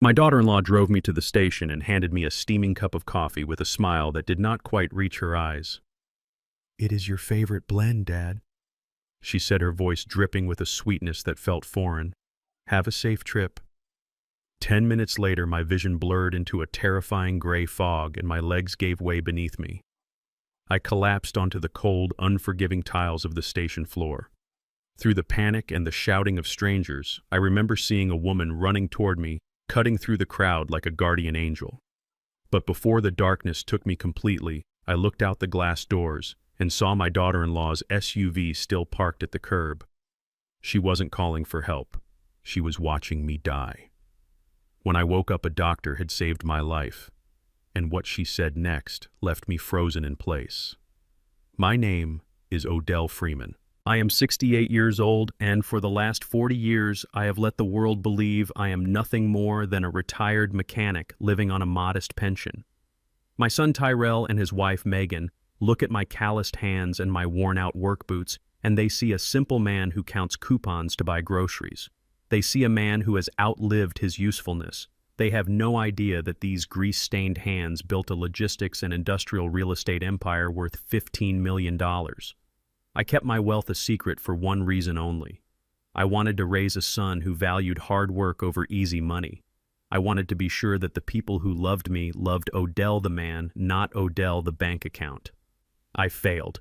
My daughter-in-law drove me to the station and handed me a steaming cup of coffee with a smile that did not quite reach her eyes. "It is your favorite blend, Dad," she said, her voice dripping with a sweetness that felt foreign. "Have a safe trip." 10 minutes later, my vision blurred into a terrifying gray fog and my legs gave way beneath me. I collapsed onto the cold, unforgiving tiles of the station floor. Through the panic and the shouting of strangers, I remember seeing a woman running toward me, cutting through the crowd like a guardian angel. But before the darkness took me completely, I looked out the glass doors and saw my daughter-in-law's SUV still parked at the curb. She wasn't calling for help. She was watching me die. When I woke up, a doctor had saved my life, and what she said next left me frozen in place. My name is Odell Freeman. I am 68 years old, and for the last 40 years, I have let the world believe I am nothing more than a retired mechanic living on a modest pension. My son Tyrell and his wife Megan look at my calloused hands and my worn-out work boots, and they see a simple man who counts coupons to buy groceries. They see a man who has outlived his usefulness. They have no idea that these grease-stained hands built a logistics and industrial real estate empire worth $15 million. I kept my wealth a secret for one reason only. I wanted to raise a son who valued hard work over easy money. I wanted to be sure that the people who loved me loved Odell the man, not Odell the bank account. I failed.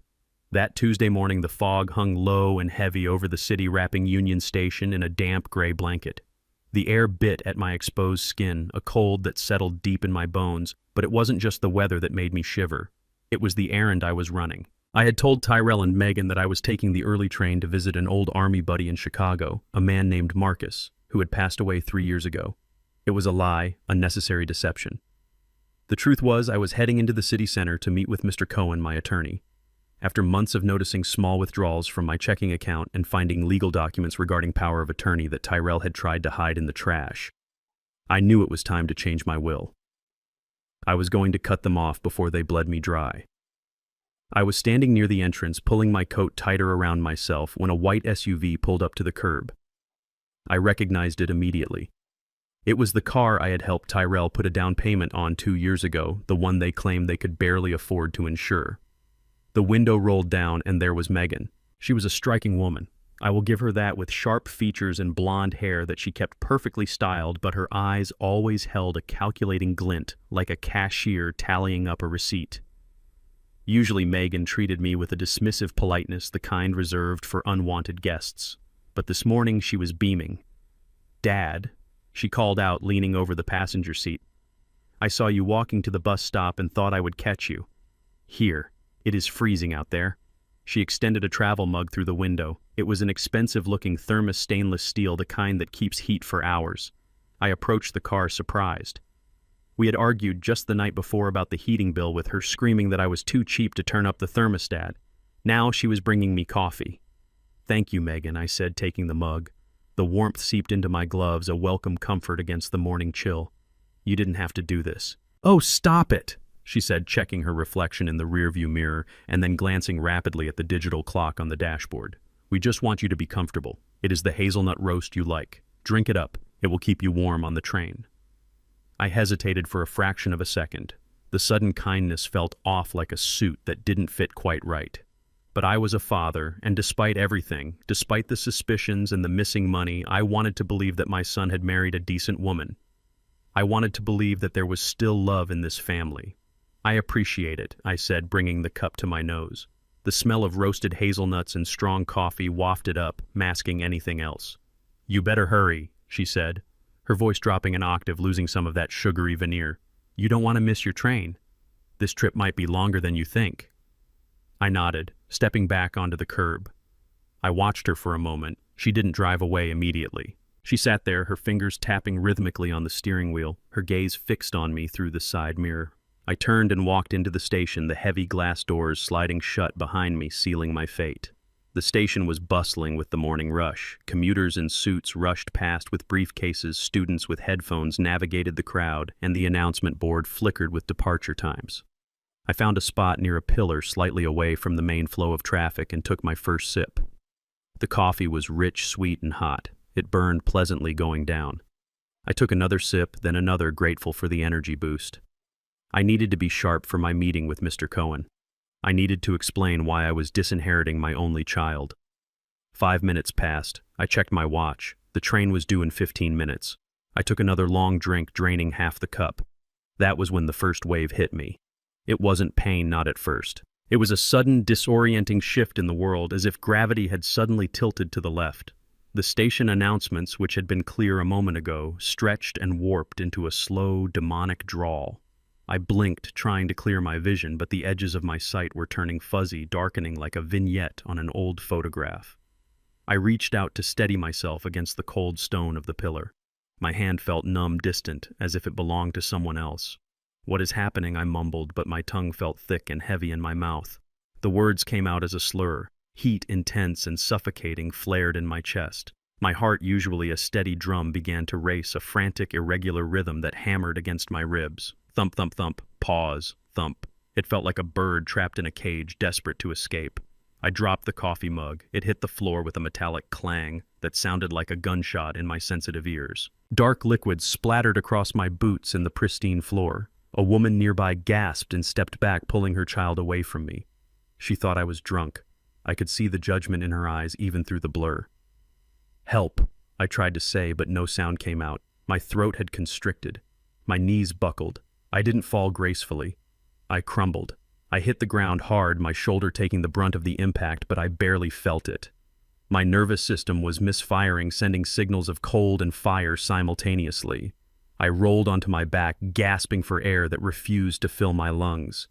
That Tuesday morning, the fog hung low and heavy over the city, wrapping Union Station in a damp gray blanket. The air bit at my exposed skin, a cold that settled deep in my bones, but it wasn't just the weather that made me shiver. It was the errand I was running. I had told Tyrell and Megan that I was taking the early train to visit an old Army buddy in Chicago, a man named Marcus, who had passed away 3 years ago. It was a lie, a necessary deception. The truth was, I was heading into the city center to meet with Mr. Cohen, my attorney. After months of noticing small withdrawals from my checking account and finding legal documents regarding power of attorney that Tyrell had tried to hide in the trash, I knew it was time to change my will. I was going to cut them off before they bled me dry. I was standing near the entrance, pulling my coat tighter around myself, when a white SUV pulled up to the curb. I recognized it immediately. It was the car I had helped Tyrell put a down payment on 2 years ago, the one they claimed they could barely afford to insure. The window rolled down, and there was Megan. She was a striking woman. I will give her that, with sharp features and blonde hair that she kept perfectly styled, but her eyes always held a calculating glint, like a cashier tallying up a receipt. Usually Megan treated me with a dismissive politeness, the kind reserved for unwanted guests. But this morning she was beaming. "Dad," she called out, leaning over the passenger seat. "I saw you walking to the bus stop and thought I would catch you. Here. It is freezing out there." She extended a travel mug through the window. It was an expensive-looking thermos stainless steel, the kind that keeps heat for hours. I approached the car, surprised. We had argued just the night before about the heating bill, with her screaming that I was too cheap to turn up the thermostat. Now she was bringing me coffee. "Thank you, Megan," I said, taking the mug. The warmth seeped into my gloves, a welcome comfort against the morning chill. "You didn't have to do this." "Oh, stop it," she said, checking her reflection in the rearview mirror and then glancing rapidly at the digital clock on the dashboard. "We just want you to be comfortable. It is the hazelnut roast you like. Drink it up. It will keep you warm on the train." I hesitated for a fraction of a second. The sudden kindness felt off, like a suit that didn't fit quite right. But I was a father, and despite everything, despite the suspicions and the missing money, I wanted to believe that my son had married a decent woman. I wanted to believe that there was still love in this family. "I appreciate it," I said, bringing the cup to my nose. The smell of roasted hazelnuts and strong coffee wafted up, masking anything else. "You better hurry," she said, her voice dropping an octave, losing some of that sugary veneer. "You don't want to miss your train. This trip might be longer than you think." I nodded, stepping back onto the curb. I watched her for a moment. She didn't drive away immediately. She sat there, her fingers tapping rhythmically on the steering wheel, her gaze fixed on me through the side mirror. I turned and walked into the station, the heavy glass doors sliding shut behind me, sealing my fate. The station was bustling with the morning rush. Commuters in suits rushed past with briefcases, students with headphones navigated the crowd, and the announcement board flickered with departure times. I found a spot near a pillar slightly away from the main flow of traffic and took my first sip. The coffee was rich, sweet, and hot. It burned pleasantly going down. I took another sip, then another, grateful for the energy boost. I needed to be sharp for my meeting with Mr. Cohen. I needed to explain why I was disinheriting my only child. 5 minutes passed. I checked my watch. The train was due in 15 minutes. I took another long drink, draining half the cup. That was when the first wave hit me. It wasn't pain, not at first. It was a sudden, disorienting shift in the world, as if gravity had suddenly tilted to the left. The station announcements, which had been clear a moment ago, stretched and warped into a slow, demonic drawl. I blinked, trying to clear my vision, but the edges of my sight were turning fuzzy, darkening like a vignette on an old photograph. I reached out to steady myself against the cold stone of the pillar. My hand felt numb, distant, as if it belonged to someone else. "What is happening?" I mumbled, but my tongue felt thick and heavy in my mouth. The words came out as a slur. Heat, intense and suffocating, flared in my chest. My heart, usually a steady drum, began to race, a frantic, irregular rhythm that hammered against my ribs. Thump, thump, thump, pause, thump. It felt like a bird trapped in a cage, desperate to escape. I dropped the coffee mug. It hit the floor with a metallic clang that sounded like a gunshot in my sensitive ears. Dark liquid splattered across my boots and the pristine floor. A woman nearby gasped and stepped back, pulling her child away from me. She thought I was drunk. I could see the judgment in her eyes, even through the blur. "Help," I tried to say, but no sound came out. My throat had constricted. My knees buckled. I didn't fall gracefully. I crumbled. I hit the ground hard, my shoulder taking the brunt of the impact, but I barely felt it. My nervous system was misfiring, sending signals of cold and fire simultaneously. I rolled onto my back, gasping for air that refused to fill my lungs.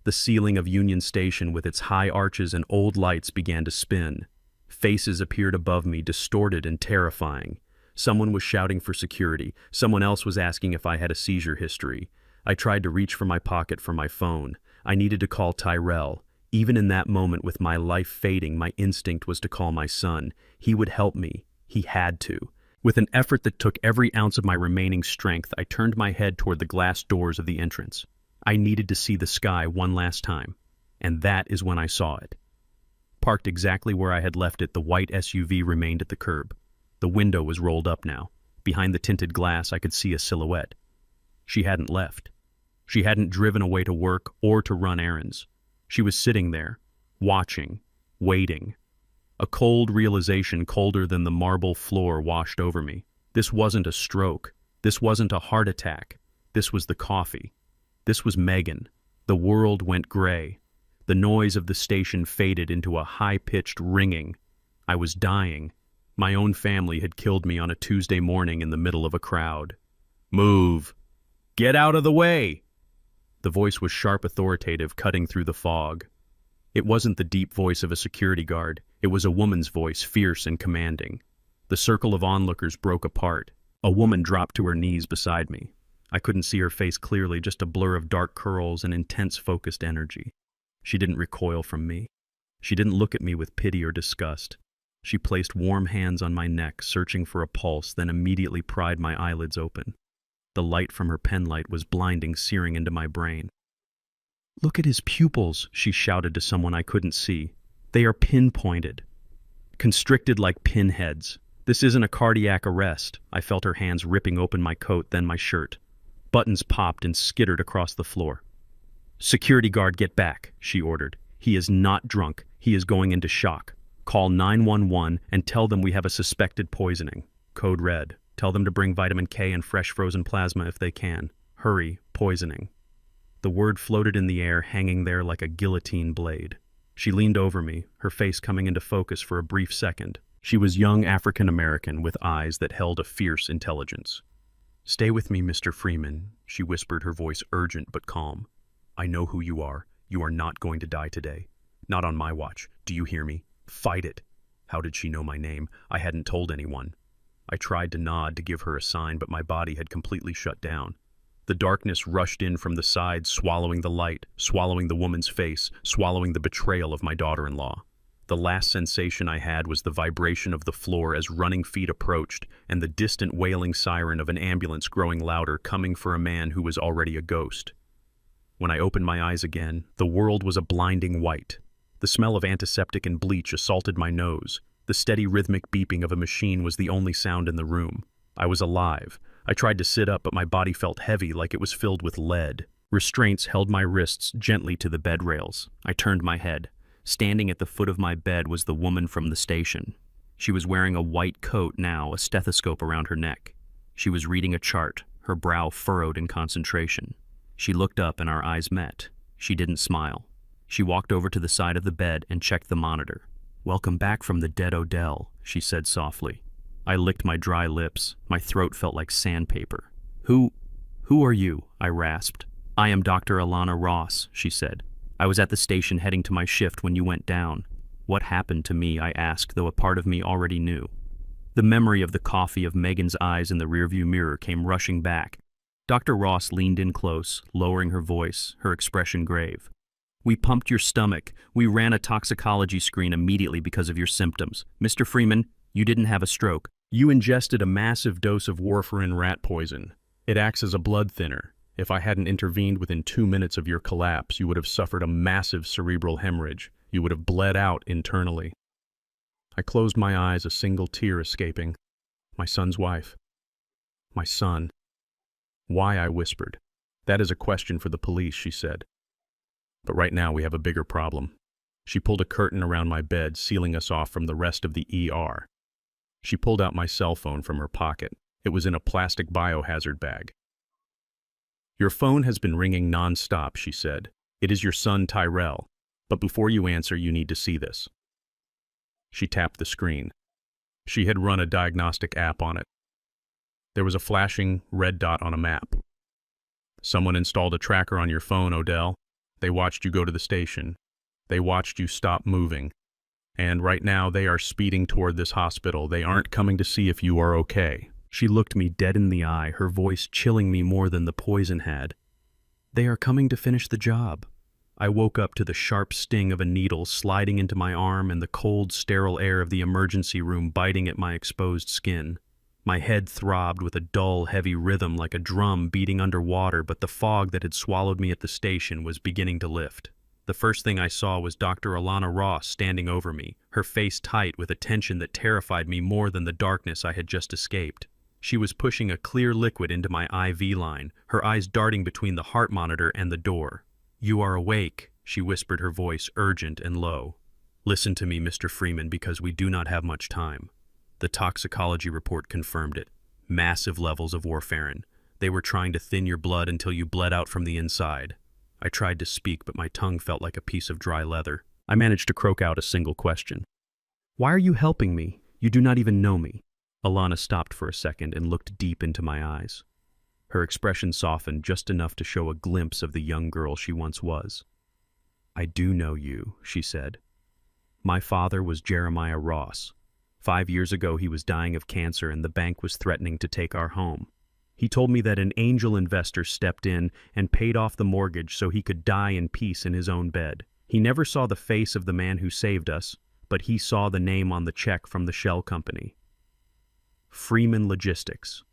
The ceiling of Union Station, with its high arches and old lights, began to spin. Faces appeared above me, distorted and terrifying. Someone was shouting for security. Someone else was asking if I had a seizure history. I tried to reach for my pocket for my phone. I needed to call Tyrell. Even in that moment, with my life fading, my instinct was to call my son. He would help me. He had to. With an effort that took every ounce of my remaining strength, I turned my head toward the glass doors of the entrance. I needed to see the sky one last time, and that is when I saw it. Parked exactly where I had left it, the white SUV remained at the curb. The window was rolled up now. Behind the tinted glass, I could see a silhouette. She hadn't left. She hadn't driven away to work or to run errands. She was sitting there, watching, waiting. A cold realization, colder than the marble floor, washed over me. This wasn't a stroke. This wasn't a heart attack. This was the coffee. This was Megan. The world went gray. The noise of the station faded into a high-pitched ringing. I was dying. My own family had killed me on a Tuesday morning in the middle of a crowd. "Move! Get out of the way!" The voice was sharp, authoritative, cutting through the fog. It wasn't the deep voice of a security guard. It was a woman's voice, fierce and commanding. The circle of onlookers broke apart. A woman dropped to her knees beside me. I couldn't see her face clearly, just a blur of dark curls and intense, focused energy. She didn't recoil from me. She didn't look at me with pity or disgust. She placed warm hands on my neck, searching for a pulse, then immediately pried my eyelids open. The light from her penlight was blinding, searing into my brain. "Look at his pupils," she shouted to someone I couldn't see. "They are pinpointed. Constricted like pinheads. This isn't a cardiac arrest." I felt her hands ripping open my coat, then my shirt. Buttons popped and skittered across the floor. "Security guard, get back," she ordered. "He is not drunk. He is going into shock. Call 911 and tell them we have a suspected poisoning. Code red. Tell them to bring vitamin K and fresh frozen plasma if they can. Hurry, poisoning." The word floated in the air, hanging there like a guillotine blade. She leaned over me, her face coming into focus for a brief second. She was young, African-American, with eyes that held a fierce intelligence. "Stay with me, Mr. Freeman," she whispered, her voice urgent but calm. "I know who you are. You are not going to die today. Not on my watch. Do you hear me? Fight it." How did she know my name? I hadn't told anyone. I tried to nod to give her a sign, but my body had completely shut down. The darkness rushed in from the sides, swallowing the light, swallowing the woman's face, swallowing the betrayal of my daughter-in-law. The last sensation I had was the vibration of the floor as running feet approached, and the distant wailing siren of an ambulance growing louder, coming for a man who was already a ghost. When I opened my eyes again, the world was a blinding white. The smell of antiseptic and bleach assaulted my nose. The steady rhythmic beeping of a machine was the only sound in the room. I was alive. I tried to sit up, but my body felt heavy, like it was filled with lead. Restraints held my wrists gently to the bed rails. I turned my head. Standing at the foot of my bed was the woman from the station. She was wearing a white coat now, a stethoscope around her neck. She was reading a chart, her brow furrowed in concentration. She looked up and our eyes met. She didn't smile. She walked over to the side of the bed and checked the monitor. "Welcome back from the dead Odell," she said softly. I licked my dry lips. My throat felt like sandpaper. Who are you?" I rasped. "I am Dr. Alana Ross," she said. "I was at the station heading to my shift when you went down." "What happened to me?" I asked, though a part of me already knew. The memory of the coffee of Megan's eyes in the rearview mirror came rushing back. Dr. Ross leaned in close, lowering her voice, her expression grave. "We pumped your stomach. We ran a toxicology screen immediately because of your symptoms. Mr. Freeman, you didn't have a stroke. You ingested a massive dose of warfarin rat poison. It acts as a blood thinner. If I hadn't intervened within 2 minutes of your collapse, you would have suffered a massive cerebral hemorrhage. You would have bled out internally." I closed my eyes, a single tear escaping. My son's wife. My son. "Why?" I whispered. "That is a question for the police," she said. "But right now we have a bigger problem." She pulled a curtain around my bed, sealing us off from the rest of the ER. She pulled out my cell phone from her pocket. It was in a plastic biohazard bag. "Your phone has been ringing non-stop," she said. "It is your son Tyrell. But before you answer, you need to see this." She tapped the screen. She had run a diagnostic app on it. There was a flashing red dot on a map. "Someone installed a tracker on your phone, Odell. They watched you go to the station. They watched you stop moving. And right now they are speeding toward this hospital. They aren't coming to see if you are okay." She looked me dead in the eye, her voice chilling me more than the poison had. "They are coming to finish the job." I woke up to the sharp sting of a needle sliding into my arm and the cold, sterile air of the emergency room biting at my exposed skin. My head throbbed with a dull, heavy rhythm like a drum beating underwater, but the fog that had swallowed me at the station was beginning to lift. The first thing I saw was Dr. Alana Ross standing over me, her face tight with a tension that terrified me more than the darkness I had just escaped. She was pushing a clear liquid into my IV line, her eyes darting between the heart monitor and the door. "You are awake," she whispered, her voice urgent and low. "Listen to me, Mr. Freeman, because we do not have much time." The toxicology report confirmed it. Massive levels of warfarin. They were trying to thin your blood until you bled out from the inside. I tried to speak, but my tongue felt like a piece of dry leather. I managed to croak out a single question. "Why are you helping me? You do not even know me." Alana stopped for a second and looked deep into my eyes. Her expression softened just enough to show a glimpse of the young girl she once was. "I do know you," she said. "My father was Jeremiah Ross. 5 years ago he was dying of cancer and the bank was threatening to take our home. He told me that an angel investor stepped in and paid off the mortgage so he could die in peace in his own bed. He never saw the face of the man who saved us, but he saw the name on the check from the shell company. Freeman Logistics.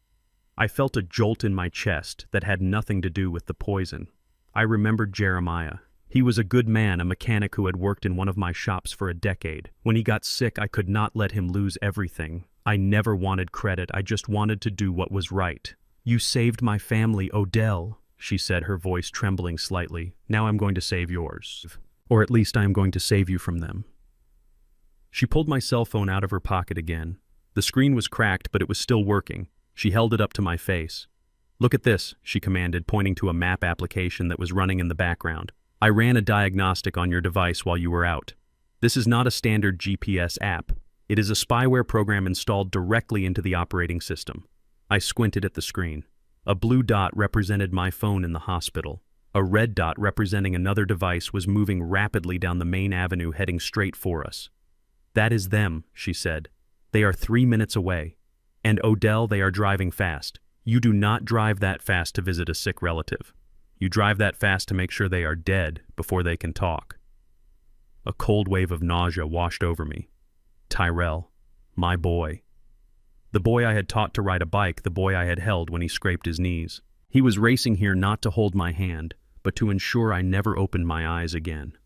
I felt a jolt in my chest that had nothing to do with the poison. I remembered Jeremiah. He was a good man, a mechanic who had worked in one of my shops for a decade. When he got sick, I could not let him lose everything. I never wanted credit. I just wanted to do what was right. "You saved my family, Odell," she said, her voice trembling slightly. "Now I'm going to save yours. Or at least I am going to save you from them." She pulled my cell phone out of her pocket again. The screen was cracked, but it was still working. She held it up to my face. "Look at this," she commanded, pointing to a map application that was running in the background. "I ran a diagnostic on your device while you were out. This is not a standard GPS app. It is a spyware program installed directly into the operating system." I squinted at the screen. A blue dot represented my phone in the hospital. A red dot representing another device was moving rapidly down the main avenue heading straight for us. "That is them," she said. "They are 3 minutes away. And Odell, they are driving fast. You do not drive that fast to visit a sick relative. You drive that fast to make sure they are dead before they can talk." A cold wave of nausea washed over me. Tyrell, my boy. The boy I had taught to ride a bike, the boy I had held when he scraped his knees. He was racing here not to hold my hand, but to ensure I never opened my eyes again.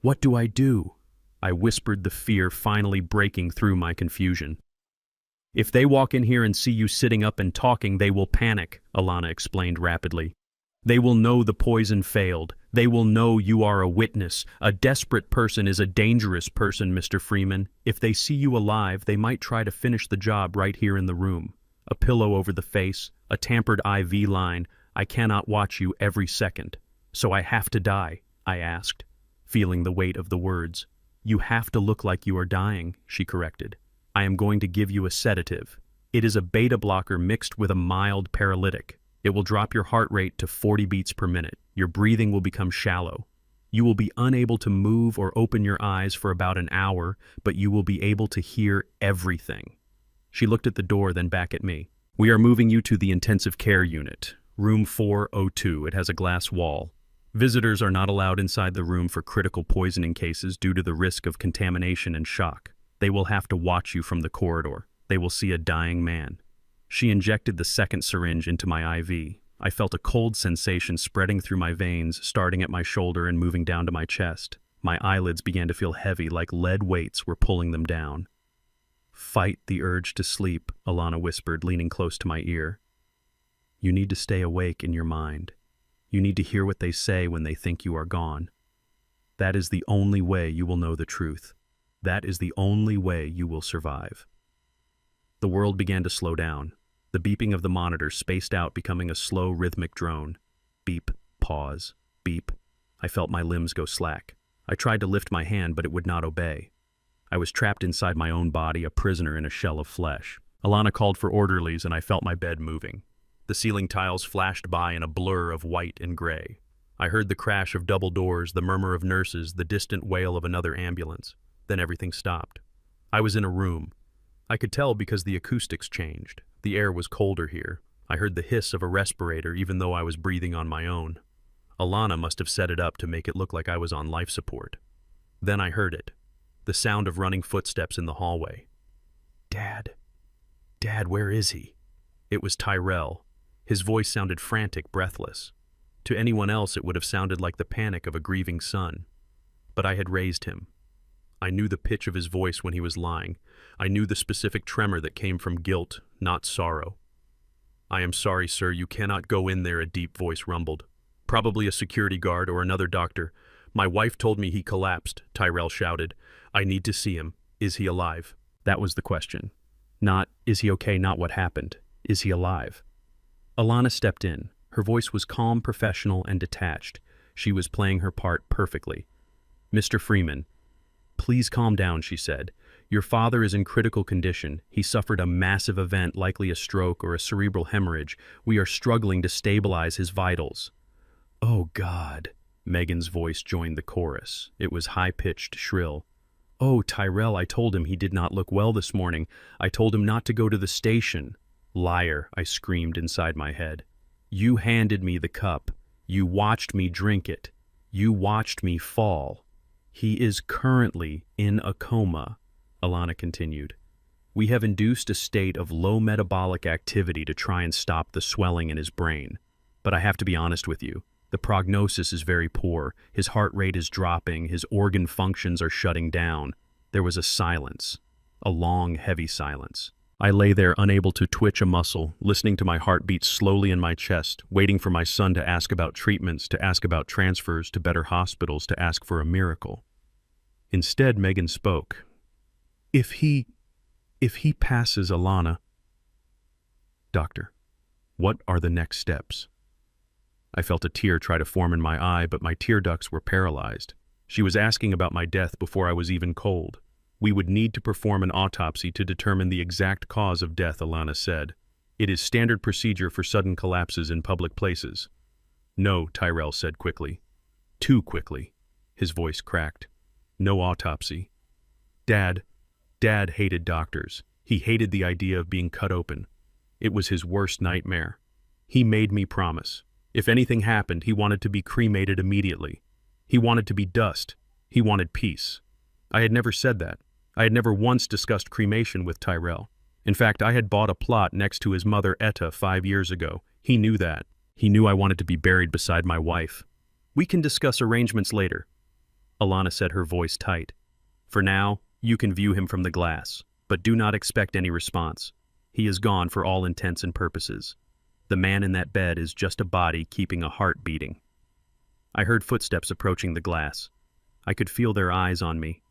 "What do I do?" I whispered, the fear finally breaking through my confusion. If they walk in here and see you sitting up and talking, they will panic, Alana explained rapidly. They will know the poison failed. They will know you are a witness. A desperate person is a dangerous person, Mr. Freeman. If they see you alive, they might try to finish the job right here in the room. A pillow over the face, a tampered IV line. I cannot watch you every second. So I have to die, I asked, feeling the weight of the words. You have to look like you are dying, she corrected. I am going to give you a sedative. It is a beta blocker mixed with a mild paralytic. It will drop your heart rate to 40 beats per minute. Your breathing will become shallow. You will be unable to move or open your eyes for about an hour, but you will be able to hear everything. She looked at the door, then back at me. We are moving you to the intensive care unit, room 402. It has a glass wall. Visitors are not allowed inside the room for critical poisoning cases due to the risk of contamination and shock. They will have to watch you from the corridor. They will see a dying man. She injected the second syringe into my IV. I felt a cold sensation spreading through my veins, starting at my shoulder and moving down to my chest. My eyelids began to feel heavy, like lead weights were pulling them down. Fight the urge to sleep, Alana whispered, leaning close to my ear. You need to stay awake in your mind. You need to hear what they say when they think you are gone. That is the only way you will know the truth. That is the only way you will survive. The world began to slow down. The beeping of the monitor spaced out, becoming a slow, rhythmic drone. Beep, pause, beep. I felt my limbs go slack. I tried to lift my hand, but it would not obey. I was trapped inside my own body, a prisoner in a shell of flesh. Alana called for orderlies, and I felt my bed moving. The ceiling tiles flashed by in a blur of white and gray. I heard the crash of double doors, the murmur of nurses, the distant wail of another ambulance. Then everything stopped. I was in a room. I could tell because the acoustics changed. The air was colder here. I heard the hiss of a respirator even though I was breathing on my own. Alana must have set it up to make it look like I was on life support. Then I heard it. The sound of running footsteps in the hallway. Dad. Dad, where is he? It was Tyrell. His voice sounded frantic, breathless. To anyone else it would have sounded like the panic of a grieving son. But I had raised him. I knew the pitch of his voice when he was lying. I knew the specific tremor that came from guilt, not sorrow. I am sorry, sir, you cannot go in there, a deep voice rumbled. Probably a security guard or another doctor. My wife told me he collapsed, Tyrell shouted. I need to see him. Is he alive? That was the question. Not, is he okay, not what happened. Is he alive? Alana stepped in. Her voice was calm, professional, and detached. She was playing her part perfectly. Mr. Freeman, please calm down, she said. Your father is in critical condition. He suffered a massive event, likely a stroke or a cerebral hemorrhage. We are struggling to stabilize his vitals. Oh, God. Megan's voice joined the chorus. It was high-pitched, shrill. Oh, Tyrell, I told him he did not look well this morning. I told him not to go to the station. Liar, I screamed inside my head. You handed me the cup. You watched me drink it. You watched me fall. He is currently in a coma, Alana continued. We have induced a state of low metabolic activity to try and stop the swelling in his brain. But I have to be honest with you. The prognosis is very poor. His heart rate is dropping. His organ functions are shutting down. There was a silence. A long, heavy silence. I lay there unable to twitch a muscle, listening to my heart beat slowly in my chest, waiting for my son to ask about treatments, to ask about transfers to better hospitals, to ask for a miracle. Instead, Megan spoke. If he passes, Alana. Doctor, what are the next steps? I felt a tear try to form in my eye, but my tear ducts were paralyzed. She was asking about my death before I was even cold. We would need to perform an autopsy to determine the exact cause of death, Alana said. It is standard procedure for sudden collapses in public places. No, Tyrell said quickly. Too quickly. His voice cracked. No autopsy. Dad hated doctors. He hated the idea of being cut open. It was his worst nightmare. He made me promise. If anything happened, he wanted to be cremated immediately. He wanted to be dust. He wanted peace. I had never said that. I had never once discussed cremation with Tyrell. In fact, I had bought a plot next to his mother Etta 5 years ago. He knew that. He knew I wanted to be buried beside my wife. We can discuss arrangements later. Alana said, her voice tight. For now, you can view him from the glass, but do not expect any response. He is gone for all intents and purposes. The man in that bed is just a body keeping a heart beating. I heard footsteps approaching the glass. I could feel their eyes on me.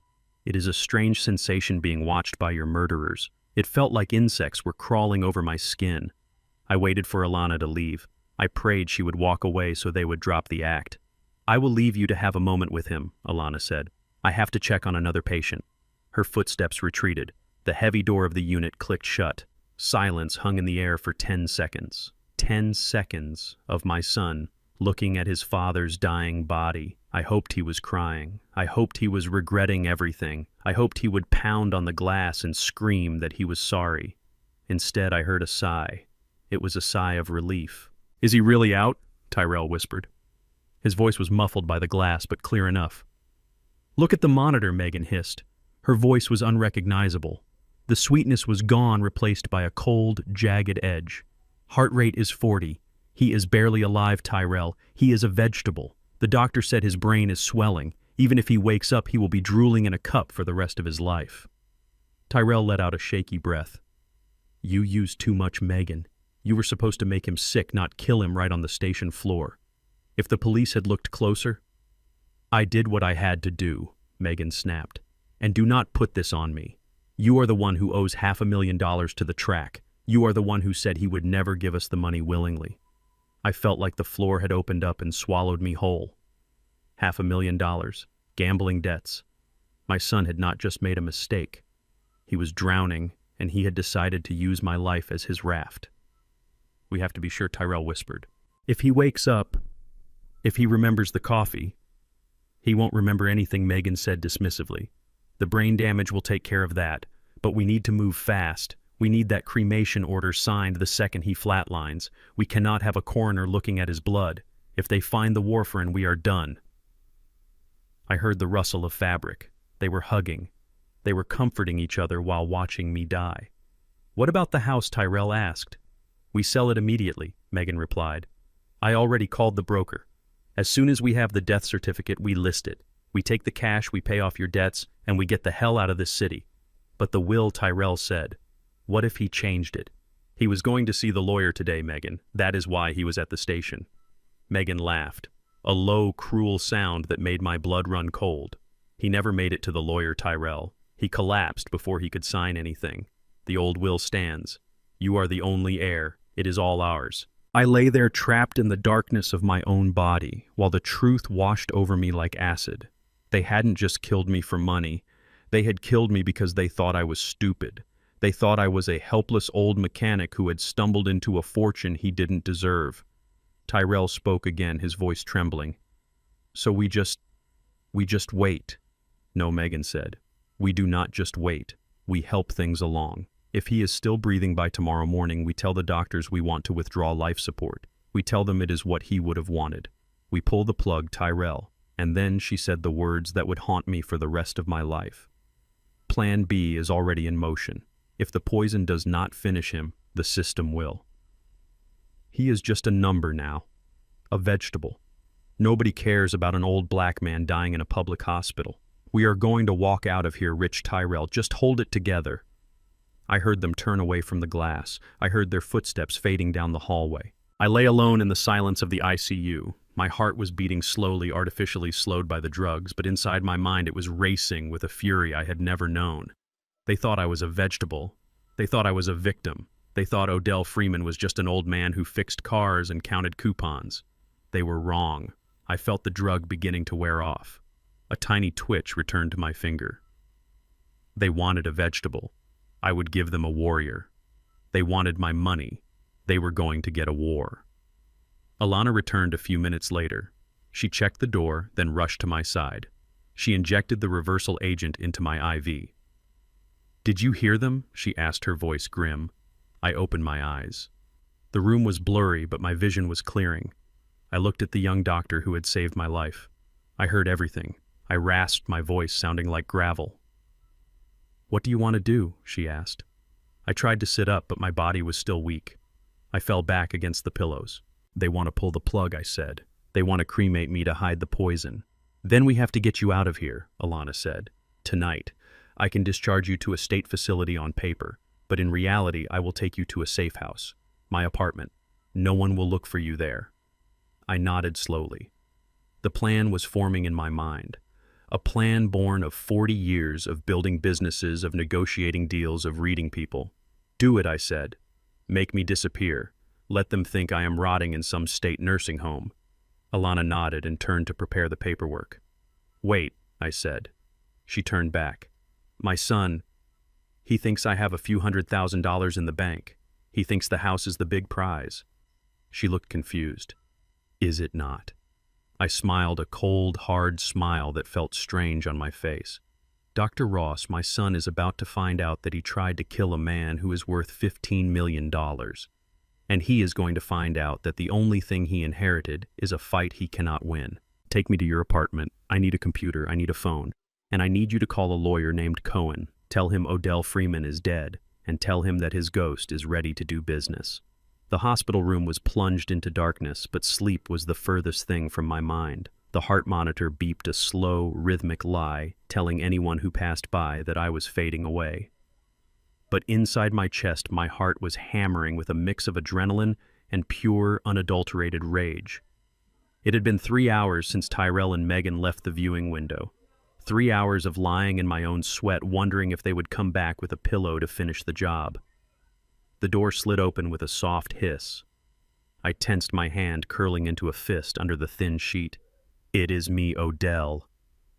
It is a strange sensation being watched by your murderers. It felt like insects were crawling over my skin. I waited for Alana to leave. I prayed she would walk away so they would drop the act. "I will leave you to have a moment with him," Alana said. "I have to check on another patient." Her footsteps retreated. The heavy door of the unit clicked shut. Silence hung in the air for 10 seconds. 10 seconds of my son looking at his father's dying body. I hoped he was crying. I hoped he was regretting everything. I hoped he would pound on the glass and scream that he was sorry. Instead, I heard a sigh. It was a sigh of relief. "Is he really out?" Tyrell whispered. His voice was muffled by the glass, but clear enough. "Look at the monitor," Megan hissed. Her voice was unrecognizable. The sweetness was gone, replaced by a cold, jagged edge. "Heart rate is 40. He is barely alive, Tyrell. He is a vegetable. The doctor said his brain is swelling. Even if he wakes up, he will be drooling in a cup for the rest of his life." Tyrell let out a shaky breath. "You used too much, Megan. You were supposed to make him sick, not kill him right on the station floor. If the police had looked closer—" "I did what I had to do," Megan snapped. "And do not put this on me. You are the one who owes $500,000 to the track. You are the one who said he would never give us the money willingly." I felt like the floor had opened up and swallowed me whole. $500,000, gambling debts. My son had not just made a mistake. He was drowning, and he had decided to use my life as his raft. "We have to be sure," Tyrell whispered. "If he wakes up, if he remembers the coffee—" "He won't remember anything," Megan said dismissively. "The brain damage will take care of that, but we need to move fast. We need that cremation order signed the second he flatlines. We cannot have a coroner looking at his blood. If they find the warfarin, we are done." I heard the rustle of fabric. They were hugging. They were comforting each other while watching me die. "What about the house?" Tyrell asked. "We sell it immediately," Megan replied. "I already called the broker. As soon as we have the death certificate, we list it. We take the cash, we pay off your debts, and we get the hell out of this city." "But the will," Tyrell said. "What if he changed it?" "He was going to see the lawyer today, Megan. That is why he was at the station." Megan laughed, a low, cruel sound that made my blood run cold. "He never made it to the lawyer, Tyrell. He collapsed before he could sign anything. The old will stands. You are the only heir. It is all ours." I lay there trapped in the darkness of my own body, while the truth washed over me like acid. They hadn't just killed me for money. They had killed me because they thought I was stupid. They thought I was a helpless old mechanic who had stumbled into a fortune he didn't deserve. Tyrell spoke again, his voice trembling. "So we just wait." "No," Megan said. "We do not just wait. We help things along. If he is still breathing by tomorrow morning, we tell the doctors we want to withdraw life support. We tell them it is what he would have wanted. We pull the plug, Tyrell." And then she said the words that would haunt me for the rest of my life. "Plan B is already in motion. If the poison does not finish him, the system will. He is just a number now. A vegetable. Nobody cares about an old black man dying in a public hospital. We are going to walk out of here, Rich Tyrell. Just hold it together." I heard them turn away from the glass. I heard their footsteps fading down the hallway. I lay alone in the silence of the ICU. My heart was beating slowly, artificially slowed by the drugs, but inside my mind it was racing with a fury I had never known. They thought I was a vegetable. They thought I was a victim. They thought Odell Freeman was just an old man who fixed cars and counted coupons. They were wrong. I felt the drug beginning to wear off. A tiny twitch returned to my finger. They wanted a vegetable. I would give them a warrior. They wanted my money. They were going to get a war. Alana returned a few minutes later. She checked the door, then rushed to my side. She injected the reversal agent into my IV. "Did you hear them?" she asked, her voice grim. I opened my eyes. The room was blurry, but my vision was clearing. I looked at the young doctor who had saved my life. I heard everything. I rasped, my voice sounding like gravel. "What do you want to do?" she asked. I tried to sit up, but my body was still weak. I fell back against the pillows. "They want to pull the plug," I said. "They want to cremate me to hide the poison." "Then we have to get you out of here," Alana said. "Tonight. I can discharge you to a state facility on paper. But in reality, I will take you to a safe house, my apartment. No one will look for you there." I nodded slowly. The plan was forming in my mind. A plan born of 40 years of building businesses, of negotiating deals, of reading people. "Do it," I said. "Make me disappear. Let them think I am rotting in some state nursing home." Alana nodded and turned to prepare the paperwork. "Wait," I said. She turned back. "My son, he thinks I have a few $100,000 in the bank. He thinks the house is the big prize." She looked confused. "Is it not?" I smiled, a cold, hard smile that felt strange on my face. "Dr. Ross, my son is about to find out that he tried to kill a man who is worth $15 million. And he is going to find out that the only thing he inherited is a fight he cannot win. Take me to your apartment. I need a computer, I need a phone. And I need you to call a lawyer named Cohen. Tell him Odell Freeman is dead, and tell him that his ghost is ready to do business." The hospital room was plunged into darkness, but sleep was the furthest thing from my mind. The heart monitor beeped a slow, rhythmic lie, telling anyone who passed by that I was fading away. But inside my chest, my heart was hammering with a mix of adrenaline and pure, unadulterated rage. It had been 3 hours since Tyrell and Megan left the viewing window. 3 hours of lying in my own sweat, wondering if they would come back with a pillow to finish the job. The door slid open with a soft hiss. I tensed my hand, curling into a fist under the thin sheet. "It is me, Odell."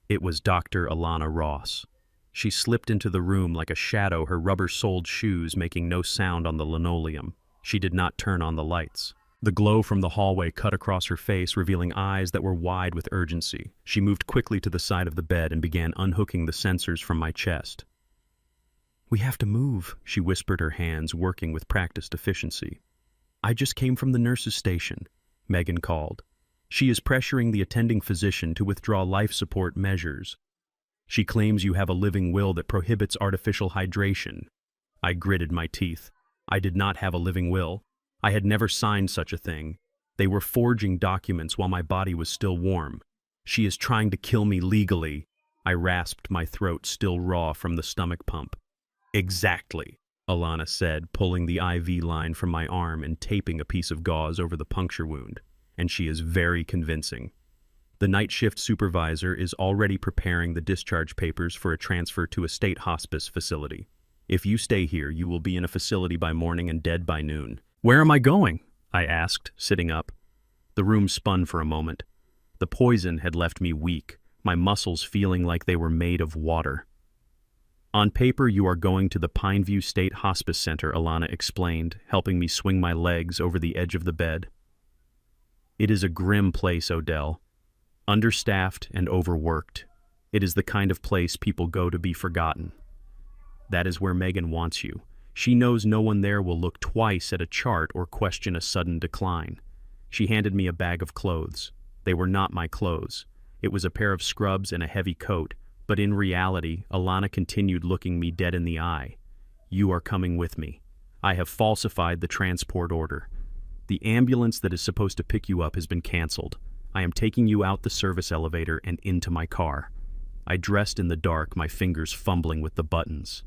It was Dr. Alana Ross. She slipped into the room like a shadow, her rubber-soled shoes making no sound on the linoleum. She did not turn on the lights. The glow from the hallway cut across her face, revealing eyes that were wide with urgency. She moved quickly to the side of the bed and began unhooking the sensors from my chest. "We have to move," she whispered, her hands working with practiced efficiency. "I just came from the nurse's station," Megan called. "She is pressuring the attending physician to withdraw life support measures. She claims you have a living will that prohibits artificial hydration." I gritted my teeth. I did not have a living will. I had never signed such a thing. They were forging documents while my body was still warm. "She is trying to kill me legally." I rasped, my throat still raw from the stomach pump. "Exactly," Alana said, pulling the IV line from my arm and taping a piece of gauze over the puncture wound. "And she is very convincing. The night shift supervisor is already preparing the discharge papers for a transfer to a state hospice facility. If you stay here, you will be in a facility by morning and dead by noon." "Where am I going?" I asked, sitting up. The room spun for a moment. The poison had left me weak, my muscles feeling like they were made of water. "On paper, you are going to the Pineview State Hospice Center," Alana explained, helping me swing my legs over the edge of the bed. "It is a grim place, Odell. Understaffed and overworked. It is the kind of place people go to be forgotten. That is where Megan wants you. She knows no one there will look twice at a chart or question a sudden decline." She handed me a bag of clothes. They were not my clothes. It was a pair of scrubs and a heavy coat, but in reality, Alana continued looking me dead in the eye. "You are coming with me. I have falsified the transport order. The ambulance that is supposed to pick you up has been canceled. I am taking you out the service elevator and into my car." I dressed in the dark, my fingers fumbling with the buttons.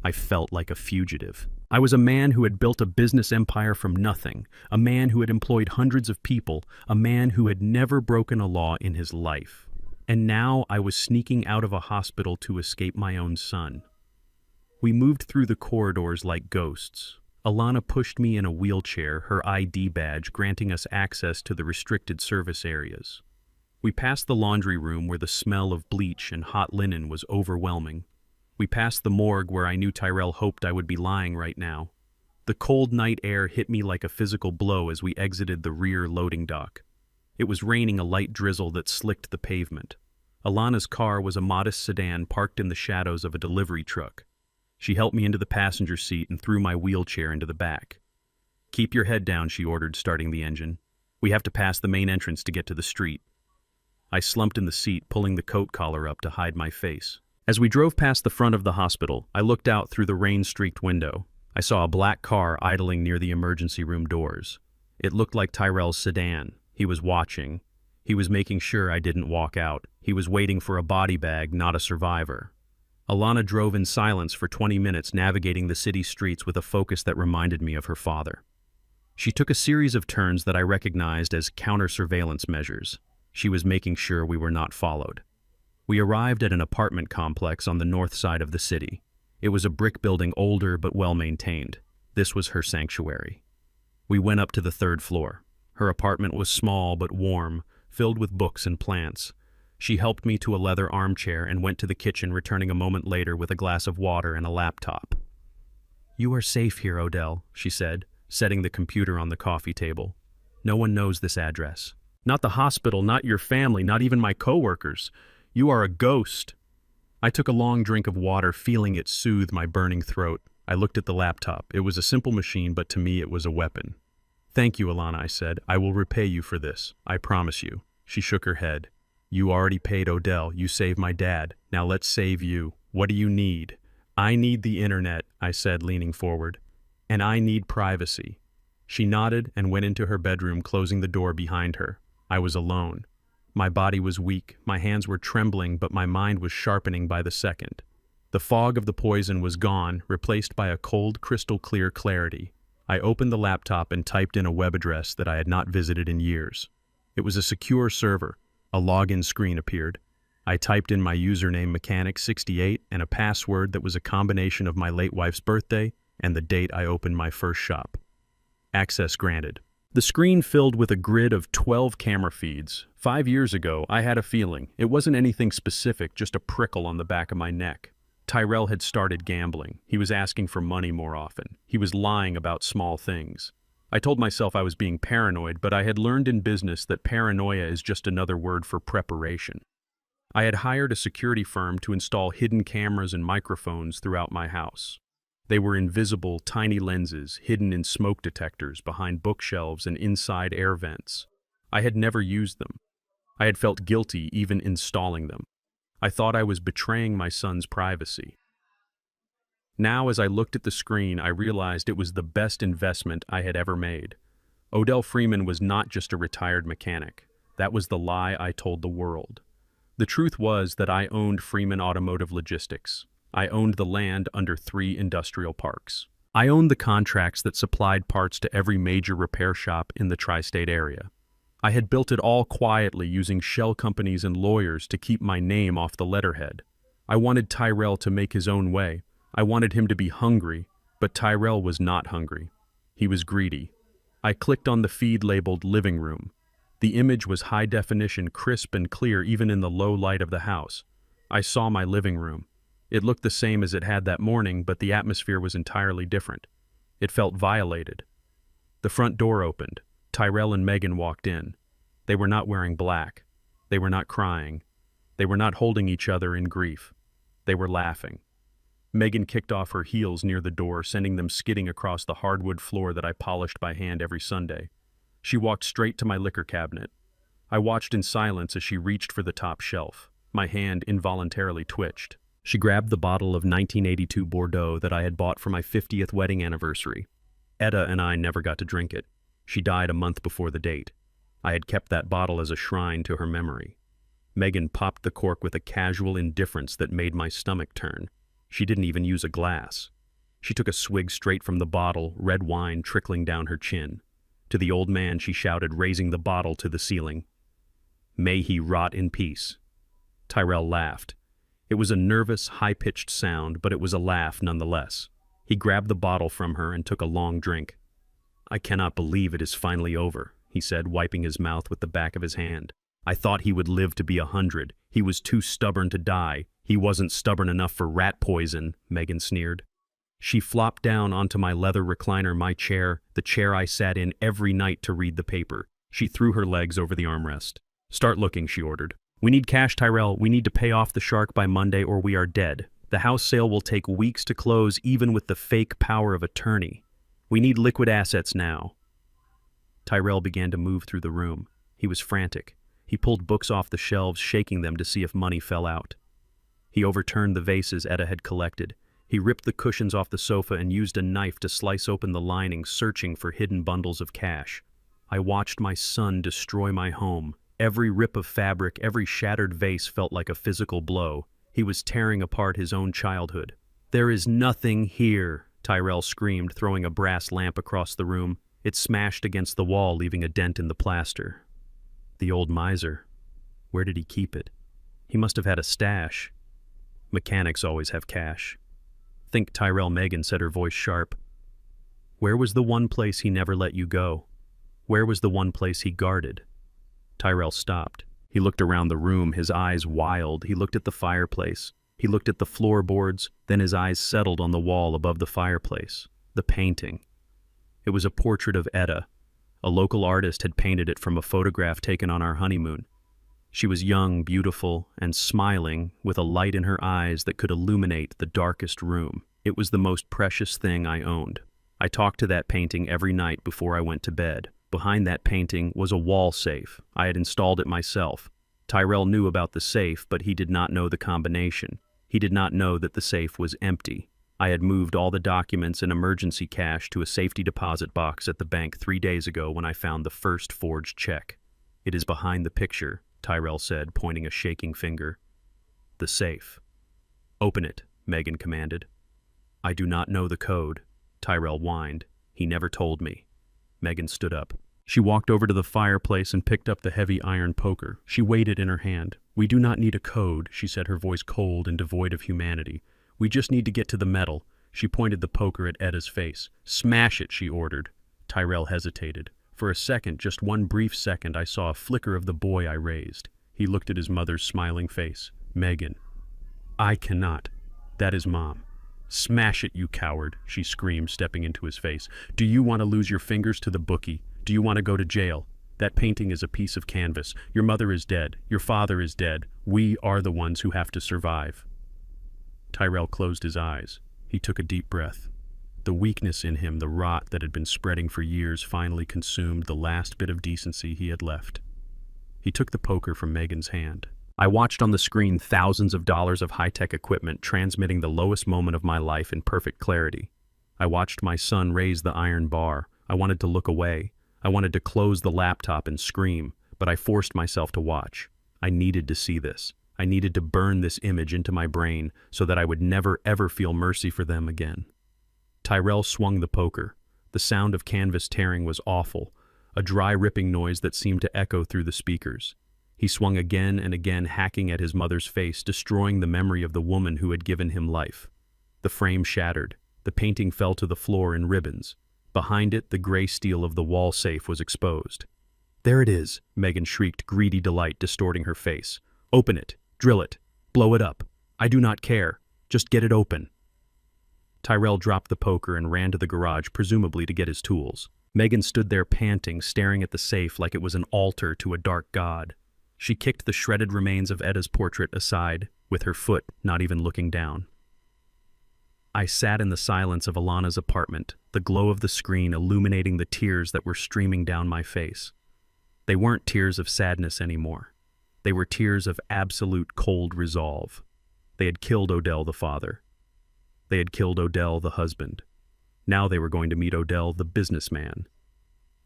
I felt like a fugitive. I was a man who had built a business empire from nothing, a man who had employed hundreds of people, a man who had never broken a law in his life. And now I was sneaking out of a hospital to escape my own son. We moved through the corridors like ghosts. Alana pushed me in a wheelchair, her ID badge granting us access to the restricted service areas. We passed the laundry room where the smell of bleach and hot linen was overwhelming. We passed the morgue where I knew Tyrell hoped I would be lying right now. The cold night air hit me like a physical blow as we exited the rear loading dock. It was raining, a light drizzle that slicked the pavement. Alana's car was a modest sedan parked in the shadows of a delivery truck. She helped me into the passenger seat and threw my wheelchair into the back. "Keep your head down," she ordered, starting the engine. "We have to pass the main entrance to get to the street." I slumped in the seat, pulling the coat collar up to hide my face. As we drove past the front of the hospital, I looked out through the rain-streaked window. I saw a black car idling near the emergency room doors. It looked like Tyrell's sedan. He was watching. He was making sure I didn't walk out. He was waiting for a body bag, not a survivor. Alana drove in silence for 20 minutes, navigating the city streets with a focus that reminded me of her father. She took a series of turns that I recognized as counter-surveillance measures. She was making sure we were not followed. We arrived at an apartment complex on the north side of the city. It was a brick building, older but well-maintained. This was her sanctuary. We went up to the third floor. Her apartment was small but warm, filled with books and plants. She helped me to a leather armchair and went to the kitchen, returning a moment later with a glass of water and a laptop. "You are safe here, Odell," she said, setting the computer on the coffee table. "No one knows this address. Not the hospital, not your family, not even my coworkers. You are a ghost." I took a long drink of water, feeling it soothe my burning throat. I looked at the laptop. It was a simple machine, but to me it was a weapon. "Thank you, Alana," I said. "I will repay you for this. I promise you." She shook her head. "You already paid Odell. You saved my dad. Now let's save you. What do you need?" "I need the internet," I said, leaning forward. "And I need privacy." She nodded and went into her bedroom, closing the door behind her. I was alone. My body was weak, my hands were trembling, but my mind was sharpening by the second. The fog of the poison was gone, replaced by a cold, crystal-clear clarity. I opened the laptop and typed in a web address that I had not visited in years. It was a secure server. A login screen appeared. I typed in my username Mechanic68 and a password that was a combination of my late wife's birthday and the date I opened my first shop. Access granted. The screen filled with a grid of 12 camera feeds. 5 years ago, I had a feeling. It wasn't anything specific, just a prickle on the back of my neck. Tyrell had started gambling. He was asking for money more often. He was lying about small things. I told myself I was being paranoid, but I had learned in business that paranoia is just another word for preparation. I had hired a security firm to install hidden cameras and microphones throughout my house. They were invisible, tiny lenses hidden in smoke detectors behind bookshelves and inside air vents. I had never used them. I had felt guilty even installing them. I thought I was betraying my son's privacy. Now, as I looked at the screen, I realized it was the best investment I had ever made. Odell Freeman was not just a retired mechanic. That was the lie I told the world. The truth was that I owned Freeman Automotive Logistics. I owned the land under 3 industrial parks. I owned the contracts that supplied parts to every major repair shop in the tri-state area. I had built it all quietly, using shell companies and lawyers to keep my name off the letterhead. I wanted Tyrell to make his own way. I wanted him to be hungry, but Tyrell was not hungry. He was greedy. I clicked on the feed labeled living room. The image was high definition, crisp and clear even in the low light of the house. I saw my living room. It looked the same as it had that morning, but the atmosphere was entirely different. It felt violated. The front door opened. Tyrell and Megan walked in. They were not wearing black. They were not crying. They were not holding each other in grief. They were laughing. Megan kicked off her heels near the door, sending them skidding across the hardwood floor that I polished by hand every Sunday. She walked straight to my liquor cabinet. I watched in silence as she reached for the top shelf. My hand involuntarily twitched. She grabbed the bottle of 1982 Bordeaux that I had bought for my 50th wedding anniversary. Etta and I never got to drink it. She died a month before the date. I had kept that bottle as a shrine to her memory. Megan popped the cork with a casual indifference that made my stomach turn. She didn't even use a glass. She took a swig straight from the bottle, red wine trickling down her chin. To the old man she shouted, raising the bottle to the ceiling, "May he rot in peace." Tyrell laughed. It was a nervous, high-pitched sound, but it was a laugh nonetheless. He grabbed the bottle from her and took a long drink. "I cannot believe it is finally over," he said, wiping his mouth with the back of his hand. "I thought he would live to be 100. He was too stubborn to die. He wasn't stubborn enough for rat poison," Megan sneered. She flopped down onto my leather recliner, my chair, the chair I sat in every night to read the paper. She threw her legs over the armrest. "Start looking," she ordered. "We need cash, Tyrell. We need to pay off the shark by Monday or we are dead. The house sale will take weeks to close even with the fake power of attorney. We need liquid assets now." Tyrell began to move through the room. He was frantic. He pulled books off the shelves, shaking them to see if money fell out. He overturned the vases Etta had collected. He ripped the cushions off the sofa and used a knife to slice open the lining, searching for hidden bundles of cash. I watched my son destroy my home. Every rip of fabric, every shattered vase felt like a physical blow. He was tearing apart his own childhood. "There is nothing here," Tyrell screamed, throwing a brass lamp across the room. It smashed against the wall, leaving a dent in the plaster. The old miser. Where did he keep it? He must have had a stash. Mechanics always have cash. "Think, Tyrell," Megan said, her voice sharp. "Where was the one place he never let you go? Where was the one place he guarded?" Tyrell stopped. He looked around the room, his eyes wild. He looked at the fireplace. He looked at the floorboards, then his eyes settled on the wall above the fireplace. The painting. It was a portrait of Etta. A local artist had painted it from a photograph taken on our honeymoon. She was young, beautiful, and smiling, with a light in her eyes that could illuminate the darkest room. It was the most precious thing I owned. I talked to that painting every night before I went to bed. Behind that painting was a wall safe. I had installed it myself. Tyrell knew about the safe, but he did not know the combination. He did not know that the safe was empty. I had moved all the documents and emergency cash to a safety deposit box at the bank 3 days ago when I found the first forged check. "It is behind the picture," Tyrell said, pointing a shaking finger. "The safe." "Open it," Megan commanded. "I do not know the code," Tyrell whined. "He never told me." Megan stood up. She walked over to the fireplace and picked up the heavy iron poker. She weighed it in her hand. "We do not need a code," she said, her voice cold and devoid of humanity. "We just need to get to the metal." She pointed the poker at Etta's face. "Smash it," she ordered. Tyrell hesitated. For a second, just one brief second, I saw a flicker of the boy I raised. He looked at his mother's smiling face. "Megan, I cannot. That is Mom." "Smash it, you coward," she screamed, stepping into his face. "Do you want to lose your fingers to the bookie? Do you want to go to jail? That painting is a piece of canvas. Your mother is dead. Your father is dead. We are the ones who have to survive." Tyrell closed his eyes. He took a deep breath. The weakness in him, the rot that had been spreading for years, finally consumed the last bit of decency he had left. He took the poker from Megan's hand. I watched on the screen thousands of dollars of high-tech equipment transmitting the lowest moment of my life in perfect clarity. I watched my son raise the iron bar. I wanted to look away. I wanted to close the laptop and scream, but I forced myself to watch. I needed to see this. I needed to burn this image into my brain so that I would never ever feel mercy for them again. Tyrell swung the poker. The sound of canvas tearing was awful, a dry ripping noise that seemed to echo through the speakers. He swung again and again, hacking at his mother's face, destroying the memory of the woman who had given him life. The frame shattered. The painting fell to the floor in ribbons. Behind it, the gray steel of the wall safe was exposed. "There it is," Megan shrieked, greedy delight distorting her face. "Open it. Drill it. Blow it up. I do not care. Just get it open." Tyrell dropped the poker and ran to the garage, presumably to get his tools. Megan stood there panting, staring at the safe like it was an altar to a dark god. She kicked the shredded remains of Etta's portrait aside, with her foot not even looking down. I sat in the silence of Alana's apartment, the glow of the screen illuminating the tears that were streaming down my face. They weren't tears of sadness anymore. They were tears of absolute cold resolve. They had killed Odell the father. They had killed Odell the husband. Now they were going to meet Odell the businessman.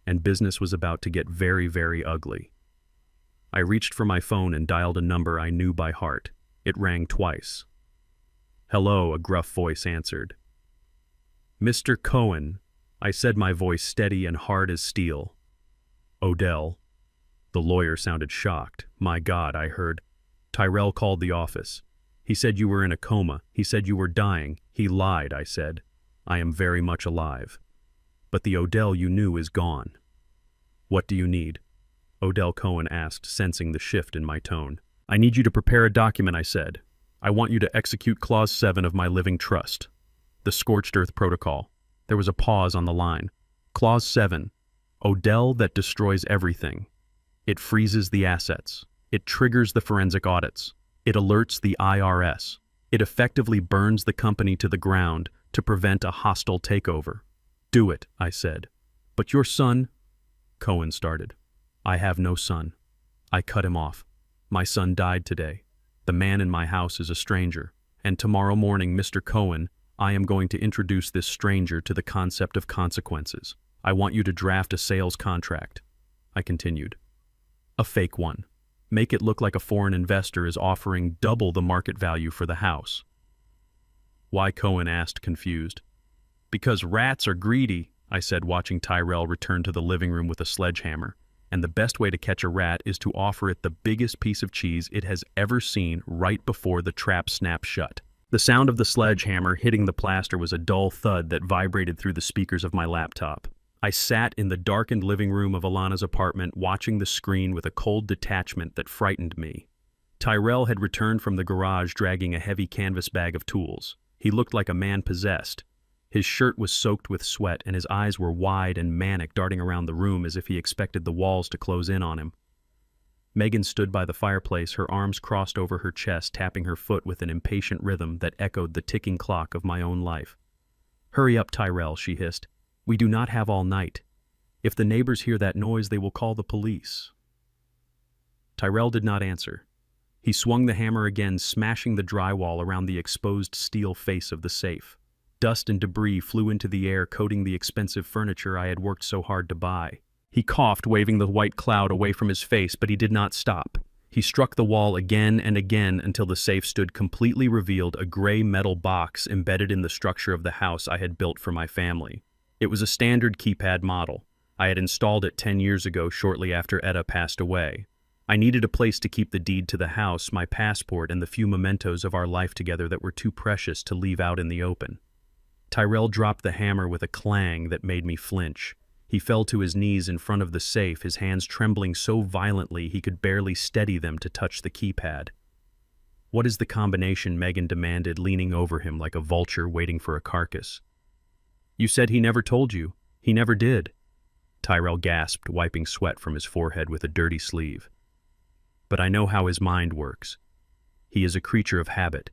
And business was about to get very, very ugly. I reached for my phone and dialed a number I knew by heart. It rang twice. "Hello," a gruff voice answered. "Mr. Cohen," I said, my voice steady and hard as steel. "Odell." The lawyer sounded shocked. "My God," I heard. "Tyrell called the office. He said you were in a coma. He said you were dying." "He lied," I said. "I am very much alive. But the Odell you knew is gone." "What do you need?" Odell Cohen asked, sensing the shift in my tone. "I need you to prepare a document," I said. "I want you to execute Clause 7 of my living trust. The Scorched Earth Protocol." There was a pause on the line. "Clause 7. Odell that destroys everything. It freezes the assets. It triggers the forensic audits. It alerts the IRS. It effectively burns the company to the ground to prevent a hostile takeover." "Do it," I said. "But your son—" Cohen started. "I have no son. I cut him off. My son died today. The man in my house is a stranger. And tomorrow morning, Mr. Cohen, I am going to introduce this stranger to the concept of consequences. I want you to draft a sales contract." I continued. "A fake one. Make it look like a foreign investor is offering double the market value for the house." "Why?" Cohen asked, confused. "Because rats are greedy," I said, watching Tyrell return to the living room with a sledgehammer. "And the best way to catch a rat is to offer it the biggest piece of cheese it has ever seen right before the trap snaps shut." The sound of the sledgehammer hitting the plaster was a dull thud that vibrated through the speakers of my laptop. I sat in the darkened living room of Alana's apartment, watching the screen with a cold detachment that frightened me. Tyrell had returned from the garage dragging a heavy canvas bag of tools. He looked like a man possessed. His shirt was soaked with sweat, and his eyes were wide and manic, darting around the room as if he expected the walls to close in on him. Megan stood by the fireplace, her arms crossed over her chest, tapping her foot with an impatient rhythm that echoed the ticking clock of my own life. "Hurry up, Tyrell," she hissed. "We do not have all night. If the neighbors hear that noise, they will call the police." Tyrell did not answer. He swung the hammer again, smashing the drywall around the exposed steel face of the safe. Dust and debris flew into the air, coating the expensive furniture I had worked so hard to buy. He coughed, waving the white cloud away from his face, but he did not stop. He struck the wall again and again until the safe stood completely revealed, a gray metal box embedded in the structure of the house I had built for my family. It was a standard keypad model. I had installed it 10 years ago, shortly after Etta passed away. I needed a place to keep the deed to the house, my passport, and the few mementos of our life together that were too precious to leave out in the open. Tyrell dropped the hammer with a clang that made me flinch. He fell to his knees in front of the safe, his hands trembling so violently he could barely steady them to touch the keypad. "What is the combination?" Megan demanded, leaning over him like a vulture waiting for a carcass. "You said he never told you. He never did." Tyrell gasped, wiping sweat from his forehead with a dirty sleeve. "But I know how his mind works. He is a creature of habit.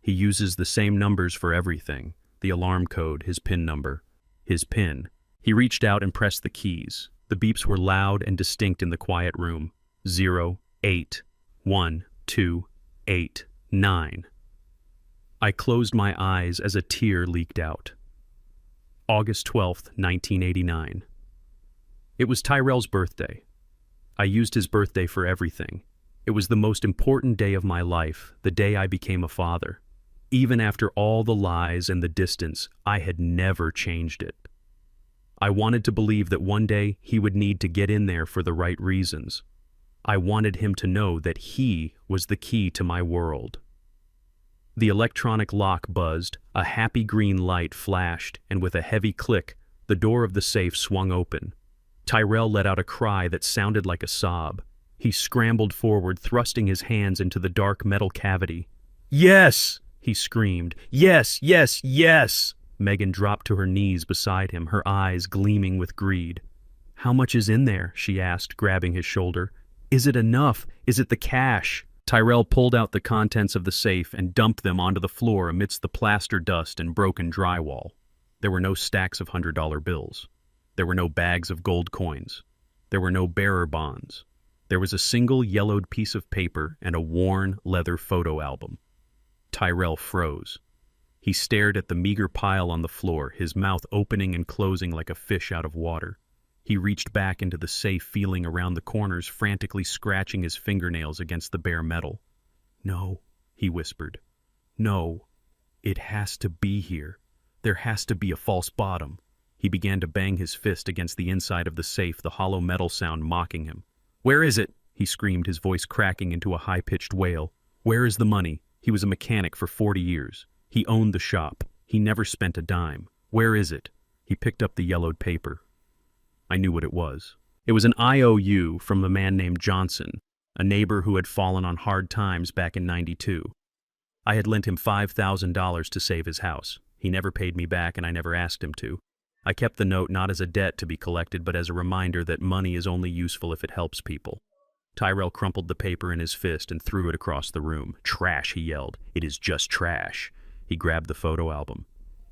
He uses the same numbers for everything. The alarm code, his PIN number, his PIN." He reached out and pressed the keys. The beeps were loud and distinct in the quiet room. 0, 8, 1, 2, 8, 9. I closed my eyes as a tear leaked out. August 12th, 1989. It was Tyrell's birthday. I used his birthday for everything. It was the most important day of my life, the day I became a father. Even after all the lies and the distance, I had never changed it. I wanted to believe that one day he would need to get in there for the right reasons. I wanted him to know that he was the key to my world. The electronic lock buzzed, a happy green light flashed, and with a heavy click, the door of the safe swung open. Tyrell let out a cry that sounded like a sob. He scrambled forward, thrusting his hands into the dark metal cavity. "Yes!" he screamed. "Yes, yes, yes!" Megan dropped to her knees beside him, her eyes gleaming with greed. "How much is in there?" she asked, grabbing his shoulder. "Is it enough? Is it the cash?" Tyrell pulled out the contents of the safe and dumped them onto the floor amidst the plaster dust and broken drywall. There were no stacks of $100 bills. There were no bags of gold coins. There were no bearer bonds. There was a single yellowed piece of paper and a worn leather photo album. Tyrell froze. He stared at the meager pile on the floor, his mouth opening and closing like a fish out of water. He reached back into the safe, feeling around the corners, frantically scratching his fingernails against the bare metal. "No," he whispered. "No. It has to be here. There has to be a false bottom." He began to bang his fist against the inside of the safe, the hollow metal sound mocking him. "Where is it?" he screamed, his voice cracking into a high-pitched wail. "Where is the money? He was a mechanic for 40 years. He owned the shop. He never spent a dime. Where is it?" He picked up the yellowed paper. I knew what it was. It was an IOU from a man named Johnson, a neighbor who had fallen on hard times back in '92. I had lent him $5,000 to save his house. He never paid me back, and I never asked him to. I kept the note not as a debt to be collected, but as a reminder that money is only useful if it helps people. Tyrell crumpled the paper in his fist and threw it across the room. "Trash," he yelled. "It is just trash." He grabbed the photo album.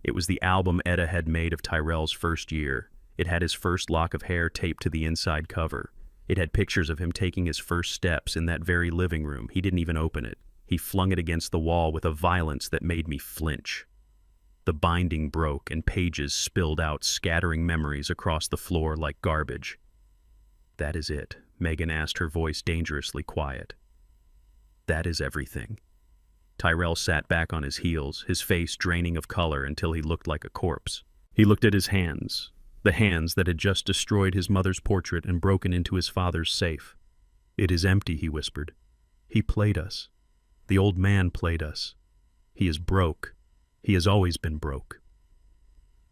It was the album Etta had made of Tyrell's first year. It had his first lock of hair taped to the inside cover. It had pictures of him taking his first steps in that very living room. He didn't even open it. He flung it against the wall with a violence that made me flinch. The binding broke and pages spilled out, scattering memories across the floor like garbage. That is it, Megan asked, her voice dangerously quiet. That is everything. Tyrell sat back on his heels, his face draining of color until he looked like a corpse. He looked at his hands, the hands that had just destroyed his mother's portrait and broken into his father's safe. It is empty, he whispered. He played us. The old man played us. He is broke. He has always been broke.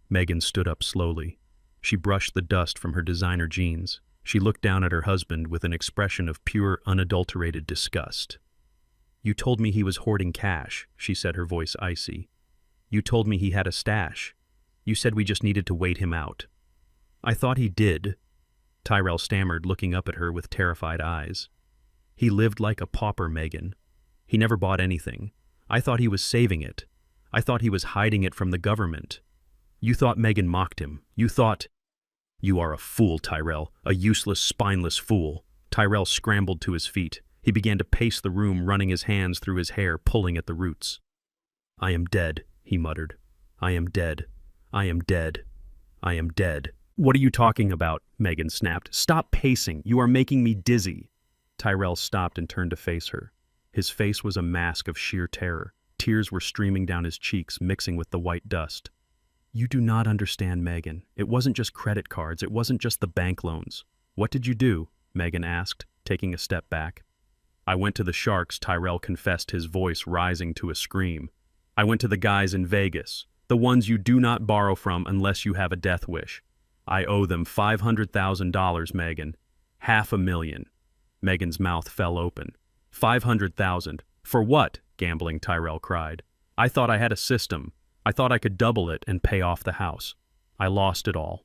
Megan stood up slowly. She brushed the dust from her designer jeans. She looked down at her husband with an expression of pure, unadulterated disgust. You told me he was hoarding cash, she said, her voice icy. You told me he had a stash. You said we just needed to wait him out. I thought he did, Tyrell stammered, looking up at her with terrified eyes. He lived like a pauper, Megan. He never bought anything. I thought he was saving it. I thought he was hiding it from the government. You thought Megan mocked him. You thought... You are a fool, Tyrell, a useless, spineless fool. Tyrell scrambled to his feet. He began to pace the room, running his hands through his hair, pulling at the roots. I am dead, he muttered. I am dead. I am dead. I am dead. What are you talking about? Megan snapped. Stop pacing. You are making me dizzy. Tyrell stopped and turned to face her. His face was a mask of sheer terror. Tears were streaming down his cheeks, mixing with the white dust. You do not understand, Megan. It wasn't just credit cards. It wasn't just the bank loans. What did you do? Megan asked, taking a step back. I went to the Sharks, Tyrell confessed, his voice rising to a scream. I went to the guys in Vegas, the ones you do not borrow from unless you have a death wish. I owe them $500,000, Megan. $500,000. Megan's mouth fell open. $500,000. For what? Gambling, Tyrell cried. I thought I had a system. I thought I could double it and pay off the house. I lost it all.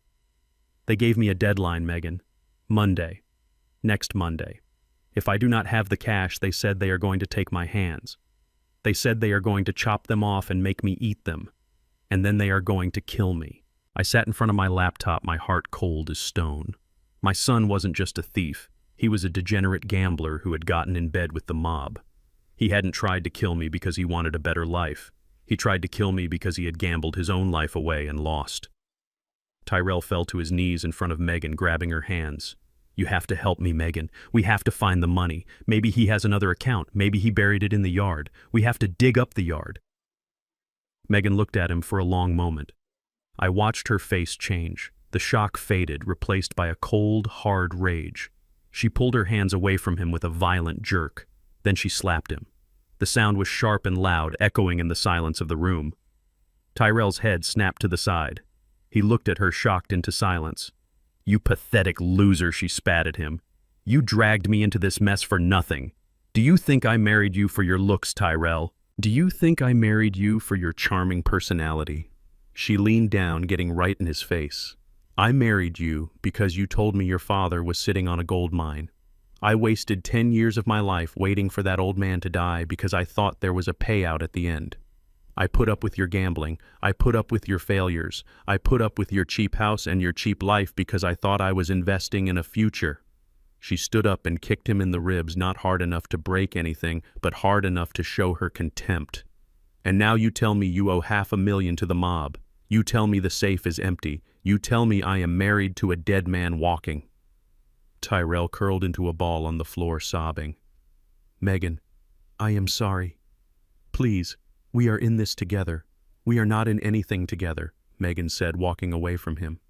They gave me a deadline, Megan. Monday. Next Monday. If I do not have the cash, they said they are going to take my hands. They said they are going to chop them off and make me eat them. And then they are going to kill me. I sat in front of my laptop, my heart cold as stone. My son wasn't just a thief. He was a degenerate gambler who had gotten in bed with the mob. He hadn't tried to kill me because he wanted a better life. He tried to kill me because he had gambled his own life away and lost. Tyrell fell to his knees in front of Megan, grabbing her hands. You have to help me, Megan. We have to find the money. Maybe he has another account. Maybe he buried it in the yard. We have to dig up the yard. Megan looked at him for a long moment. I watched her face change. The shock faded, replaced by a cold, hard rage. She pulled her hands away from him with a violent jerk. Then she slapped him. The sound was sharp and loud, echoing in the silence of the room. Tyrell's head snapped to the side. He looked at her, shocked into silence. You pathetic loser, she spat at him. You dragged me into this mess for nothing. Do you think I married you for your looks, Tyrell? Do you think I married you for your charming personality? She leaned down, getting right in his face. I married you because you told me your father was sitting on a gold mine. I wasted 10 years of my life waiting for that old man to die because I thought there was a payout at the end. I put up with your gambling. I put up with your failures. I put up with your cheap house and your cheap life because I thought I was investing in a future. She stood up and kicked him in the ribs, not hard enough to break anything, but hard enough to show her contempt. And now you tell me you owe $500,000 to the mob. You tell me the safe is empty. You tell me I am married to a dead man walking. Tyrell curled into a ball on the floor, sobbing. Megan, I am sorry. Please, we are in this together. We are not in anything together, Megan said, walking away from him.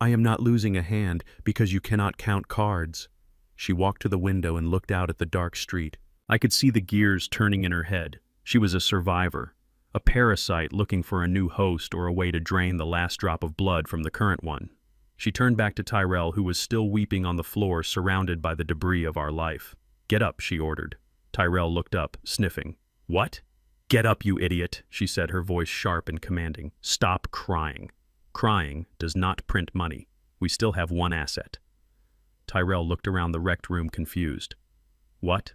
I am not losing a hand because you cannot count cards. She walked to the window and looked out at the dark street. I could see the gears turning in her head. She was a survivor, a parasite looking for a new host or a way to drain the last drop of blood from the current one. She turned back to Tyrell, who was still weeping on the floor, surrounded by the debris of our life. Get up, she ordered. Tyrell looked up, sniffing. What? Get up, you idiot, she said, her voice sharp and commanding. Stop crying. Crying does not print money. We still have one asset. Tyrell looked around the wrecked room, confused. What?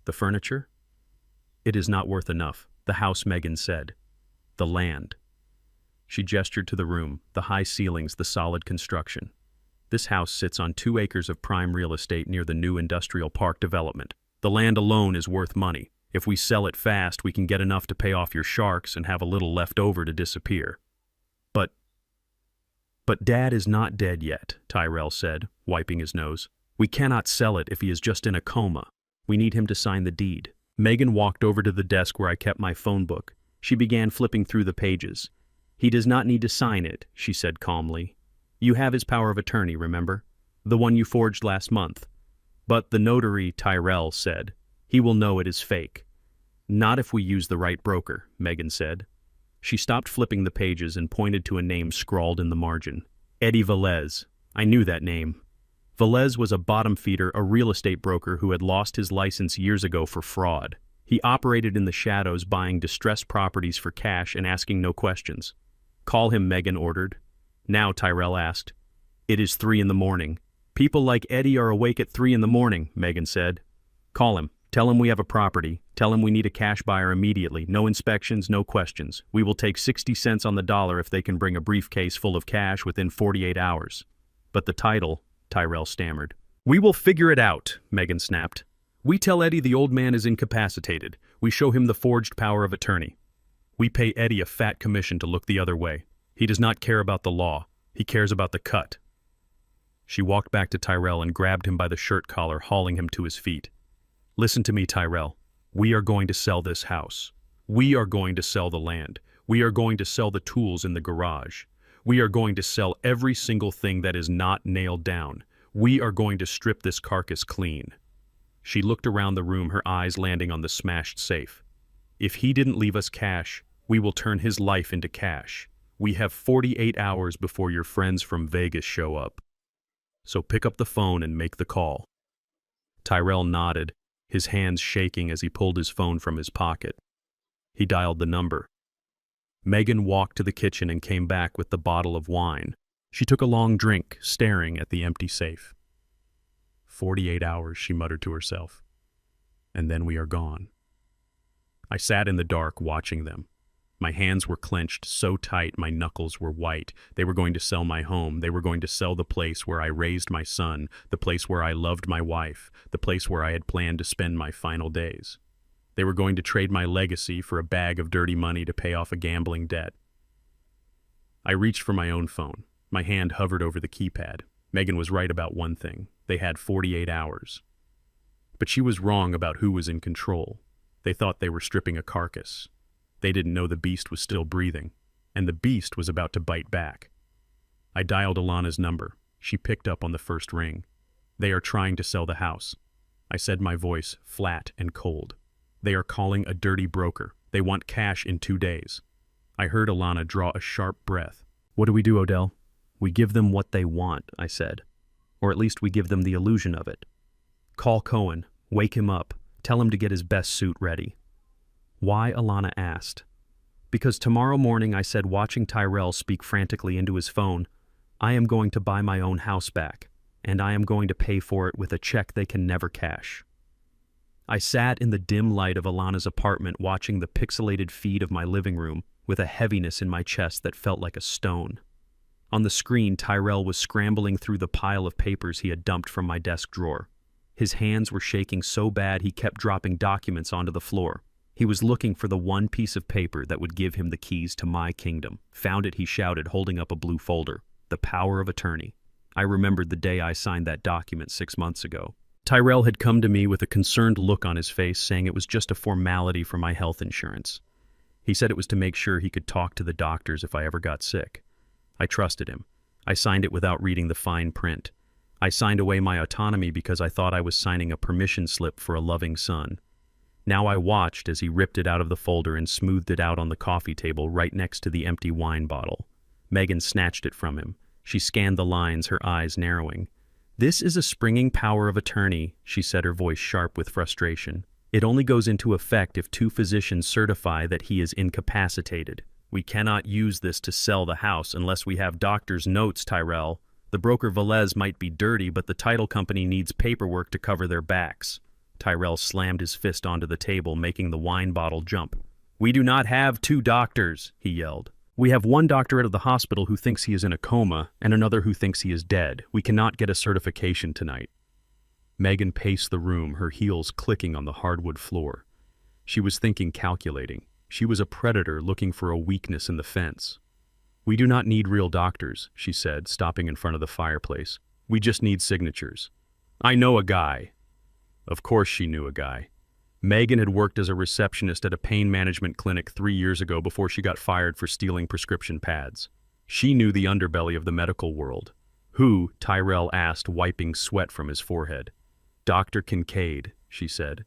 The furniture? It is not worth enough, the house, Megan said. The land. She gestured to the room, the high ceilings, the solid construction. This house sits on 2 acres of prime real estate near the new industrial park development. The land alone is worth money. If we sell it fast, we can get enough to pay off your sharks and have a little left over to disappear. But But Dad is not dead yet, Tyrell said, wiping his nose. We cannot sell it if he is just in a coma. We need him to sign the deed. Megan walked over to the desk where I kept my phone book. She began flipping through the pages. He does not need to sign it, she said calmly. You have his power of attorney, remember? The one you forged last month. But the notary, Tyrell said. He will know it is fake. Not if we use the right broker, Megan said. She stopped flipping the pages and pointed to a name scrawled in the margin. Eddie Velez. I knew that name. Velez was a bottom feeder, a real estate broker who had lost his license years ago for fraud. He operated in the shadows, buying distressed properties for cash and asking no questions. Call him, Megan ordered. Now, Tyrell asked. It is 3 in the morning. People like Eddie are awake at 3 in the morning, Megan said. Call him. Tell him we have a property. Tell him we need a cash buyer immediately. No inspections, no questions. We will take 60 cents on the dollar if they can bring a briefcase full of cash within 48 hours. But the title, Tyrell stammered. We will figure it out, Megan snapped. We tell Eddie the old man is incapacitated. We show him the forged power of attorney. We pay Eddie a fat commission to look the other way. He does not care about the law. He cares about the cut. She walked back to Tyrell and grabbed him by the shirt collar, hauling him to his feet. Listen to me, Tyrell. We are going to sell this house. We are going to sell the land. We are going to sell the tools in the garage. We are going to sell every single thing that is not nailed down. We are going to strip this carcass clean. She looked around the room, her eyes landing on the smashed safe. If he didn't leave us cash, we will turn his life into cash. We have 48 hours before your friends from Vegas show up. So pick up the phone and make the call. Tyrell nodded, his hands shaking as he pulled his phone from his pocket. He dialed the number. Megan walked to the kitchen and came back with the bottle of wine. She took a long drink, staring at the empty safe. 48 hours, she muttered to herself. And then we are gone. I sat in the dark watching them. My hands were clenched so tight my knuckles were white. They were going to sell my home. They were going to sell the place where I raised my son, the place where I loved my wife, the place where I had planned to spend my final days. They were going to trade my legacy for a bag of dirty money to pay off a gambling debt. I reached for my own phone. My hand hovered over the keypad. Megan was right about one thing. They had 48 hours. But she was wrong about who was in control. They thought they were stripping a carcass. They didn't know the beast was still breathing, and the beast was about to bite back. I dialed Alana's number. She picked up on the first ring. They are trying to sell the house. I said, my voice flat and cold. They are calling a dirty broker. They want cash in 2 days. I heard Alana draw a sharp breath. What do we do, Odell? We give them what they want, I said. Or at least we give them the illusion of it. Call Cohen. Wake him up. Tell him to get his best suit ready. Why, Alana asked. Because tomorrow morning, I said, watching Tyrell speak frantically into his phone, I am going to buy my own house back, and I am going to pay for it with a check they can never cash. I sat in the dim light of Alana's apartment watching the pixelated feed of my living room with a heaviness in my chest that felt like a stone. On the screen, Tyrell was scrambling through the pile of papers he had dumped from my desk drawer. His hands were shaking so bad he kept dropping documents onto the floor. He was looking for the one piece of paper that would give him the keys to my kingdom. Found it, he shouted, holding up a blue folder. The power of attorney. I remembered the day I signed that document 6 months ago. Tyrell had come to me with a concerned look on his face, saying it was just a formality for my health insurance. He said it was to make sure he could talk to the doctors if I ever got sick. I trusted him. I signed it without reading the fine print. I signed away my autonomy because I thought I was signing a permission slip for a loving son. Now I watched as he ripped it out of the folder and smoothed it out on the coffee table right next to the empty wine bottle. Megan snatched it from him. She scanned the lines, her eyes narrowing. This is a springing power of attorney, she said, her voice sharp with frustration. It only goes into effect if 2 physicians certify that he is incapacitated. We cannot use this to sell the house unless we have doctor's notes, Tyrell. The broker Velez might be dirty, but the title company needs paperwork to cover their backs. Tyrell slammed his fist onto the table, making the wine bottle jump. We do not have 2 doctors, he yelled. We have one doctor out of the hospital who thinks he is in a coma and another who thinks he is dead. We cannot get a certification tonight. Megan paced the room, her heels clicking on the hardwood floor. She was thinking, calculating. She was a predator looking for a weakness in the fence. We do not need real doctors, she said, stopping in front of the fireplace. We just need signatures. I know a guy. Of course she knew a guy. Megan had worked as a receptionist at a pain management clinic 3 years ago before she got fired for stealing prescription pads. She knew the underbelly of the medical world. Who? Tyrell asked, wiping sweat from his forehead. Dr. Kincaid, she said.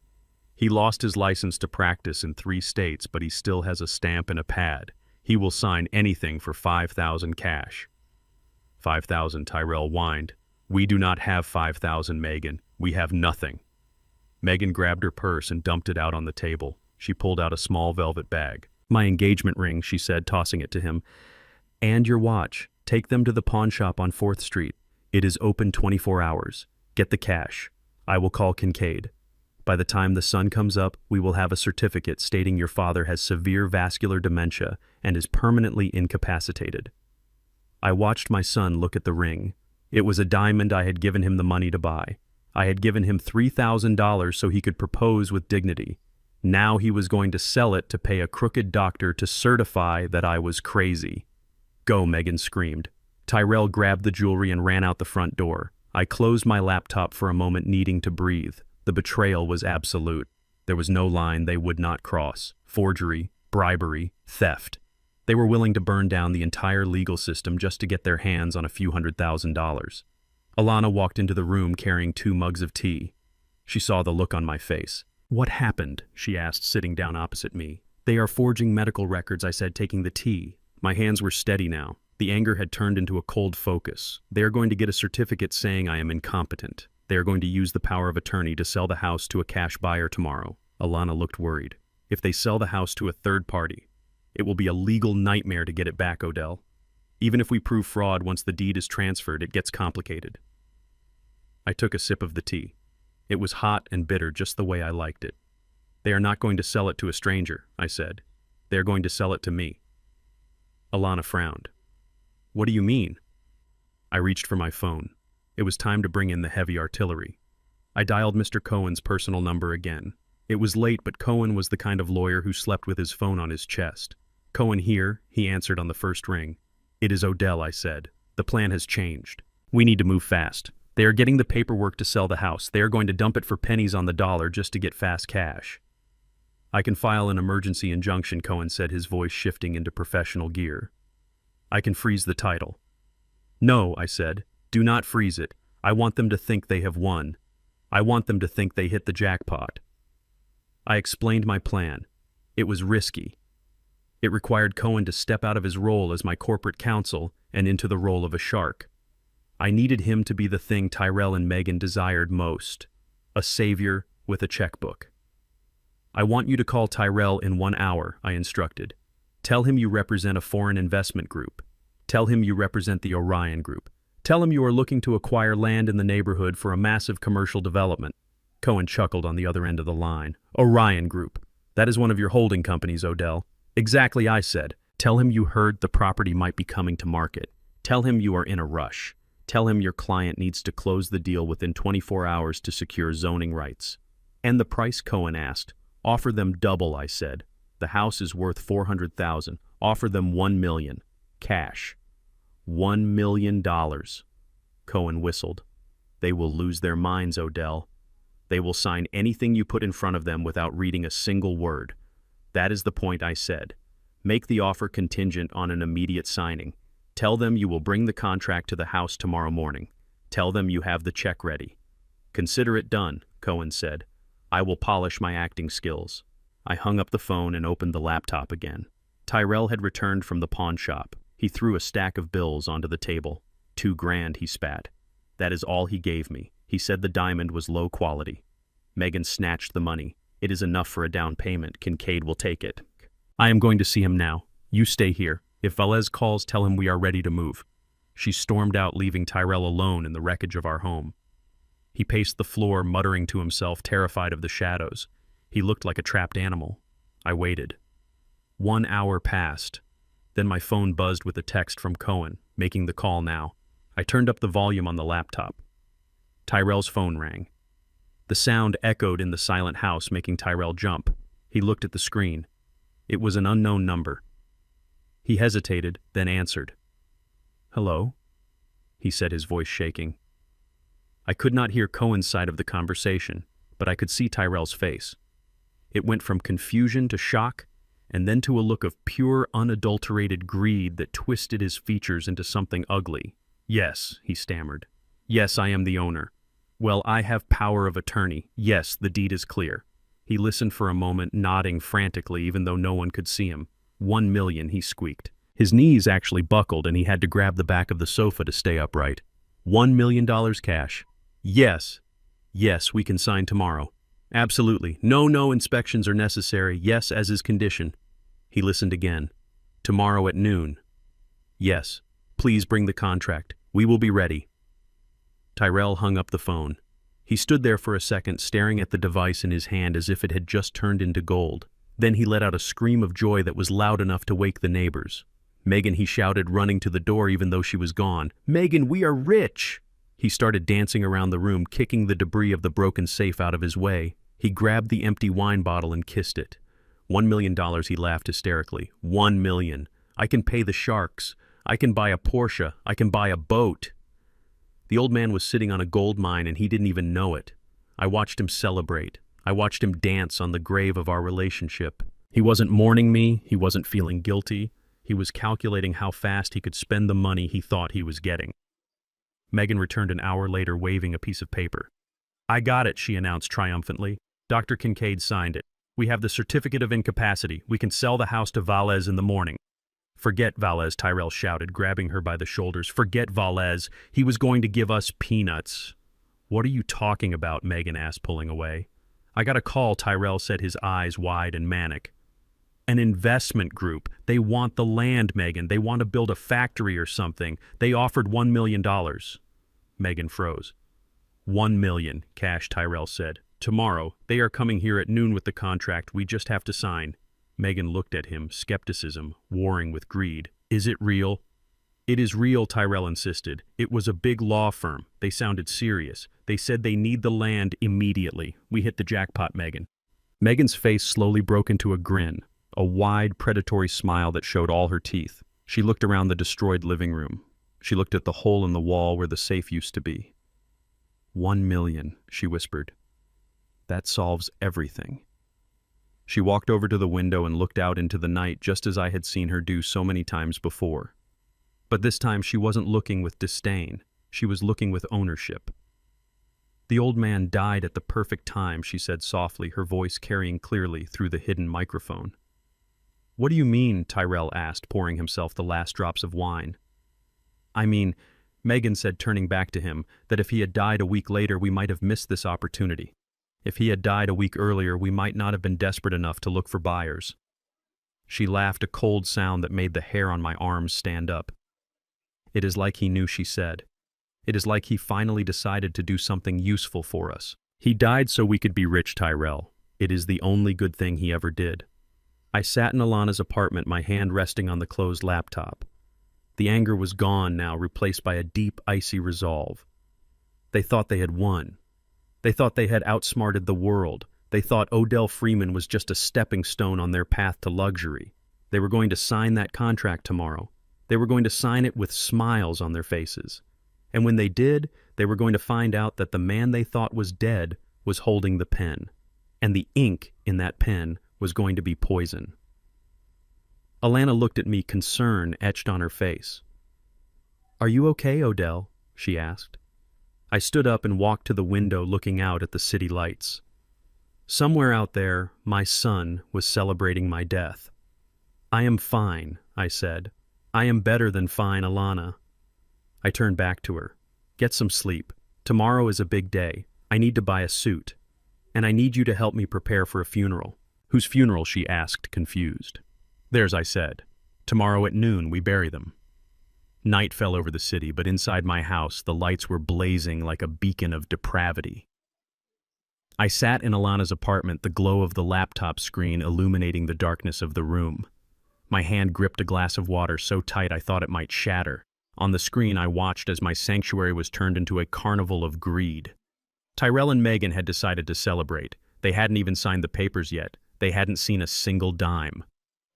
He lost his license to practice in 3 states, but he still has a stamp and a pad. He will sign anything for $5,000 cash. $5,000, Tyrell whined. We do not have $5,000, Megan. We have nothing. Megan grabbed her purse and dumped it out on the table. She pulled out a small velvet bag. My engagement ring, she said, tossing it to him. And your watch. Take them to the pawn shop on 4th Street. It is open 24 hours. Get the cash. I will call Kincaid. By the time the sun comes up, we will have a certificate stating your father has severe vascular dementia and is permanently incapacitated. I watched my son look at the ring. It was a diamond I had given him the money to buy. I had given him $3,000 so he could propose with dignity. Now he was going to sell it to pay a crooked doctor to certify that I was crazy. Go, Megan screamed. Tyrell grabbed the jewelry and ran out the front door. I closed my laptop for a moment, needing to breathe. The betrayal was absolute. There was no line they would not cross. Forgery, bribery, theft. They were willing to burn down the entire legal system just to get their hands on a few $100,000. Alana walked into the room carrying 2 mugs of tea. She saw the look on my face. What happened? She asked, sitting down opposite me. They are forging medical records, I said, taking the tea. My hands were steady now. The anger had turned into a cold focus. They are going to get a certificate saying I am incompetent. They are going to use the power of attorney to sell the house to a cash buyer tomorrow. Alana looked worried. If they sell the house to a third party, it will be a legal nightmare to get it back, Odell. Even if we prove fraud once the deed is transferred, it gets complicated. I took a sip of the tea. It was hot and bitter, just the way I liked it. They are not going to sell it to a stranger, I said. They are going to sell it to me. Alana frowned. What do you mean? I reached for my phone. It was time to bring in the heavy artillery. I dialed Mr. Cohen's personal number again. It was late, but Cohen was the kind of lawyer who slept with his phone on his chest. Cohen here, he answered on the first ring. It is Odell, I said. The plan has changed. We need to move fast. They are getting the paperwork to sell the house. They are going to dump it for pennies on the dollar just to get fast cash. I can file an emergency injunction, Cohen said, his voice shifting into professional gear. I can freeze the title. No, I said. Do not freeze it. I want them to think they have won. I want them to think they hit the jackpot. I explained my plan. It was risky. It required Cohen to step out of his role as my corporate counsel and into the role of a shark. I needed him to be the thing Tyrell and Megan desired most, a savior with a checkbook. I want you to call Tyrell in 1 hour, I instructed. Tell him you represent a foreign investment group. Tell him you represent the Orion Group. Tell him you are looking to acquire land in the neighborhood for a massive commercial development. Cohen chuckled on the other end of the line. Orion Group. That is one of your holding companies, Odell. Exactly, I said. Tell him you heard the property might be coming to market. Tell him you are in a rush. Tell him your client needs to close the deal within 24 hours to secure zoning rights. And the price, Cohen asked. Offer them double, I said. The house is worth $400,000. Offer them $1 million. Cash. $1 million. Cohen whistled. They will lose their minds, Odell. They will sign anything you put in front of them without reading a single word. That is the point, I said. Make the offer contingent on an immediate signing. Tell them you will bring the contract to the house tomorrow morning. Tell them you have the check ready. Consider it done, Cohen said. I will polish my acting skills. I hung up the phone and opened the laptop again. Tyrell had returned from the pawn shop. He threw a stack of bills onto the table. $2,000, he spat. That is all he gave me. He said the diamond was low quality. Megan snatched the money. It is enough for a down payment. Kincaid will take it. I am going to see him now. You stay here. If Velez calls, tell him we are ready to move. She stormed out, leaving Tyrell alone in the wreckage of our home. He paced the floor, muttering to himself, terrified of the shadows. He looked like a trapped animal. I waited. 1 hour passed. Then my phone buzzed with a text from Cohen, making the call now. I turned up the volume on the laptop. Tyrell's phone rang. The sound echoed in the silent house, making Tyrell jump. He looked at the screen. It was an unknown number. He hesitated, then answered. "Hello?" he said, his voice shaking. I could not hear Cohen's side of the conversation, but I could see Tyrell's face. It went from confusion to shock, and then to a look of pure, unadulterated greed that twisted his features into something ugly. "Yes," he stammered. "Yes, I am the owner. Well, I have power of attorney. Yes, the deed is clear." He listened for a moment, nodding frantically even though no one could see him. 1 million, he squeaked. His knees actually buckled and he had to grab the back of the sofa to stay upright. $1 million cash. Yes. Yes, we can sign tomorrow. Absolutely. No inspections are necessary. Yes, as is condition. He listened again. Tomorrow at noon. Yes. Please bring the contract. We will be ready. Tyrell hung up the phone. He stood there for a second, staring at the device in his hand as if it had just turned into gold. Then he let out a scream of joy that was loud enough to wake the neighbors. "Megan," he shouted, running to the door even though she was gone. "Megan, we are rich!" He started dancing around the room, kicking the debris of the broken safe out of his way. He grabbed the empty wine bottle and kissed it. $1 million, he laughed hysterically. 1 million. I can pay the sharks. I can buy a Porsche. I can buy a boat. The old man was sitting on a gold mine and he didn't even know it. I watched him celebrate. I watched him dance on the grave of our relationship. He wasn't mourning me. He wasn't feeling guilty. He was calculating how fast he could spend the money he thought he was getting. Megan returned an hour later waving a piece of paper. "I got it," she announced triumphantly. "Dr. Kincaid signed it. We have the certificate of incapacity. We can sell the house to Valles in the morning." "Forget Valles," Tyrell shouted, grabbing her by the shoulders. "Forget Valles. He was going to give us peanuts." "What are you talking about?" Megan asked, pulling away. "I got a call," Tyrell said, his eyes wide and manic. "An investment group. They want the land, Megan. They want to build a factory or something. They offered $1 million. Megan froze. 1 million, cash, Tyrell said. "Tomorrow. They are coming here at noon with the contract. We just have to sign." Megan looked at him, skepticism warring with greed. "Is it real?" "It is real," Tyrell insisted. "It was a big law firm. They sounded serious. They said they need the land immediately. We hit the jackpot, Megan." Megan's face slowly broke into a grin, a wide, predatory smile that showed all her teeth. She looked around the destroyed living room. She looked at the hole in the wall where the safe used to be. 1 million, she whispered. "That solves everything." She walked over to the window and looked out into the night just as I had seen her do so many times before. But this time she wasn't looking with disdain. She was looking with ownership. "The old man died at the perfect time," she said softly, her voice carrying clearly through the hidden microphone. "What do you mean?" Tyrell asked, pouring himself the last drops of wine. "I mean," Megan said, turning back to him, "that if he had died a week later, we might have missed this opportunity. If he had died a week earlier, we might not have been desperate enough to look for buyers." She laughed, a cold sound that made the hair on my arms stand up. "It is like he knew," she said. "It is like he finally decided to do something useful for us. He died so we could be rich, Tyrell. It is the only good thing he ever did." I sat in Alana's apartment, my hand resting on the closed laptop. The anger was gone now, replaced by a deep, icy resolve. They thought they had won. They thought they had outsmarted the world. They thought Odell Freeman was just a stepping stone on their path to luxury. They were going to sign that contract tomorrow. They were going to sign it with smiles on their faces. And when they did, they were going to find out that the man they thought was dead was holding the pen. And the ink in that pen was going to be poison. Alana looked at me, concern etched on her face. "Are you okay, Odell?" she asked. I stood up and walked to the window, looking out at the city lights. Somewhere out there, my son was celebrating my death. "I am fine," I said. "I am better than fine, Alana." I turned back to her. "Get some sleep. Tomorrow is a big day. I need to buy a suit. And I need you to help me prepare for a funeral." "Whose funeral?" she asked, confused. "Theirs," I said. "Tomorrow at noon we bury them." Night fell over the city, but inside my house the lights were blazing like a beacon of depravity. I sat in Alana's apartment, the glow of the laptop screen illuminating the darkness of the room. My hand gripped a glass of water so tight I thought it might shatter. On the screen I watched as my sanctuary was turned into a carnival of greed. Tyrell and Megan had decided to celebrate. They hadn't even signed the papers yet. They hadn't seen a single dime.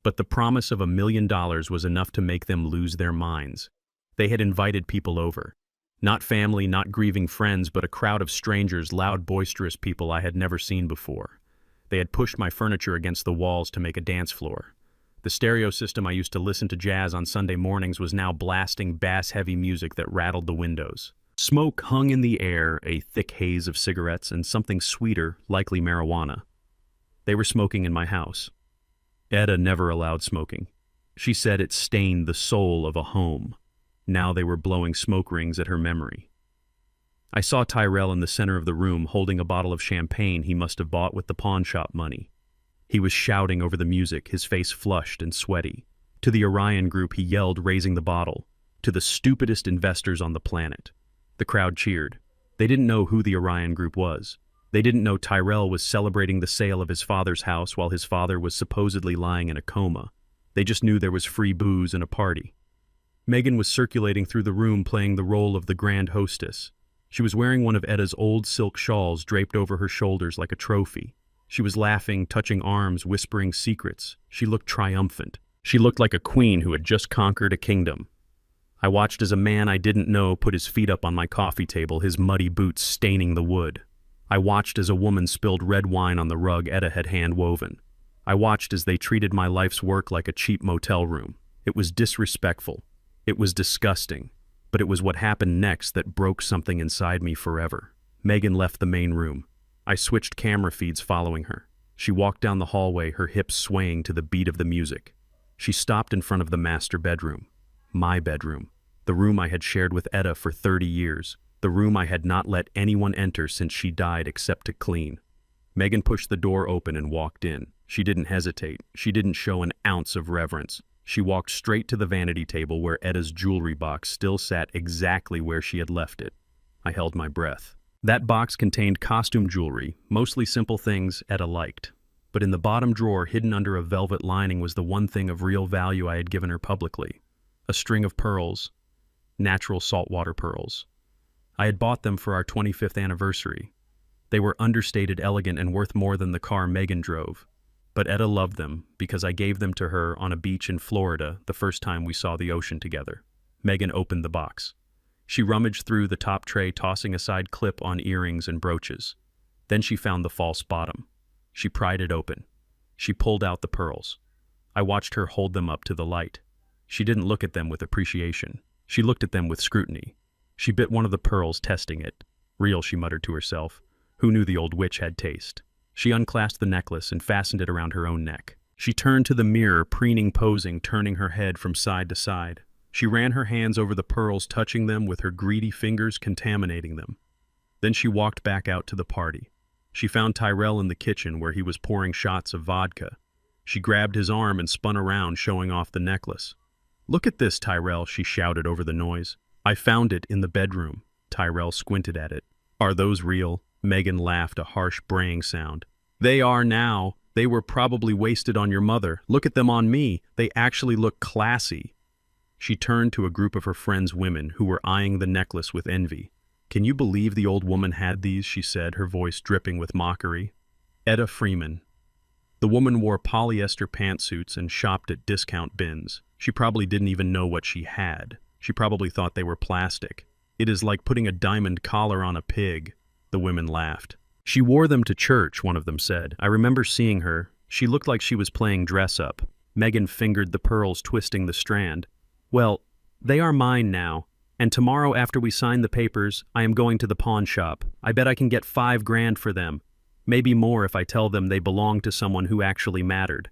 But the promise of $1 million was enough to make them lose their minds. They had invited people over. Not family, not grieving friends, but a crowd of strangers, loud, boisterous people I had never seen before. They had pushed my furniture against the walls to make a dance floor. The stereo system I used to listen to jazz on Sunday mornings was now blasting bass-heavy music that rattled the windows. Smoke hung in the air, a thick haze of cigarettes and something sweeter, likely marijuana. They were smoking in my house. Etta never allowed smoking. She said it stained the soul of a home. Now they were blowing smoke rings at her memory. I saw Tyrell in the center of the room holding a bottle of champagne he must have bought with the pawn shop money. He was shouting over the music, his face flushed and sweaty. To the Orion Group he yelled, raising the bottle. To the stupidest investors on the planet. The crowd cheered. They didn't know who the Orion Group was. They didn't know Tyrell was celebrating the sale of his father's house while his father was supposedly lying in a coma. They just knew there was free booze and a party. Megan was circulating through the room playing the role of the grand hostess. She was wearing one of Etta's old silk shawls draped over her shoulders like a trophy. She was laughing, touching arms, whispering secrets. She looked triumphant. She looked like a queen who had just conquered a kingdom. I watched as a man I didn't know put his feet up on my coffee table, his muddy boots staining the wood. I watched as a woman spilled red wine on the rug Etta had hand-woven. I watched as they treated my life's work like a cheap motel room. It was disrespectful. It was disgusting. But it was what happened next that broke something inside me forever. Megan left the main room. I switched camera feeds following her. She walked down the hallway, her hips swaying to the beat of the music. She stopped in front of the master bedroom. My bedroom. The room I had shared with Etta for 30 years. The room I had not let anyone enter since she died except to clean. Megan pushed the door open and walked in. She didn't hesitate. She didn't show an ounce of reverence. She walked straight to the vanity table where Etta's jewelry box still sat exactly where she had left it. I held my breath. That box contained costume jewelry, mostly simple things Etta liked. But in the bottom drawer, hidden under a velvet lining, was the one thing of real value I had given her publicly. A string of pearls. Natural saltwater pearls. I had bought them for our 25th anniversary. They were understated, elegant, and worth more than the car Megan drove. But Etta loved them because I gave them to her on a beach in Florida the first time we saw the ocean together. Megan opened the box. She rummaged through the top tray, tossing aside clip-on earrings and brooches. Then she found the false bottom. She pried it open. She pulled out the pearls. I watched her hold them up to the light. She didn't look at them with appreciation. She looked at them with scrutiny. She bit one of the pearls, testing it. Real, she muttered to herself. Who knew the old witch had taste? She unclasped the necklace and fastened it around her own neck. She turned to the mirror, preening, posing, turning her head from side to side. She ran her hands over the pearls, touching them with her greedy fingers, contaminating them. Then she walked back out to the party. She found Tyrell in the kitchen where he was pouring shots of vodka. She grabbed his arm and spun around, showing off the necklace. "Look at this, Tyrell," she shouted over the noise. "I found it in the bedroom." Tyrell squinted at it. "Are those real?" Megan laughed, a harsh braying sound. "They are now. They were probably wasted on your mother. Look at them on me. They actually look classy." She turned to a group of her friends' women who were eyeing the necklace with envy. "Can you believe the old woman had these?" she said, her voice dripping with mockery. Etta Freeman. The woman wore polyester pantsuits and shopped at discount bins. She probably didn't even know what she had. She probably thought they were plastic. "It is like putting a diamond collar on a pig." The women laughed. "She wore them to church," one of them said. "I remember seeing her. She looked like she was playing dress-up." Megan fingered the pearls, twisting the strand. "Well, they are mine now, and tomorrow after we sign the papers, I am going to the pawn shop. I bet I can get $5,000 for them. Maybe more if I tell them they belong to someone who actually mattered."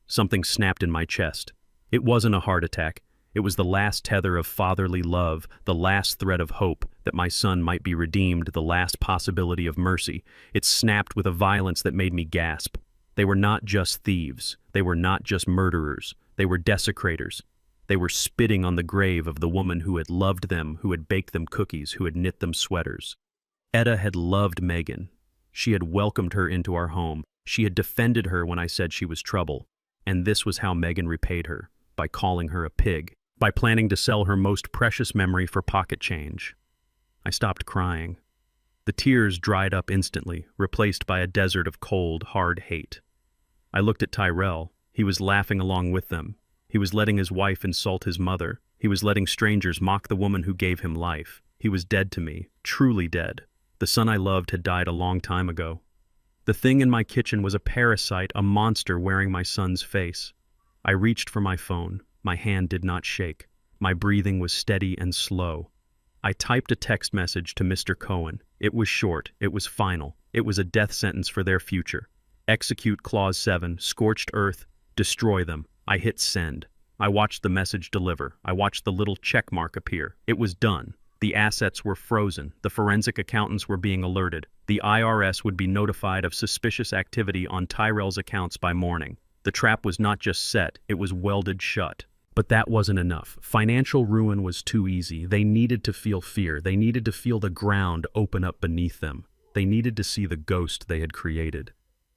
Something snapped in my chest. It wasn't a heart attack. It was the last tether of fatherly love, the last thread of hope that my son might be redeemed, the last possibility of mercy. It snapped with a violence that made me gasp. They were not just thieves. They were not just murderers. They were desecrators. They were spitting on the grave of the woman who had loved them, who had baked them cookies, who had knit them sweaters. Etta had loved Megan. She had welcomed her into our home. She had defended her when I said she was trouble. And this was how Megan repaid her, by calling her a pig, by planning to sell her most precious memory for pocket change. I stopped crying. The tears dried up instantly, replaced by a desert of cold, hard hate. I looked at Tyrell. He was laughing along with them. He was letting his wife insult his mother. He was letting strangers mock the woman who gave him life. He was dead to me, truly dead. The son I loved had died a long time ago. The thing in my kitchen was a parasite, a monster wearing my son's face. I reached for my phone. My hand did not shake. My breathing was steady and slow. I typed a text message to Mr. Cohen. It was short. It was final. It was a death sentence for their future. Execute Clause 7, scorched earth, destroy them. I hit send. I watched the message deliver. I watched the little check mark appear. It was done. The assets were frozen. The forensic accountants were being alerted. The IRS would be notified of suspicious activity on Tyrell's accounts by morning. The trap was not just set, it was welded shut. But that wasn't enough. Financial ruin was too easy. They needed to feel fear. They needed to feel the ground open up beneath them. They needed to see the ghost they had created.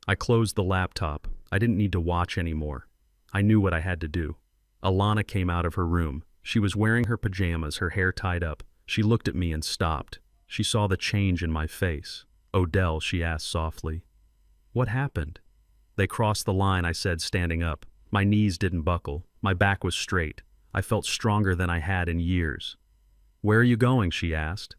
I closed the laptop. I didn't need to watch anymore. I knew what I had to do. Alana came out of her room. She was wearing her pajamas, her hair tied up. She looked at me and stopped. She saw the change in my face. "Odell," she asked softly. "What happened?" "They crossed the line," I said, standing up. My knees didn't buckle. My back was straight. I felt stronger than I had in years. "Where are you going?" she asked.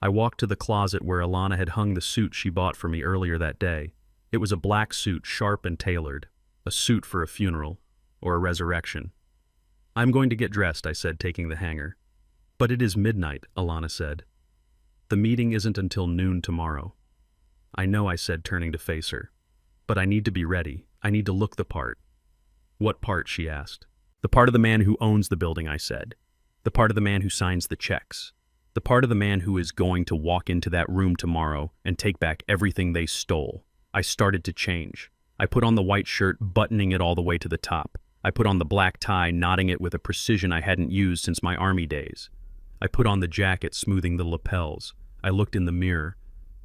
I walked to the closet where Alana had hung the suit she bought for me earlier that day. It was a black suit, sharp and tailored. A suit for a funeral, or a resurrection. "I'm going to get dressed," I said, taking the hanger. "But it is midnight," Alana said. "The meeting isn't until noon tomorrow." "I know," I said, turning to face her. "But I need to be ready. I need to look the part." "What part?" she asked. "The part of the man who owns the building," I said. "The part of the man who signs the checks. The part of the man who is going to walk into that room tomorrow and take back everything they stole." I started to change. I put on the white shirt, buttoning it all the way to the top. I put on the black tie, knotting it with a precision I hadn't used since my army days. I put on the jacket, smoothing the lapels. I looked in the mirror.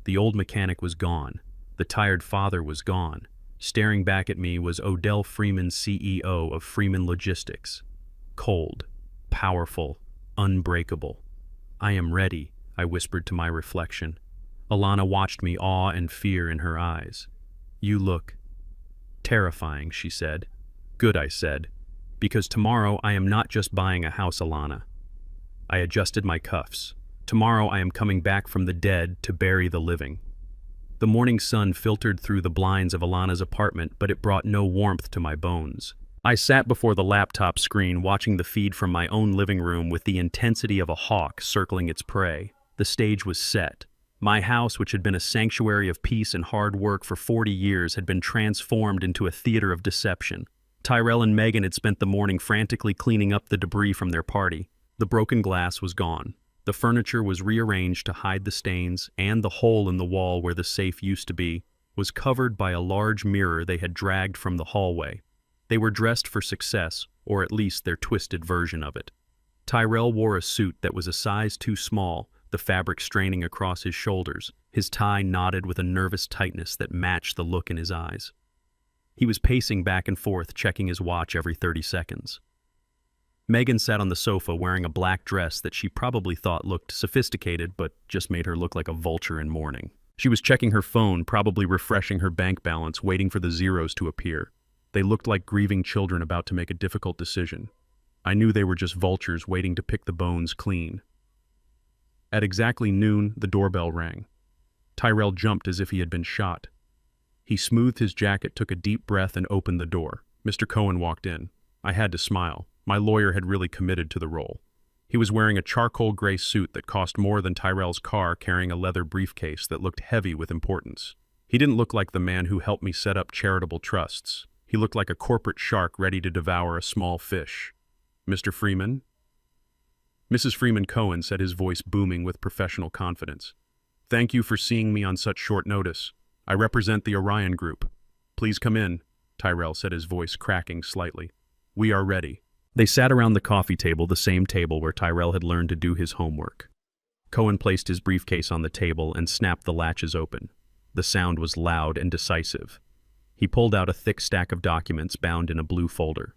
The old mechanic was gone. The tired father was gone. Staring back at me was Odell Freeman, CEO of Freeman Logistics. Cold, powerful, unbreakable. "I am ready," I whispered to my reflection. Alana watched me, awe and fear in her eyes. "You look terrifying," she said. "Good," I said, "because tomorrow I am not just buying a house, Alana." I adjusted my cuffs. "Tomorrow I am coming back from the dead to bury the living." The morning sun filtered through the blinds of Alana's apartment, but it brought no warmth to my bones. I sat before the laptop screen, watching the feed from my own living room with the intensity of a hawk circling its prey. The stage was set. My house, which had been a sanctuary of peace and hard work for 40 years, had been transformed into a theater of deception. Tyrell and Megan had spent the morning frantically cleaning up the debris from their party. The broken glass was gone. The furniture was rearranged to hide the stains, and the hole in the wall where the safe used to be was covered by a large mirror they had dragged from the hallway. They were dressed for success, or at least their twisted version of it. Tyrell wore a suit that was a size too small, the fabric straining across his shoulders, his tie knotted with a nervous tightness that matched the look in his eyes. He was pacing back and forth, checking his watch every 30 seconds. Megan sat on the sofa wearing a black dress that she probably thought looked sophisticated, but just made her look like a vulture in mourning. She was checking her phone, probably refreshing her bank balance, waiting for the zeros to appear. They looked like grieving children about to make a difficult decision. I knew they were just vultures waiting to pick the bones clean. At exactly noon, the doorbell rang. Tyrell jumped as if he had been shot. He smoothed his jacket, took a deep breath, and opened the door. Mr. Cohen walked in. I had to smile. My lawyer had really committed to the role. He was wearing a charcoal gray suit that cost more than Tyrell's car, carrying a leather briefcase that looked heavy with importance. He didn't look like the man who helped me set up charitable trusts. He looked like a corporate shark ready to devour a small fish. "Mr. Freeman?" Mrs. Freeman Cohen said, his voice booming with professional confidence. "Thank you for seeing me on such short notice. I represent the Orion Group. Please come in," Tyrell said, his voice cracking slightly. "We are ready." They sat around the coffee table, the same table where Tyrell had learned to do his homework. Cohen placed his briefcase on the table and snapped the latches open. The sound was loud and decisive. He pulled out a thick stack of documents bound in a blue folder.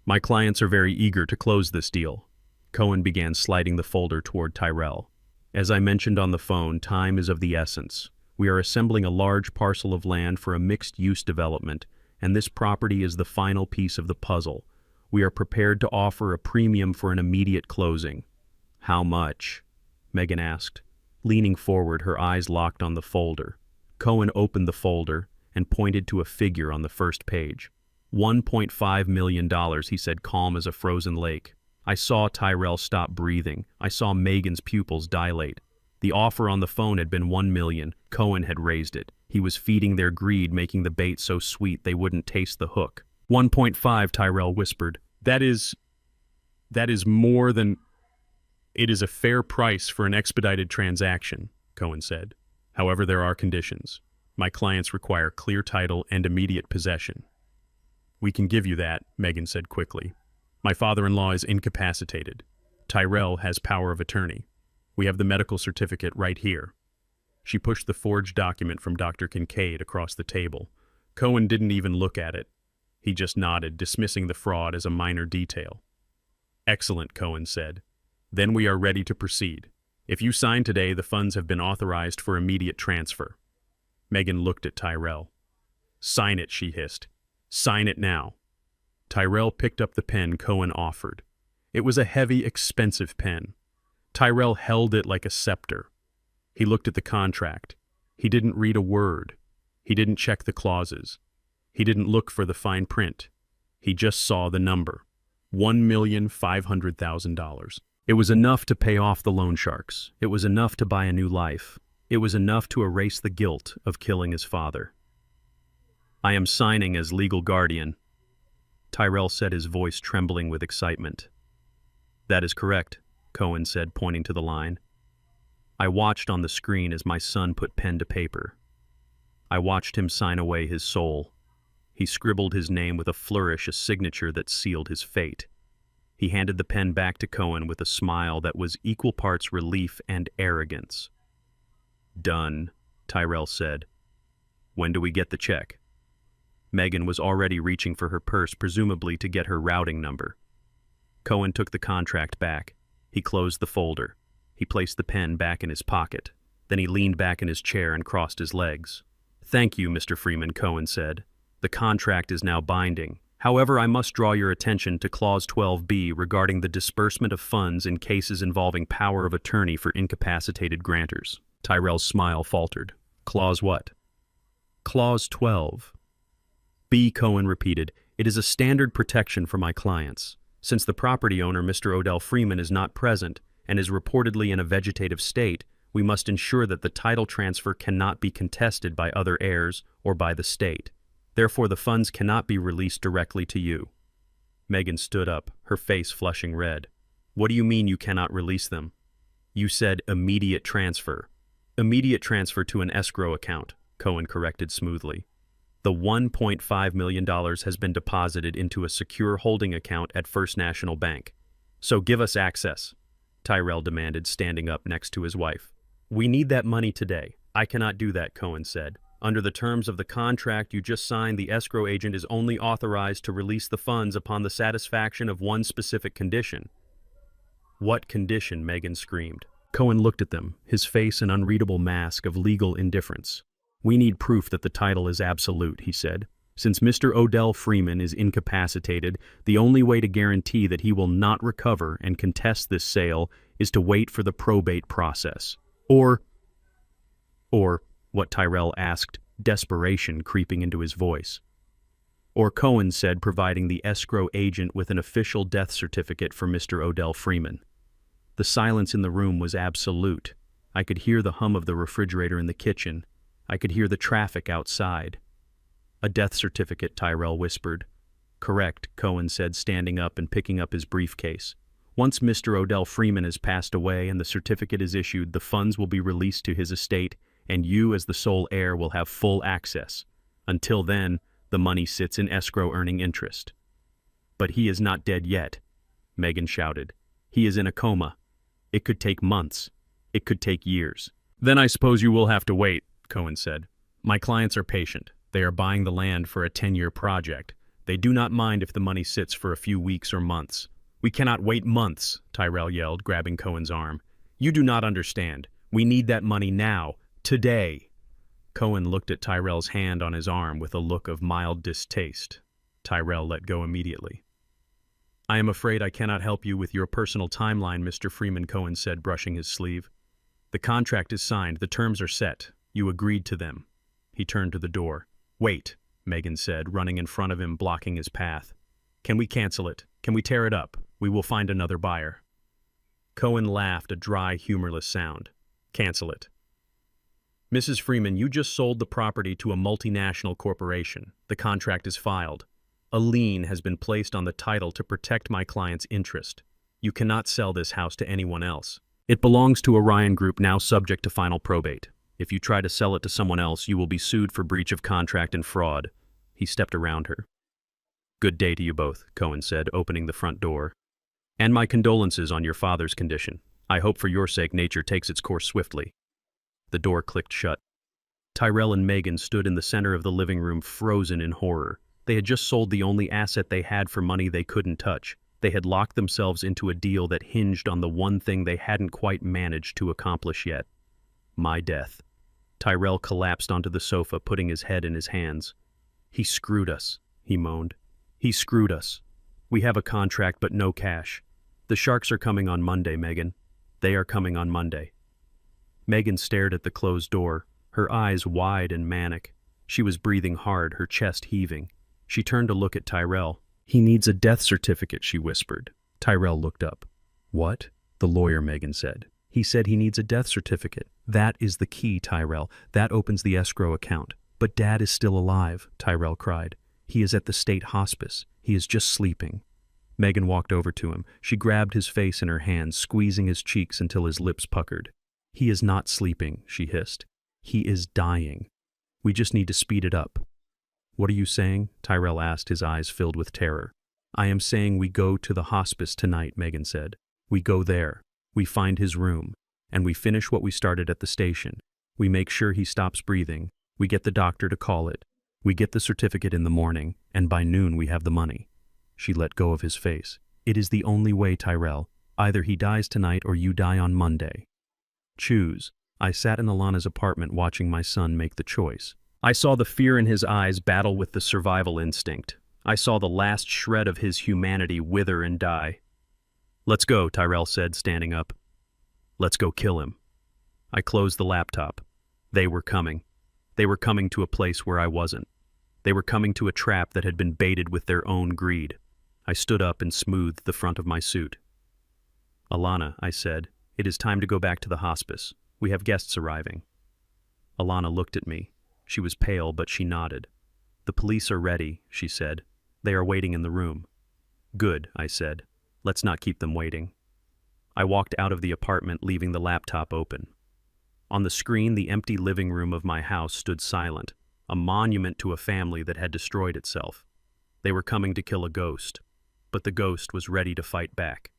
"My clients are very eager to close this deal." Cohen began sliding the folder toward Tyrell. "As I mentioned on the phone, time is of the essence. We are assembling a large parcel of land for a mixed-use development, and this property is the final piece of the puzzle. We are prepared to offer a premium for an immediate closing." "How much?" Megan asked, leaning forward, her eyes locked on the folder. Cohen opened the folder and pointed to a figure on the first page. $1.5 million, he said, calm as a frozen lake. I saw Tyrell stop breathing. I saw Megan's pupils dilate. The offer on the phone had been $1 million. Cohen had raised it. He was feeding their greed, making the bait so sweet they wouldn't taste the hook. 1.5, Tyrell whispered. That is more than... It is a fair price for an expedited transaction, Cohen said. However, there are conditions. My clients require clear title and immediate possession. We can give you that, Megan said quickly. My father-in-law is incapacitated. Tyrell has power of attorney. We have the medical certificate right here. She pushed the forged document from Dr. Kincaid across the table. Cohen didn't even look at it. He just nodded, dismissing the fraud as a minor detail. Excellent, Cohen said. Then we are ready to proceed. If you sign today, the funds have been authorized for immediate transfer. Megan looked at Tyrell. Sign it, she hissed. Sign it now. Tyrell picked up the pen Cohen offered. It was a heavy, expensive pen. Tyrell held it like a scepter. He looked at the contract. He didn't read a word. He didn't check the clauses. He didn't look for the fine print. He just saw the number. $1,500,000. It was enough to pay off the loan sharks. It was enough to buy a new life. It was enough to erase the guilt of killing his father. I am signing as legal guardian, Tyrell said, his voice trembling with excitement. That is correct, Cohen said, pointing to the line. I watched on the screen as my son put pen to paper. I watched him sign away his soul. He scribbled his name with a flourish, a signature that sealed his fate. He handed the pen back to Cohen with a smile that was equal parts relief and arrogance. Done, Tyrell said. When do we get the check? Megan was already reaching for her purse, presumably to get her routing number. Cohen took the contract back. He closed the folder. He placed the pen back in his pocket. Then he leaned back in his chair and crossed his legs. Thank you, Mr. Freeman, Cohen said. The contract is now binding. However, I must draw your attention to Clause 12B regarding the disbursement of funds in cases involving power of attorney for incapacitated grantors. Tyrell's smile faltered. Clause what? Clause 12. B. Cohen repeated, it is a standard protection for my clients. Since the property owner, Mr. Odell Freeman, is not present and is reportedly in a vegetative state, we must ensure that the title transfer cannot be contested by other heirs or by the state. Therefore, the funds cannot be released directly to you. Megan stood up, her face flushing red. What do you mean you cannot release them? You said immediate transfer. Immediate transfer to an escrow account, Cohen corrected smoothly. The $1.5 million has been deposited into a secure holding account at First National Bank. So give us access, Tyrell demanded, standing up next to his wife. We need that money today. I cannot do that, Cohen said. Under the terms of the contract you just signed, the escrow agent is only authorized to release the funds upon the satisfaction of one specific condition. What condition? Megan screamed. Cohen looked at them, his face an unreadable mask of legal indifference. We need proof that the title is absolute, he said. Since Mr. Odell Freeman is incapacitated, the only way to guarantee that he will not recover and contest this sale is to wait for the probate process. Or, what Tyrell asked, desperation creeping into his voice. Or, Cohen said, providing the escrow agent with an official death certificate for Mr. Odell Freeman. The silence in the room was absolute. I could hear the hum of the refrigerator in the kitchen. I could hear the traffic outside. A death certificate, Tyrell whispered. Correct, Cohen said, standing up and picking up his briefcase. Once Mr. Odell Freeman has passed away and the certificate is issued, the funds will be released to his estate, and you as the sole heir will have full access. Until then, the money sits in escrow earning interest. But he is not dead yet, Megan shouted. He is in a coma. It could take months. It could take years. Then I suppose you will have to wait, Cohen said. My clients are patient. They are buying the land for a 10-year project. They do not mind if the money sits for a few weeks or months. We cannot wait months, Tyrell yelled, grabbing Cohen's arm. You do not understand. We need that money now. Today. Cohen looked at Tyrell's hand on his arm with a look of mild distaste. Tyrell let go immediately. "I am afraid I cannot help you with your personal timeline," Mr. Freeman, Cohen said, brushing his sleeve. "The contract is signed, the terms are set. You agreed to them." He turned to the door. "Wait," Megan said, running in front of him, blocking his path. "Can we cancel it? Can we tear it up? We will find another buyer." Cohen laughed, a dry, humorless sound. "Cancel it." "Mrs. Freeman, you just sold the property to a multinational corporation. The contract is filed. A lien has been placed on the title to protect my client's interest. You cannot sell this house to anyone else. It belongs to Orion Group, now subject to final probate. If you try to sell it to someone else, you will be sued for breach of contract and fraud." He stepped around her. "Good day to you both," Cohen said, opening the front door. "And my condolences on your father's condition. I hope for your sake nature takes its course swiftly." The door clicked shut. Tyrell and Megan stood in the center of the living room, frozen in horror. They had just sold the only asset they had for money they couldn't touch. They had locked themselves into a deal that hinged on the one thing they hadn't quite managed to accomplish yet: my death. Tyrell collapsed onto the sofa, putting his head in his hands. "He screwed us," he moaned. "He screwed us. We have a contract but no cash. The Sharks are coming on Monday, Megan. They are coming on Monday." Megan stared at the closed door, her eyes wide and manic. She was breathing hard, her chest heaving. She turned to look at Tyrell. "He needs a death certificate," she whispered. Tyrell looked up. "What?" the lawyer, Megan said. "He said he needs a death certificate. That is the key, Tyrell. That opens the escrow account." "But Dad is still alive," Tyrell cried. "He is at the state hospice. He is just sleeping." Megan walked over to him. She grabbed his face in her hands, squeezing his cheeks until his lips puckered. "He is not sleeping," she hissed. "He is dying. We just need to speed it up." "What are you saying?" Tyrell asked, his eyes filled with terror. "I am saying we go to the hospice tonight," Megan said. "We go there. We find his room. And we finish what we started at the station. We make sure he stops breathing. We get the doctor to call it. We get the certificate in the morning, and by noon we have the money." She let go of his face. "It is the only way, Tyrell. Either he dies tonight or you die on Monday. Choose." I sat in Alana's apartment watching my son make the choice. I saw the fear in his eyes battle with the survival instinct. I saw the last shred of his humanity wither and die. "Let's go," Tyrell said, standing up. "Let's go kill him." I closed the laptop. They were coming. They were coming to a place where I wasn't. They were coming to a trap that had been baited with their own greed. I stood up and smoothed the front of my suit. "Alana," I said, "it is time to go back to the hospice. We have guests arriving." Alana looked at me. She was pale, but she nodded. "The police are ready," she said. "They are waiting in the room." "Good," I said. "Let's not keep them waiting." I walked out of the apartment, leaving the laptop open. On the screen, the empty living room of my house stood silent, a monument to a family that had destroyed itself. They were coming to kill a ghost, but the ghost was ready to fight back.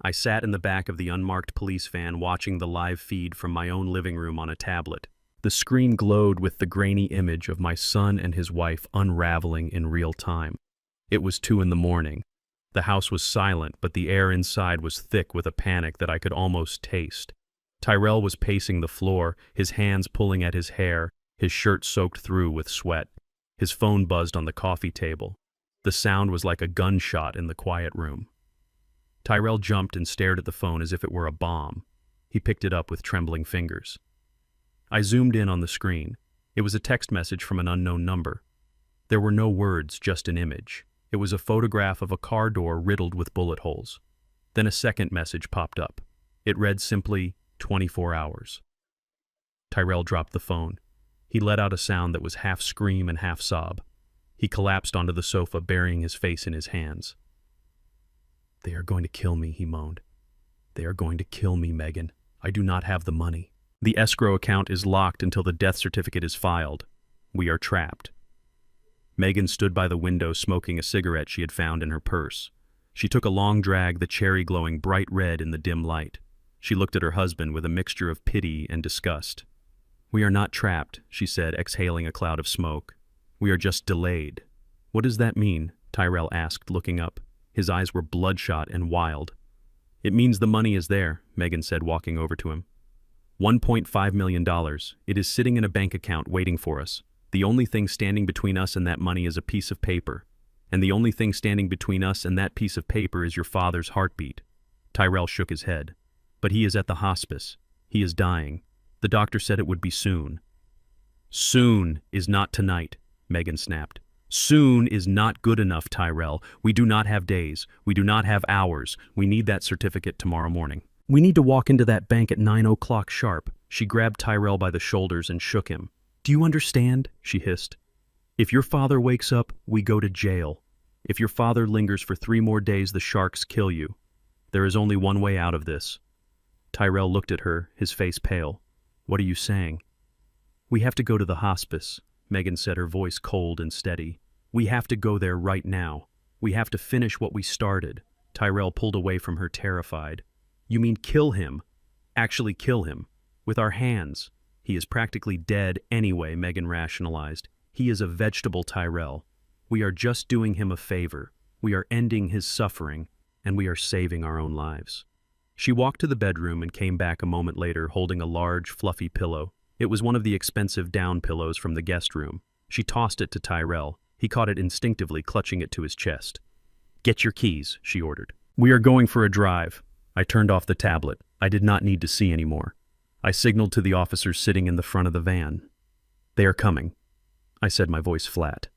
I sat in the back of the unmarked police van, watching the live feed from my own living room on a tablet. The screen glowed with the grainy image of my son and his wife unraveling in real time. It was 2 a.m. The house was silent, but the air inside was thick with a panic that I could almost taste. Tyrell was pacing the floor, his hands pulling at his hair, his shirt soaked through with sweat. His phone buzzed on the coffee table. The sound was like a gunshot in the quiet room. Tyrell jumped and stared at the phone as if it were a bomb. He picked it up with trembling fingers. I zoomed in on the screen. It was a text message from an unknown number. There were no words, just an image. It was a photograph of a car door riddled with bullet holes. Then a second message popped up. It read simply, 24 hours. Tyrell dropped the phone. He let out a sound that was half scream and half sob. He collapsed onto the sofa, burying his face in his hands. "They are going to kill me," he moaned. "They are going to kill me, Megan. I do not have the money. The escrow account is locked until the death certificate is filed. We are trapped." Megan stood by the window, smoking a cigarette she had found in her purse. She took a long drag, the cherry glowing bright red in the dim light. She looked at her husband with a mixture of pity and disgust. "We are not trapped," she said, exhaling a cloud of smoke. "We are just delayed." "What does that mean?" Tyrell asked, looking up. His eyes were bloodshot and wild. "It means the money is there," Megan said, walking over to him. $1.5 million. It is sitting in a bank account waiting for us. The only thing standing between us and that money is a piece of paper. And the only thing standing between us and that piece of paper is your father's heartbeat. Tyrell shook his head. But he is at the hospice. He is dying. The doctor said it would be soon. Soon is not tonight, Megan snapped. Soon is not good enough, Tyrell. We do not have days. We do not have hours. We need that certificate tomorrow morning. We need to walk into that bank at 9 o'clock sharp. She grabbed Tyrell by the shoulders and shook him. Do you understand? She hissed. If your father wakes up, we go to jail. If your father lingers for 3 more days, the sharks kill you. There is only one way out of this. Tyrell looked at her, his face pale. What are you saying? We have to go to the hospice, Megan said, her voice cold and steady. We have to go there right now. We have to finish what we started. Tyrell pulled away from her, terrified. You mean kill him? Actually kill him. With our hands. He is practically dead anyway, Megan rationalized. He is a vegetable, Tyrell. We are just doing him a favor. We are ending his suffering, and we are saving our own lives. She walked to the bedroom and came back a moment later holding a large, fluffy pillow. It was one of the expensive down pillows from the guest room. She tossed it to Tyrell. He caught it instinctively, clutching it to his chest. Get your keys, she ordered. We are going for a drive. I turned off the tablet. I did not need to see anymore. I signaled to the officers sitting in the front of the van. They are coming, I said, my voice flat.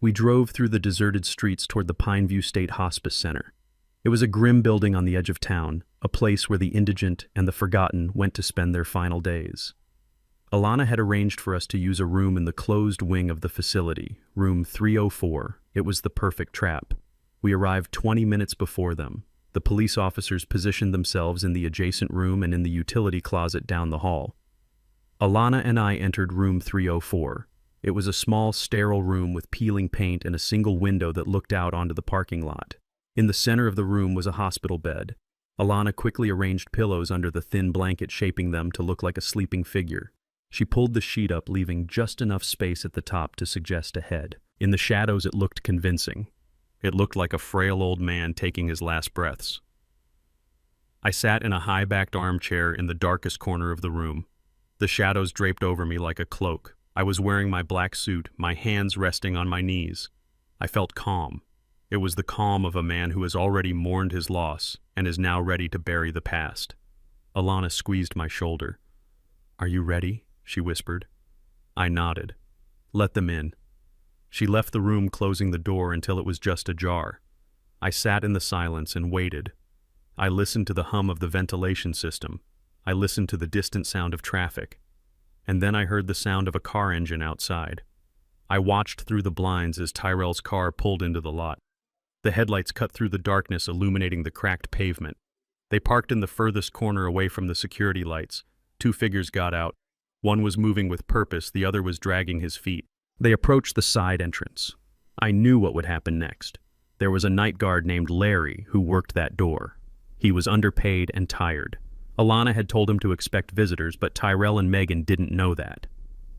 We drove through the deserted streets toward the Pineview State Hospice Center. It was a grim building on the edge of town, a place where the indigent and the forgotten went to spend their final days. Alana had arranged for us to use a room in the closed wing of the facility, room 304. It was the perfect trap. We arrived 20 minutes before them. The police officers positioned themselves in the adjacent room and in the utility closet down the hall. Alana and I entered room 304. It was a small, sterile room with peeling paint and a single window that looked out onto the parking lot. In the center of the room was a hospital bed. Alana quickly arranged pillows under the thin blanket, shaping them to look like a sleeping figure. She pulled the sheet up, leaving just enough space at the top to suggest a head. In the shadows, it looked convincing. It looked like a frail old man taking his last breaths. I sat in a high-backed armchair in the darkest corner of the room. The shadows draped over me like a cloak. I was wearing my black suit, my hands resting on my knees. I felt calm. It was the calm of a man who has already mourned his loss and is now ready to bury the past. Alana squeezed my shoulder. Are you ready? She whispered. I nodded. Let them in. She left the room, closing the door until it was just ajar. I sat in the silence and waited. I listened to the hum of the ventilation system. I listened to the distant sound of traffic. And then I heard the sound of a car engine outside. I watched through the blinds as Tyrell's car pulled into the lot. The headlights cut through the darkness, illuminating the cracked pavement. They parked in the furthest corner away from the security lights. 2 figures got out. One was moving with purpose, the other was dragging his feet. They approached the side entrance. I knew what would happen next. There was a night guard named Larry who worked that door. He was underpaid and tired. Alana had told him to expect visitors, but Tyrell and Megan didn't know that.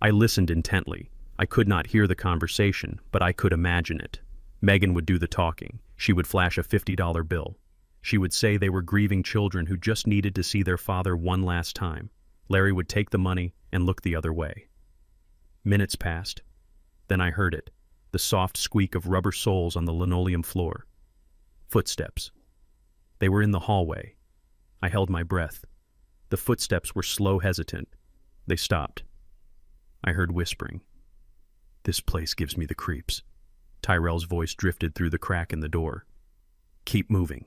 I listened intently. I could not hear the conversation, but I could imagine it. Megan would do the talking. She would flash a $50 bill. She would say they were grieving children who just needed to see their father one last time. Larry would take the money and look the other way. Minutes passed. Then I heard it, the soft squeak of rubber soles on the linoleum floor. Footsteps. They were in the hallway. I held my breath. The footsteps were slow, hesitant. They stopped. I heard whispering. This place gives me the creeps. Tyrell's voice drifted through the crack in the door. Keep moving,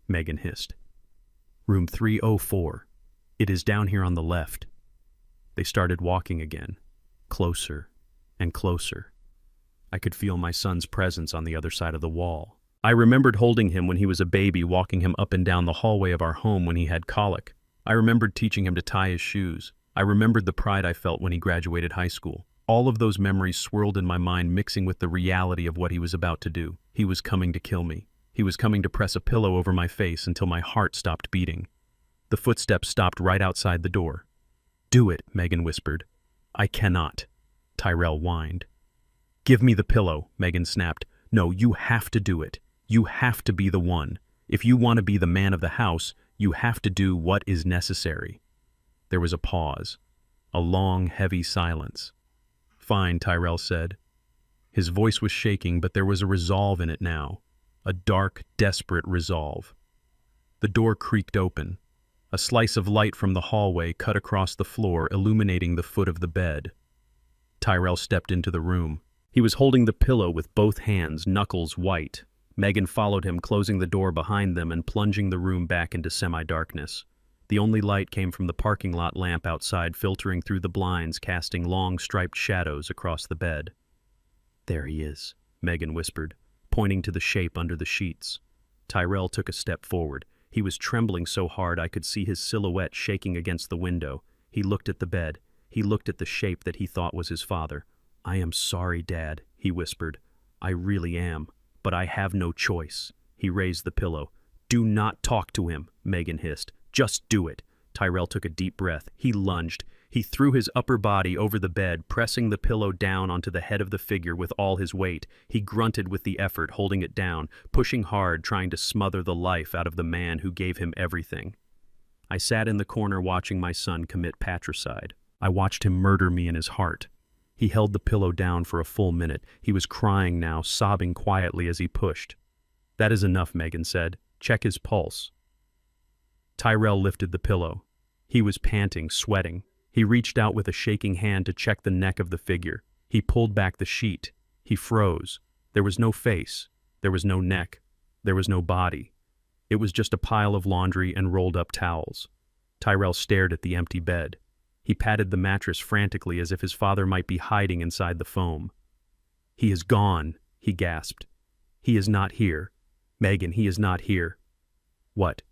Megan hissed. Room 304. It is down here on the left. They started walking again, closer and closer. I could feel my son's presence on the other side of the wall. I remembered holding him when he was a baby, walking him up and down the hallway of our home when he had colic. I remembered teaching him to tie his shoes. I remembered the pride I felt when he graduated high school. All of those memories swirled in my mind, mixing with the reality of what he was about to do. He was coming to kill me. He was coming to press a pillow over my face until my heart stopped beating. The footsteps stopped right outside the door. Do it, Megan whispered. I cannot, Tyrell whined. Give me the pillow, Megan snapped. No, you have to do it. You have to be the one. If you want to be the man of the house, you have to do what is necessary. There was a pause. A long, heavy silence. "Fine," Tyrell said. His voice was shaking, but there was a resolve in it now. A dark, desperate resolve. The door creaked open. A slice of light from the hallway cut across the floor, illuminating the foot of the bed. Tyrell stepped into the room. He was holding the pillow with both hands, knuckles white. Megan followed him, closing the door behind them and plunging the room back into semi-darkness. The only light came from the parking lot lamp outside, filtering through the blinds, casting long, striped shadows across the bed. "There he is," Megan whispered, pointing to the shape under the sheets. Tyrell took a step forward. He was trembling so hard I could see his silhouette shaking against the window. He looked at the bed. He looked at the shape that he thought was his father. "I am sorry, Dad," he whispered. "I really am, but I have no choice." He raised the pillow. "Do not talk to him," Megan hissed. "Just do it." Tyrell took a deep breath. He lunged. He threw his upper body over the bed, pressing the pillow down onto the head of the figure with all his weight. He grunted with the effort, holding it down, pushing hard, trying to smother the life out of the man who gave him everything. I sat in the corner watching my son commit patricide. I watched him murder me in his heart. He held the pillow down for a full minute. He was crying now, sobbing quietly as he pushed. "That is enough," Megan said. "Check his pulse." Tyrell lifted the pillow. He was panting, sweating. He reached out with a shaking hand to check the neck of the figure. He pulled back the sheet. He froze. There was no face. There was no neck. There was no body. It was just a pile of laundry and rolled-up towels. Tyrell stared at the empty bed. He patted the mattress frantically as if his father might be hiding inside the foam. "He is gone," he gasped. "He is not here. Megan, he is not here." "What?"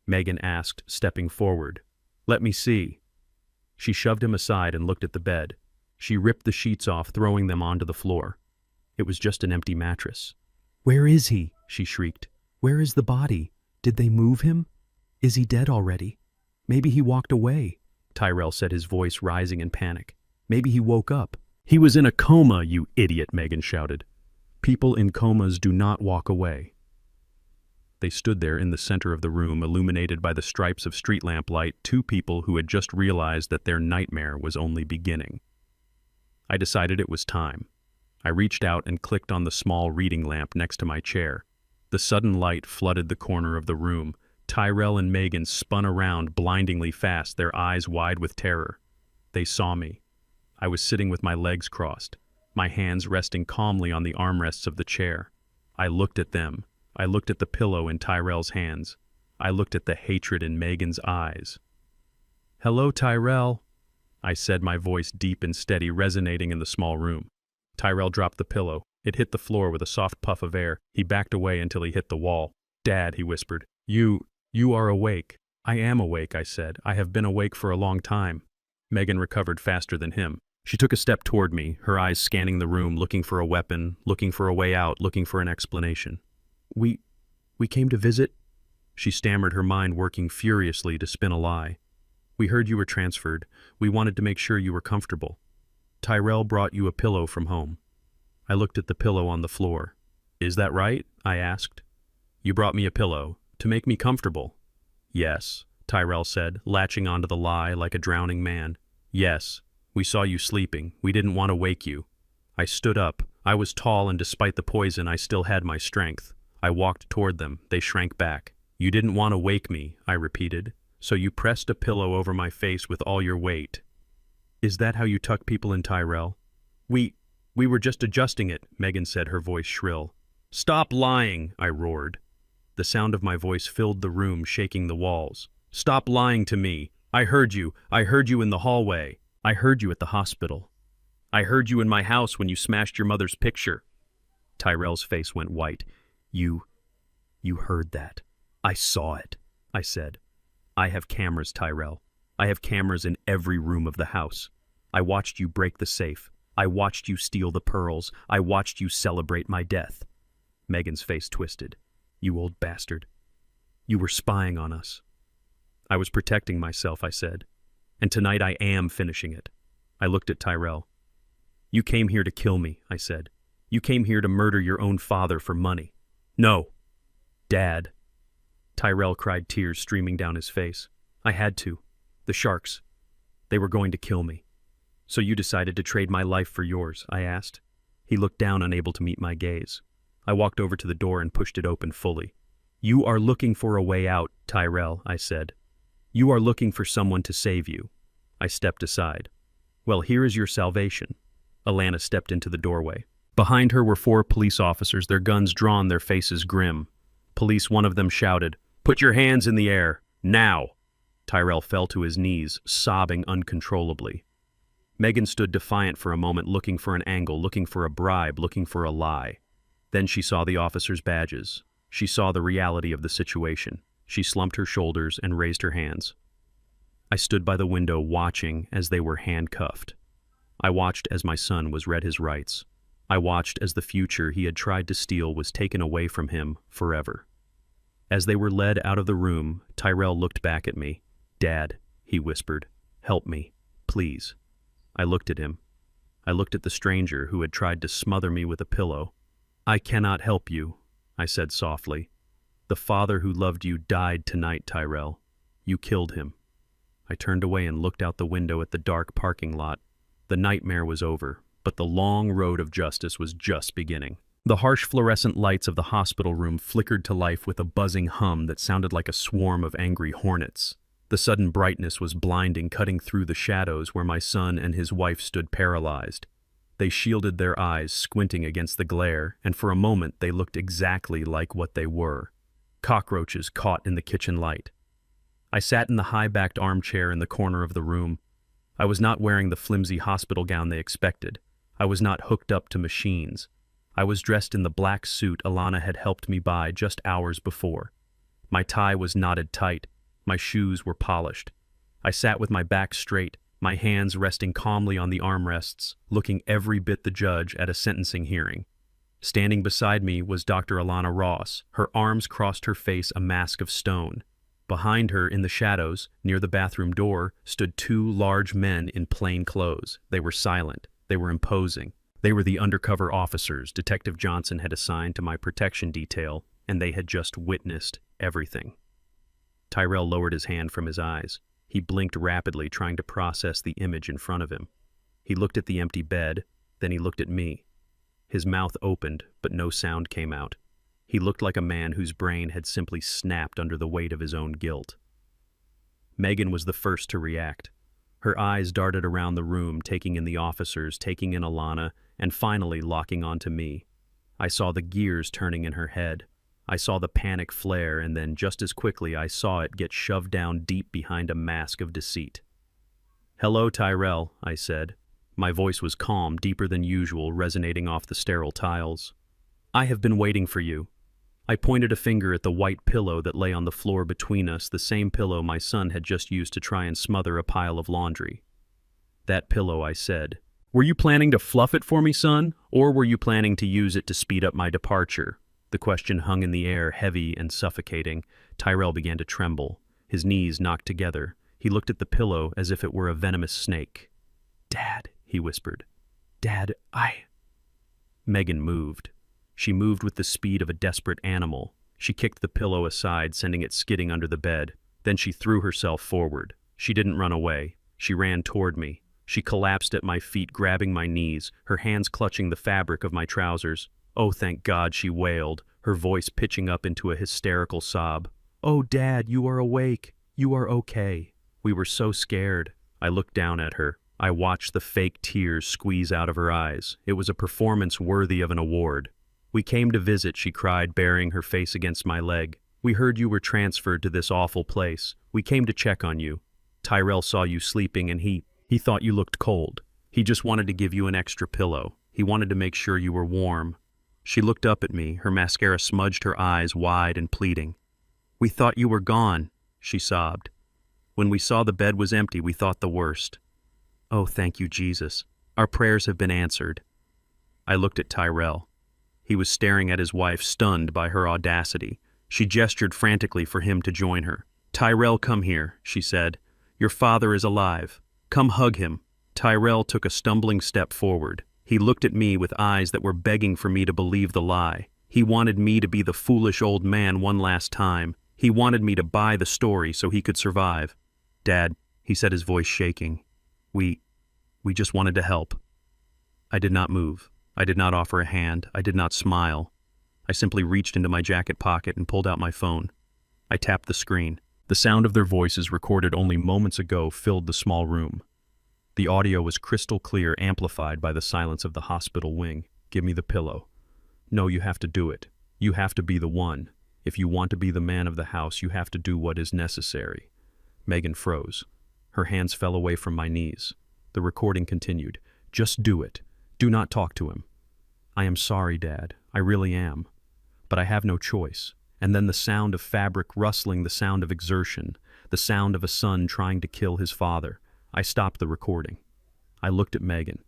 Megan asked, stepping forward. "Let me see." She shoved him aside and looked at the bed. She ripped the sheets off, throwing them onto the floor. It was just an empty mattress. "Where is he?" she shrieked. "Where is the body? Did they move him? Is he dead already? Maybe he walked away," Tyrell said, his voice rising in panic. "Maybe he woke up." "He was in a coma, you idiot," Megan shouted. "People in comas do not walk away." They stood there in the center of the room, illuminated by the stripes of street lamp light, two people who had just realized that their nightmare was only beginning. I decided it was time. I reached out and clicked on the small reading lamp next to my chair. The sudden light flooded the corner of the room. Tyrell and Megan spun around blindingly fast, their eyes wide with terror. They saw me. I was sitting with my legs crossed, my hands resting calmly on the armrests of the chair. I looked at them. I looked at the pillow in Tyrell's hands. I looked at the hatred in Megan's eyes. "Hello, Tyrell," I said, my voice deep and steady, resonating in the small room. Tyrell dropped the pillow. It hit the floor with a soft puff of air. He backed away until he hit the wall. "Dad," he whispered, You are awake." "I am awake," I said. "I have been awake for a long time." Megan recovered faster than him. She took a step toward me, her eyes scanning the room, looking for a weapon, looking for a way out, looking for an explanation. We came to visit," she stammered, her mind working furiously to spin a lie. "We heard you were transferred. We wanted to make sure you were comfortable. Tyrell brought you a pillow from home." I looked at the pillow on the floor. "Is that right?" I asked. "You brought me a pillow to make me comfortable." "Yes," Tyrell said, latching onto the lie like a drowning man. "Yes, we saw you sleeping. We didn't want to wake you." I stood up. I was tall, and despite the poison, I still had my strength. I walked toward them. They shrank back. "You didn't want to wake me," I repeated, "so you pressed a pillow over my face with all your weight." "Is that how you tuck people in, Tyrell?" We were just adjusting it," Megan said, her voice shrill. "Stop lying," I roared. The sound of my voice filled the room, shaking the walls. "Stop lying to me. I heard you. I heard you in the hallway. I heard you at the hospital. I heard you in my house when you smashed your mother's picture." Tyrell's face went white. You heard that. "I saw it," I said. "I have cameras, Tyrell. I have cameras in every room of the house. I watched you break the safe. I watched you steal the pearls. I watched you celebrate my death." Megan's face twisted. "You old bastard. You were spying on us." "I was protecting myself," I said. "And tonight I am finishing it." I looked at Tyrell. "You came here to kill me," I said. "You came here to murder your own father for money." "No." "Dad." Tyrell cried, tears streaming down his face. "I had to. The sharks. They were going to kill me. So you decided to trade my life for yours, I asked. He looked down, unable to meet my gaze. I walked over to the door and pushed it open fully. You are looking for a way out, Tyrell, I said. You are looking for someone to save you. I stepped aside. Well, here is your salvation. Alana stepped into the doorway. Behind her were 4 police officers, their guns drawn, their faces grim. Police, one of them shouted, "Put your hands in the air, now!" Tyrell fell to his knees, sobbing uncontrollably. Megan stood defiant for a moment, looking for an angle, looking for a bribe, looking for a lie. Then she saw the officers' badges. She saw the reality of the situation. She slumped her shoulders and raised her hands. I stood by the window watching as they were handcuffed. I watched as my son was read his rights. I watched as the future he had tried to steal was taken away from him forever. As they were led out of the room, Tyrell looked back at me. "Dad," he whispered, "help me, please." I looked at him. I looked at the stranger who had tried to smother me with a pillow. "I cannot help you," I said softly. "The father who loved you died tonight, Tyrell. You killed him." I turned away and looked out the window at the dark parking lot. The nightmare was over, but the long road of justice was just beginning. The harsh fluorescent lights of the hospital room flickered to life with a buzzing hum that sounded like a swarm of angry hornets. The sudden brightness was blinding, cutting through the shadows where my son and his wife stood paralyzed. They shielded their eyes, squinting against the glare, and for a moment they looked exactly like what they were. Cockroaches caught in the kitchen light. I sat in the high-backed armchair in the corner of the room. I was not wearing the flimsy hospital gown they expected. I was not hooked up to machines. I was dressed in the black suit Alana had helped me buy just hours before. My tie was knotted tight. My shoes were polished. I sat with my back straight, my hands resting calmly on the armrests, looking every bit the judge at a sentencing hearing. Standing beside me was Dr. Alana Ross. Her arms crossed her face, a mask of stone. Behind her, in the shadows, near the bathroom door, stood 2 large men in plain clothes. They were silent. They were imposing. They were the undercover officers Detective Johnson had assigned to my protection detail, and they had just witnessed everything. Tyrell lowered his hand from his eyes. He blinked rapidly, trying to process the image in front of him. He looked at the empty bed, then he looked at me. His mouth opened, but no sound came out. He looked like a man whose brain had simply snapped under the weight of his own guilt. Megan was the first to react. Her eyes darted around the room, taking in the officers, taking in Alana, and finally locking onto me. I saw the gears turning in her head. I saw the panic flare, and then just as quickly I saw it get shoved down deep behind a mask of deceit. "Hello, Tyrell," I said. My voice was calm, deeper than usual, resonating off the sterile tiles. "I have been waiting for you." I pointed a finger at the white pillow that lay on the floor between us, the same pillow my son had just used to try and smother a pile of laundry. "That pillow," I said. "Were you planning to fluff it for me, son, or were you planning to use it to speed up my departure?" The question hung in the air, heavy and suffocating. Tyrell began to tremble. His knees knocked together. He looked at the pillow as if it were a venomous snake. "Dad," he whispered. "Dad, Megan moved. She moved with the speed of a desperate animal. She kicked the pillow aside, sending it skidding under the bed. Then she threw herself forward. She didn't run away. She ran toward me. She collapsed at my feet, grabbing my knees, her hands clutching the fabric of my trousers. "Oh, thank God," she wailed, her voice pitching up into a hysterical sob. "Oh, Dad, you are awake. You are okay." We were so scared. I looked down at her. I watched the fake tears squeeze out of her eyes. It was a performance worthy of an award. "We came to visit," she cried, burying her face against my leg. "We heard you were transferred to this awful place. We came to check on you. Tyrell saw you sleeping and he thought you looked cold. He just wanted to give you an extra pillow. He wanted to make sure you were warm." She looked up at me, her mascara smudged her eyes wide and pleading. "We thought you were gone," she sobbed. "When we saw the bed was empty, we thought the worst." "Oh, thank you, Jesus. Our prayers have been answered." I looked at Tyrell. He was staring at his wife, stunned by her audacity. She gestured frantically for him to join her. "Tyrell, come here," she said. "Your father is alive. Come hug him." Tyrell took a stumbling step forward. He looked at me with eyes that were begging for me to believe the lie. He wanted me to be the foolish old man one last time. He wanted me to buy the story so he could survive. "Dad," he said, his voice shaking, We just wanted to help." I did not move. I did not offer a hand. I did not smile. I simply reached into my jacket pocket and pulled out my phone. I tapped the screen. The sound of their voices recorded only moments ago filled the small room. The audio was crystal clear, amplified by the silence of the hospital wing. "Give me the pillow. No, you have to do it. You have to be the one. If you want to be the man of the house, you have to do what is necessary." Megan froze. Her hands fell away from my knees. The recording continued. "Just do it. Do not talk to him." "I am sorry, Dad. I really am. But I have no choice." And then the sound of fabric rustling, the sound of exertion, the sound of a son trying to kill his father. I stopped the recording. I looked at Megan.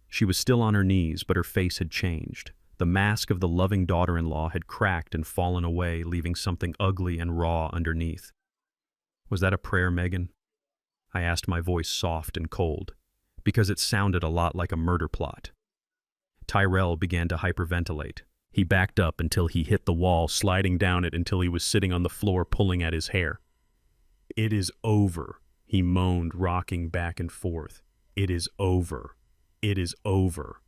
She was still on her knees, but her face had changed. The mask of the loving daughter-in-law had cracked and fallen away, leaving something ugly and raw underneath. "Was that a prayer, Megan?" I asked, my voice soft and cold, because it sounded a lot like a murder plot. Tyrell began to hyperventilate. He backed up until he hit the wall, sliding down it until he was sitting on the floor pulling at his hair. "It is over," he moaned, rocking back and forth. "It is over. It is over."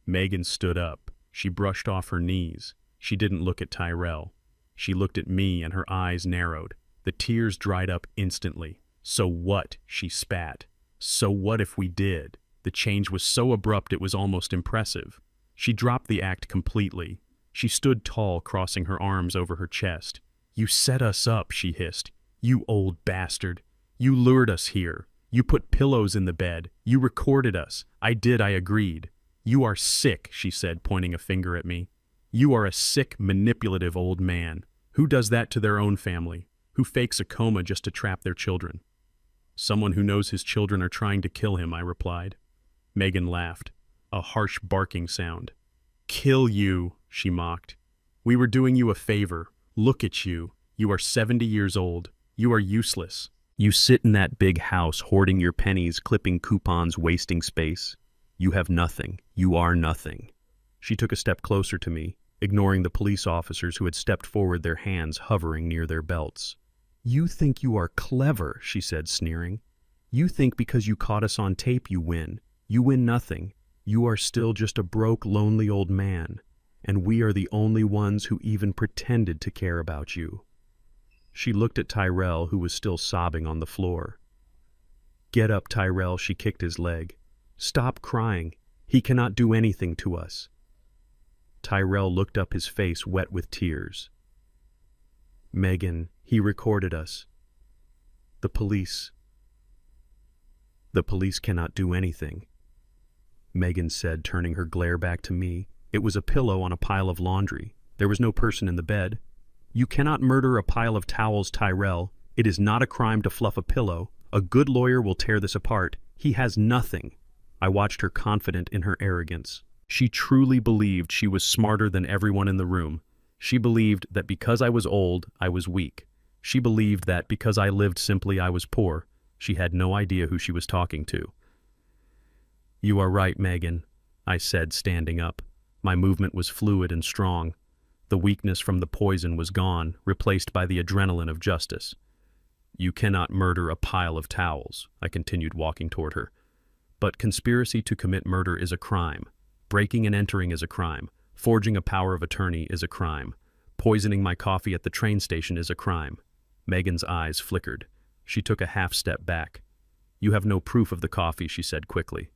Megan stood up. She brushed off her knees. She didn't look at Tyrell. She looked at me, and her eyes narrowed. The tears dried up instantly. "So what?" she spat. "So what if we did?" The change was so abrupt it was almost impressive. She dropped the act completely. She stood tall, crossing her arms over her chest. "You set us up," she hissed. "You old bastard. You lured us here. You put pillows in the bed. You recorded us. I agreed. You are sick," she said, pointing a finger at me. "You are a sick, manipulative old man. Who does that to their own family? Who fakes a coma just to trap their children?" "Someone who knows his children are trying to kill him," I replied. Megan laughed, a harsh barking sound. "Kill you," she mocked. "We were doing you a favor. Look at you. You are 70 years old. You are useless. You sit in that big house hoarding your pennies, clipping coupons, wasting space. You have nothing. You are nothing." She took a step closer to me, ignoring the police officers who had stepped forward, their hands hovering near their belts. "You think you are clever," she said, sneering. "You think because you caught us on tape you win. You win nothing. You are still just a broke, lonely old man, and we are the only ones who even pretended to care about you." She looked at Tyrell, who was still sobbing on the floor. "Get up, Tyrell," she kicked his leg. "Stop crying. He cannot do anything to us." Tyrell looked up, his face wet with tears. "Megan, he recorded us. The police cannot do anything," Megan said, turning her glare back to me. "It was a pillow on a pile of laundry. There was no person in the bed. You cannot murder a pile of towels, Tyrell. It is not a crime to fluff a pillow. A good lawyer will tear this apart. He has nothing." I watched her, confident in her arrogance. She truly believed she was smarter than everyone in the room. She believed that because I was old, I was weak. She believed that because I lived simply, I was poor. She had no idea who she was talking to. "You are right, Megan," I said, standing up. My movement was fluid and strong. The weakness from the poison was gone, replaced by the adrenaline of justice. "You cannot murder a pile of towels," I continued, walking toward her. "But conspiracy to commit murder is a crime. Breaking and entering is a crime. Forging a power of attorney is a crime. Poisoning my coffee at the train station is a crime." Megan's eyes flickered. She took a half step back. "You have no proof of the coffee," she said quickly.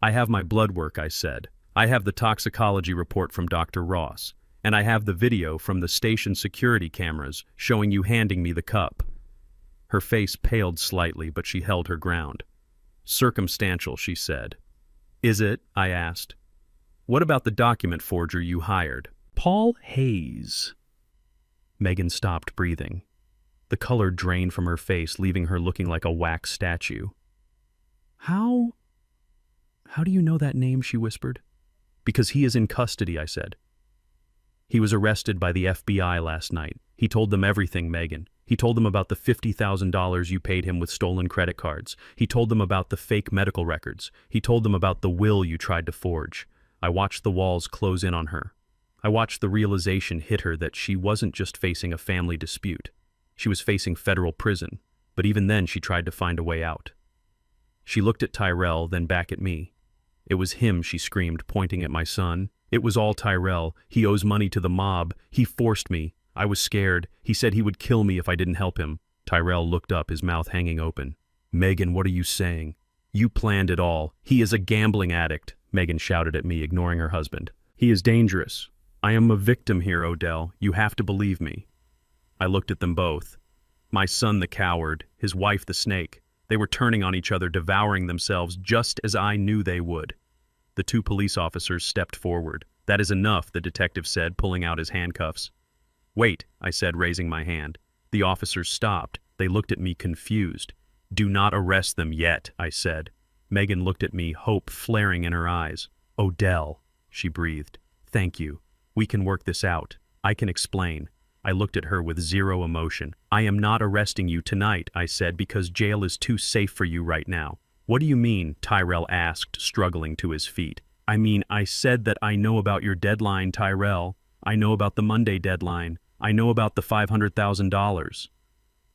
"I have my blood work," I said. "I have the toxicology report from Dr. Ross, and I have the video from the station security cameras showing you handing me the cup." Her face paled slightly, but she held her ground. "Circumstantial," she said. "Is it?" I asked. "What about the document forger you hired?" "Paul Hayes." Megan stopped breathing. The color drained from her face, leaving her looking like a wax statue. How do you know that name?" she whispered. "Because he is in custody," I said. "He was arrested by the FBI last night. He told them everything, Megan. He told them about the $50,000 you paid him with stolen credit cards. He told them about the fake medical records. He told them about the will you tried to forge." I watched the walls close in on her. I watched the realization hit her that she wasn't just facing a family dispute. She was facing federal prison, but even then she tried to find a way out. She looked at Tyrell, then back at me. It was him, she screamed, pointing at my son. It was all Tyrell. He owes money to the mob. He forced me. I was scared. He said he would kill me if I didn't help him. Tyrell looked up, his mouth hanging open. Megan, what are you saying? You planned it all. He is a gambling addict, Megan shouted at me, ignoring her husband. He is dangerous. I am a victim here, Odell. You have to believe me. I looked at them both. My son the coward, his wife the snake. They were turning on each other, devouring themselves, just as I knew they would. The two police officers stepped forward. That is enough, the detective said, pulling out his handcuffs. Wait, I said, raising my hand. The officers stopped. They looked at me confused. Do not arrest them yet, I said. Megan looked at me, hope flaring in her eyes. Odell, she breathed. Thank you. We can work this out. I can explain. I looked at her with zero emotion. I am not arresting you tonight, I said, because jail is too safe for you right now. What do you mean? Tyrell asked, struggling to his feet. I mean, I said that I know about your deadline, Tyrell. I know about the Monday deadline. I know about the $500,000.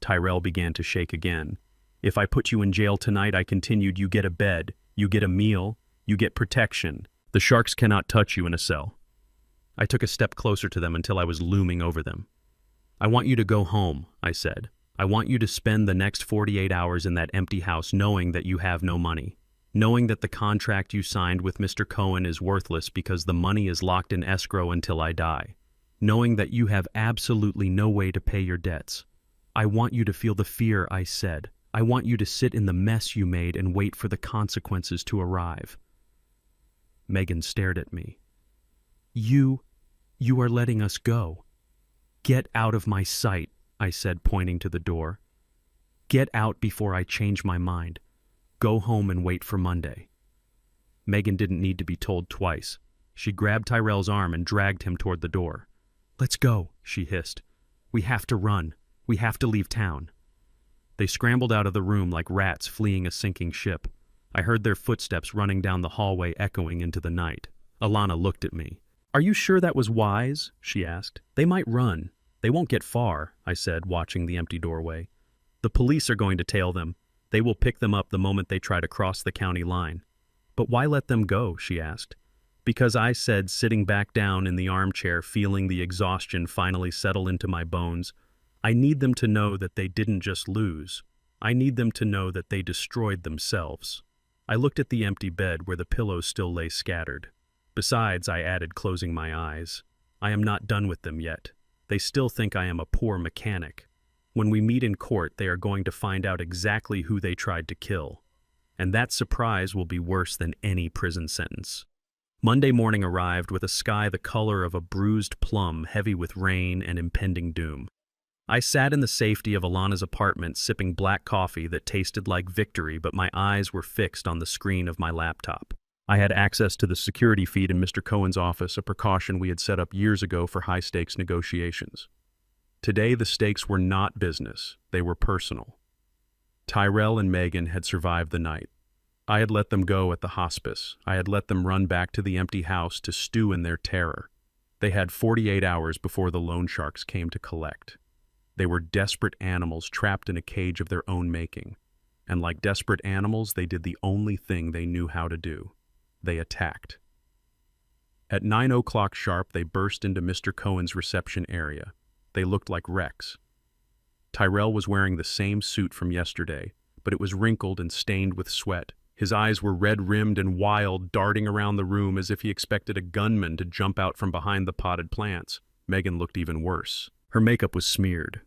Tyrell began to shake again. If I put you in jail tonight, I continued, you get a bed, you get a meal, you get protection. The sharks cannot touch you in a cell. I took a step closer to them until I was looming over them. I want you to go home, I said. I want you to spend the next 48 hours in that empty house knowing that you have no money, knowing that the contract you signed with Mr. Cohen is worthless because the money is locked in escrow until I die, knowing that you have absolutely no way to pay your debts. I want you to feel the fear, I said. I want you to sit in the mess you made and wait for the consequences to arrive. Megan stared at me. You are letting us go. Get out of my sight, I said, pointing to the door. Get out before I change my mind. Go home and wait for Monday. Megan didn't need to be told twice. She grabbed Tyrell's arm and dragged him toward the door. Let's go, she hissed. We have to run. We have to leave town. They scrambled out of the room like rats fleeing a sinking ship. I heard their footsteps running down the hallway, echoing into the night. Alana looked at me. Are you sure that was wise? She asked. They might run. They won't get far, I said, watching the empty doorway. The police are going to tail them. They will pick them up the moment they try to cross the county line. But why let them go? She asked. Because I said, sitting back down in the armchair, feeling the exhaustion finally settle into my bones, I need them to know that they didn't just lose. I need them to know that they destroyed themselves. I looked at the empty bed where the pillows still lay scattered. Besides, I added, closing my eyes, I am not done with them yet. They still think I am a poor mechanic. When we meet in court, they are going to find out exactly who they tried to kill. And that surprise will be worse than any prison sentence. Monday morning arrived with a sky the color of a bruised plum, heavy with rain and impending doom. I sat in the safety of Alana's apartment sipping black coffee that tasted like victory, but my eyes were fixed on the screen of my laptop. I had access to the security feed in Mr. Cohen's office, a precaution we had set up years ago for high-stakes negotiations. Today, the stakes were not business, they were personal. Tyrell and Megan had survived the night. I had let them go at the hospice. I had let them run back to the empty house to stew in their terror. They had 48 hours before the loan sharks came to collect. They were desperate animals trapped in a cage of their own making. And like desperate animals, they did the only thing they knew how to do. They attacked. At 9 o'clock sharp, they burst into Mr. Cohen's reception area. They looked like wrecks. Tyrell was wearing the same suit from yesterday, but it was wrinkled and stained with sweat. His eyes were red-rimmed and wild, darting around the room as if he expected a gunman to jump out from behind the potted plants. Megan looked even worse. Her makeup was smeared.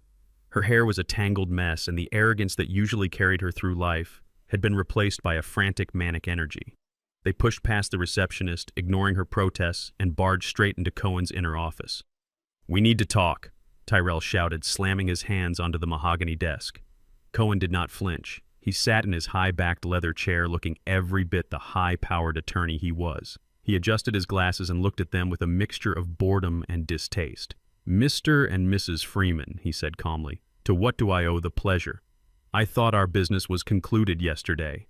Her hair was a tangled mess, and the arrogance that usually carried her through life had been replaced by a frantic, manic energy. They pushed past the receptionist, ignoring her protests, and barged straight into Cohen's inner office. "We need to talk," Tyrell shouted, slamming his hands onto the mahogany desk. Cohen did not flinch. He sat in his high-backed leather chair, looking every bit the high-powered attorney he was. He adjusted his glasses and looked at them with a mixture of boredom and distaste. "Mr. and Mrs. Freeman," he said calmly, "to what do I owe the pleasure? I thought our business was concluded yesterday."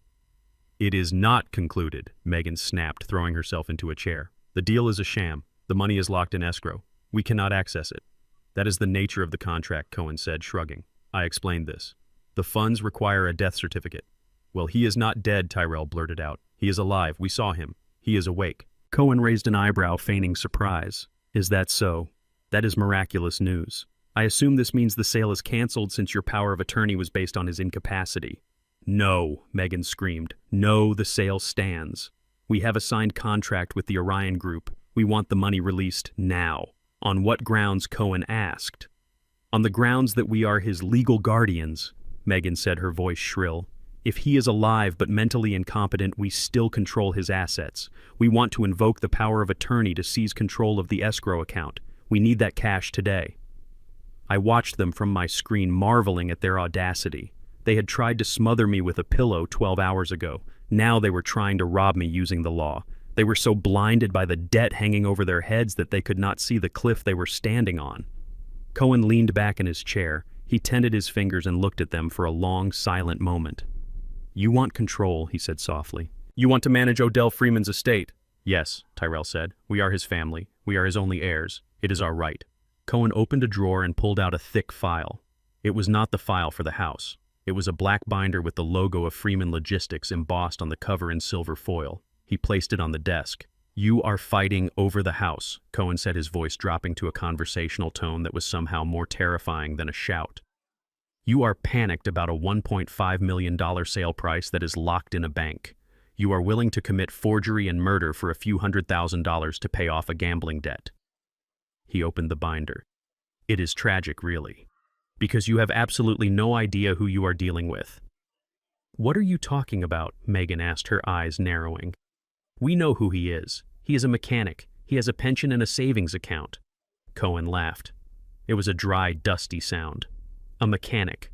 "It is not concluded," Megan snapped, throwing herself into a chair. "The deal is a sham. The money is locked in escrow. We cannot access it." "That is the nature of the contract," Cohen said, shrugging. "I explained this. The funds require a death certificate. Well, he is not dead, Tyrell blurted out. He is alive. We saw him. He is awake. Cohen raised an eyebrow, feigning surprise. Is that so? That is miraculous news. I assume this means the sale is canceled since your power of attorney was based on his incapacity. No, Megan screamed. No, the sale stands. We have a signed contract with the Orion Group. We want the money released now. On what grounds, Cohen asked. On the grounds that we are his legal guardians, Megan said, her voice shrill. If he is alive but mentally incompetent, we still control his assets. We want to invoke the power of attorney to seize control of the escrow account. We need that cash today. I watched them from my screen, marveling at their audacity. They had tried to smother me with a pillow 12 hours ago. Now they were trying to rob me using the law. They were so blinded by the debt hanging over their heads that they could not see the cliff they were standing on. Cohen leaned back in his chair. He tented his fingers and looked at them for a long, silent moment. You want control, he said softly. You want to manage Odell Freeman's estate? Yes, Tyrell said. We are his family. We are his only heirs. It is our right. Cohen opened a drawer and pulled out a thick file. It was not the file for the house. It was a black binder with the logo of Freeman Logistics embossed on the cover in silver foil. He placed it on the desk. You are fighting over the house, Cohen said, his voice dropping to a conversational tone that was somehow more terrifying than a shout. You are panicked about a $1.5 million sale price that is locked in a bank. You are willing to commit forgery and murder for a few $100,000 to pay off a gambling debt. He opened the binder. It is tragic, really, because you have absolutely no idea who you are dealing with. What are you talking about? Megan asked, her eyes narrowing. We know who he is. He is a mechanic. He has a pension and a savings account. Cohen laughed. It was a dry, dusty sound. A mechanic.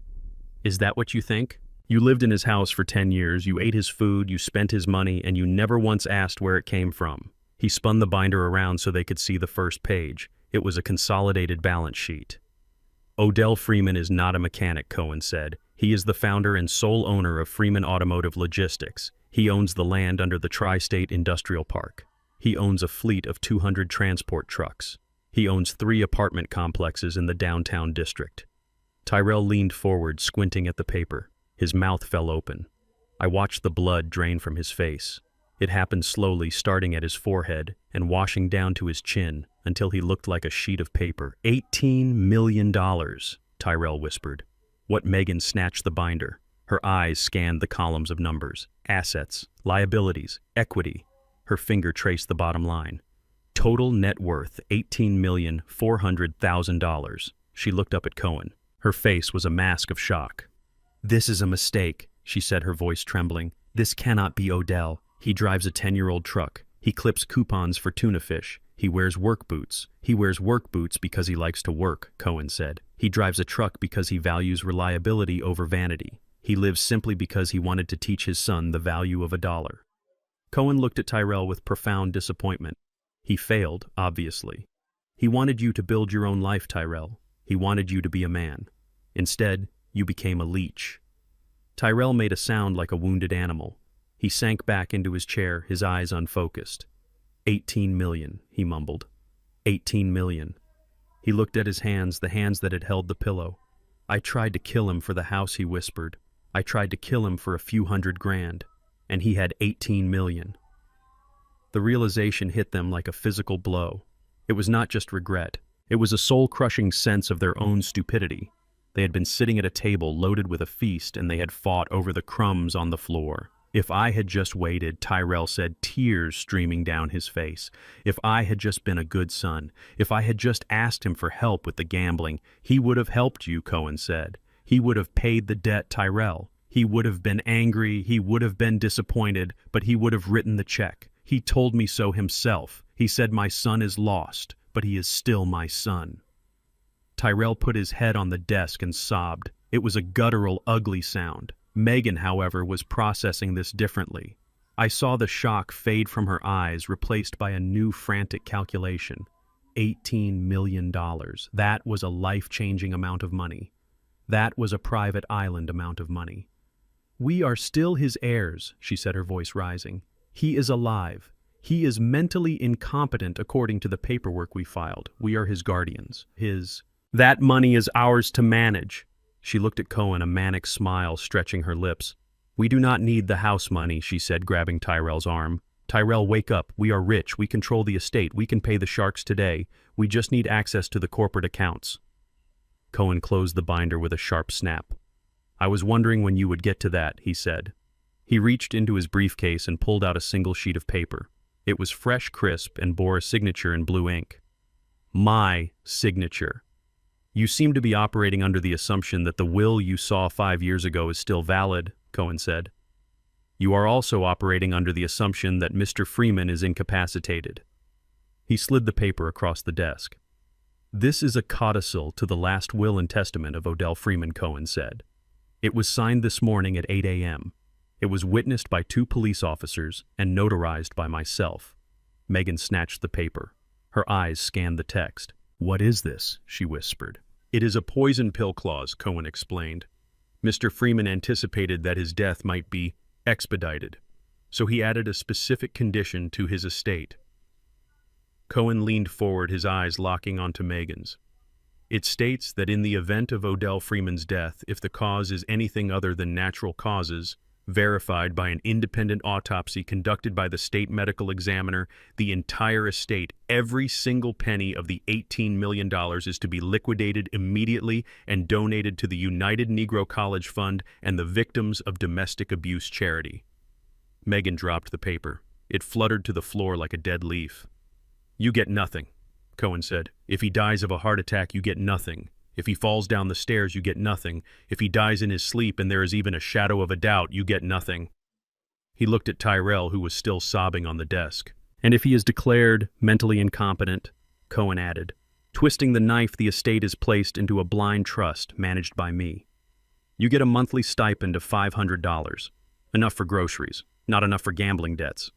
Is that what you think? You lived in his house for 10 years, you ate his food, you spent his money, and you never once asked where it came from. He spun the binder around so they could see the first page. It was a consolidated balance sheet. Odell Freeman is not a mechanic, Cohen said. He is the founder and sole owner of Freeman Automotive Logistics. He owns the land under the Tri-State Industrial Park. He owns a fleet of 200 transport trucks. He owns 3 apartment complexes in the downtown district. Tyrell leaned forward, squinting at the paper. His mouth fell open. I watched the blood drain from his face. It happened slowly, starting at his forehead and washing down to his chin until he looked like a sheet of paper. $18 million, Tyrell whispered. What? Megan snatched the binder. Her eyes scanned the columns of numbers. Assets, liabilities, equity. Her finger traced the bottom line. Total net worth, $18,400,000. She looked up at Cohen. Her face was a mask of shock. This is a mistake, she said, her voice trembling. This cannot be Odell. He drives a 10-year-old truck. He clips coupons for tuna fish. He wears work boots. He wears work boots because he likes to work, Cohen said. He drives a truck because he values reliability over vanity. He lives simply because he wanted to teach his son the value of $1. Cohen looked at Tyrell with profound disappointment. He failed, obviously. He wanted you to build your own life, Tyrell. He wanted you to be a man. Instead, you became a leech. Tyrell made a sound like a wounded animal. He sank back into his chair, his eyes unfocused. 18 million, he mumbled. 18 million. He looked at his hands, the hands that had held the pillow. I tried to kill him for the house, he whispered. I tried to kill him for a few $100,000, and he had 18 million. The realization hit them like a physical blow. It was not just regret. It was a soul-crushing sense of their own stupidity. They had been sitting at a table loaded with a feast, and they had fought over the crumbs on the floor. If I had just waited, Tyrell said, tears streaming down his face. If I had just been a good son, if I had just asked him for help with the gambling, he would have helped you, Cohen said. He would have paid the debt, Tyrell. He would have been angry, he would have been disappointed, but he would have written the check. He told me so himself. He said, my son is lost, but he is still my son. Tyrell put his head on the desk and sobbed. It was a guttural, ugly sound. Megan, however, was processing this differently. I saw the shock fade from her eyes, replaced by a new frantic calculation. $18 million. That was a life-changing amount of money. That was a private island amount of money. We are still his heirs, she said, her voice rising. He is alive. He is mentally incompetent according to the paperwork we filed. We are his guardians. That money is ours to manage. She looked at Cohen, a manic smile stretching her lips. We do not need the house money, she said, grabbing Tyrell's arm. Tyrell, wake up. We are rich. We control the estate. We can pay the Sharks today. We just need access to the corporate accounts. Cohen closed the binder with a sharp snap. I was wondering when you would get to that, he said. He reached into his briefcase and pulled out a single sheet of paper. It was fresh, crisp, and bore a signature in blue ink. My signature. You seem to be operating under the assumption that the will you saw 5 years ago is still valid, Cohen said. You are also operating under the assumption that Mr. Freeman is incapacitated. He slid the paper across the desk. This is a codicil to the last will and testament of Odell Freeman, Cohen said. It was signed this morning at 8 a.m. It was witnessed by 2 police officers and notarized by myself. Megan snatched the paper. Her eyes scanned the text. What is this? She whispered. It is a poison pill clause, Cohen explained. Mr. Freeman anticipated that his death might be expedited, so he added a specific condition to his estate. Cohen leaned forward, his eyes locking onto Megan's. It states that in the event of Odell Freeman's death, if the cause is anything other than natural causes, verified by an independent autopsy conducted by the state medical examiner, the entire estate, every single penny of the $18 million is to be liquidated immediately and donated to the United Negro College Fund and the Victims of Domestic Abuse Charity. Megan dropped the paper. It fluttered to the floor like a dead leaf. You get nothing, Cohen said. If he dies of a heart attack, you get nothing. If he falls down the stairs, you get nothing. If he dies in his sleep and there is even a shadow of a doubt, you get nothing. He looked at Tyrell, who was still sobbing on the desk. And if he is declared mentally incompetent, Cohen added, twisting the knife, the estate is placed into a blind trust managed by me. You get a monthly stipend of $500. Enough for groceries, not enough for gambling debts.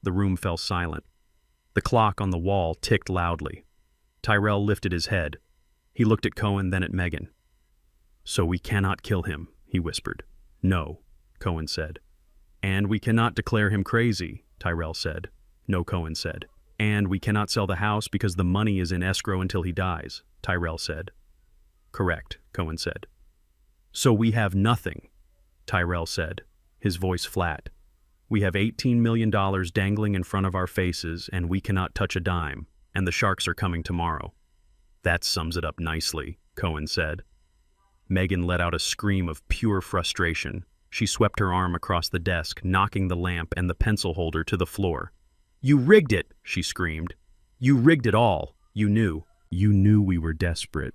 The room fell silent. The clock on the wall ticked loudly. Tyrell lifted his head. He looked at Cohen, then at Megan. So we cannot kill him, he whispered. No, Cohen said. And we cannot declare him crazy, Tyrell said. No, Cohen said. And we cannot sell the house because the money is in escrow until he dies, Tyrell said. Correct, Cohen said. So we have nothing, Tyrell said, his voice flat. We have $18 million dangling in front of our faces, and we cannot touch a dime, and the Sharks are coming tomorrow. That sums it up nicely, Cohen said. Megan let out a scream of pure frustration. She swept her arm across the desk, knocking the lamp and the pencil holder to the floor. You rigged it, she screamed. You rigged it all. You knew. You knew we were desperate.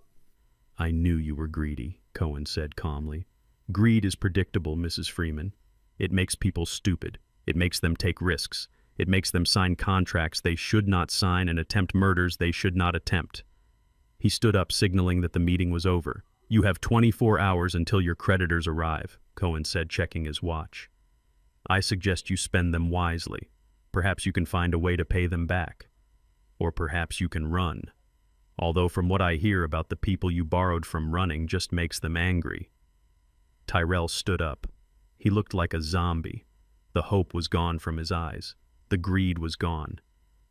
I knew you were greedy, Cohen said calmly. Greed is predictable, Mrs. Freeman. It makes people stupid. It makes them take risks. It makes them sign contracts they should not sign and attempt murders they should not attempt. He stood up, signaling that the meeting was over. You have 24 hours until your creditors arrive, Cohen said, checking his watch. I suggest you spend them wisely. Perhaps you can find a way to pay them back. Or perhaps you can run. Although from what I hear about the people you borrowed from running just makes them angry. Tyrell stood up. He looked like a zombie. The hope was gone from his eyes. The greed was gone.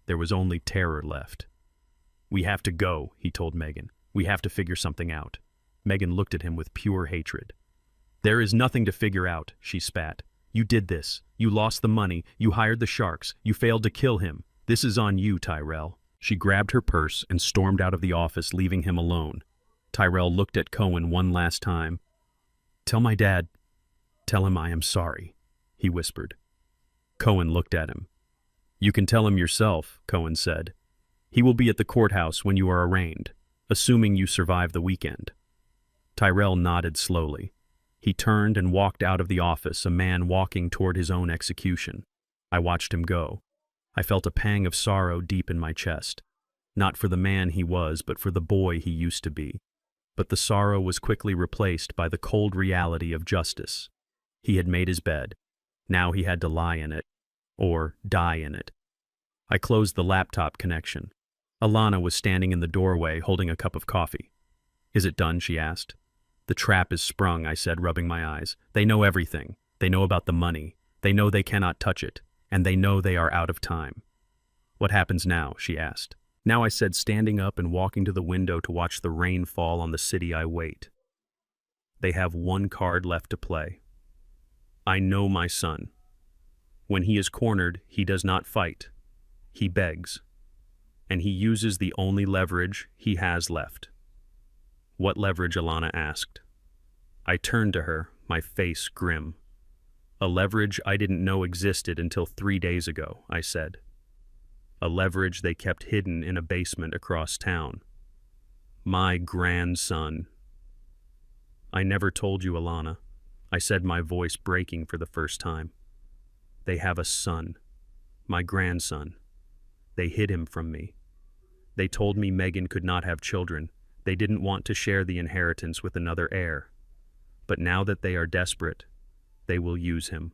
There was only terror left. We have to go, he told Megan. We have to figure something out. Megan looked at him with pure hatred. There is nothing to figure out, she spat. You did this. You lost the money. You hired the Sharks. You failed to kill him. This is on you, Tyrell. She grabbed her purse and stormed out of the office, leaving him alone. Tyrell looked at Cohen one last time. Tell my dad. Tell him I am sorry, he whispered. Cohen looked at him. You can tell him yourself, Cohen said. He will be at the courthouse when you are arraigned, assuming you survive the weekend. Tyrell nodded slowly. He turned and walked out of the office, a man walking toward his own execution. I watched him go. I felt a pang of sorrow deep in my chest, not for the man he was, but for the boy he used to be. But the sorrow was quickly replaced by the cold reality of justice. He had made his bed. Now he had to lie in it, or die in it. I closed the laptop connection. Alana was standing in the doorway holding a cup of coffee. Is it done? She asked. The trap is sprung, I said, rubbing my eyes. They know everything. They know about the money. They know they cannot touch it. And they know they are out of time. What happens now? She asked. Now, I said, standing up and walking to the window to watch the rain fall on the city. I wait. They have one card left to play. I know my son. When he is cornered, he does not fight. He begs. And he uses the only leverage he has left. What leverage? Alana asked. I turned to her, my face grim. A leverage I didn't know existed until 3 days ago, I said. A leverage they kept hidden in a basement across town. My grandson. I never told you, Alana, I said, my voice breaking for the first time. They have a son. My grandson. They hid him from me. They told me Megan could not have children. They didn't want to share the inheritance with another heir. But now that they are desperate, they will use him.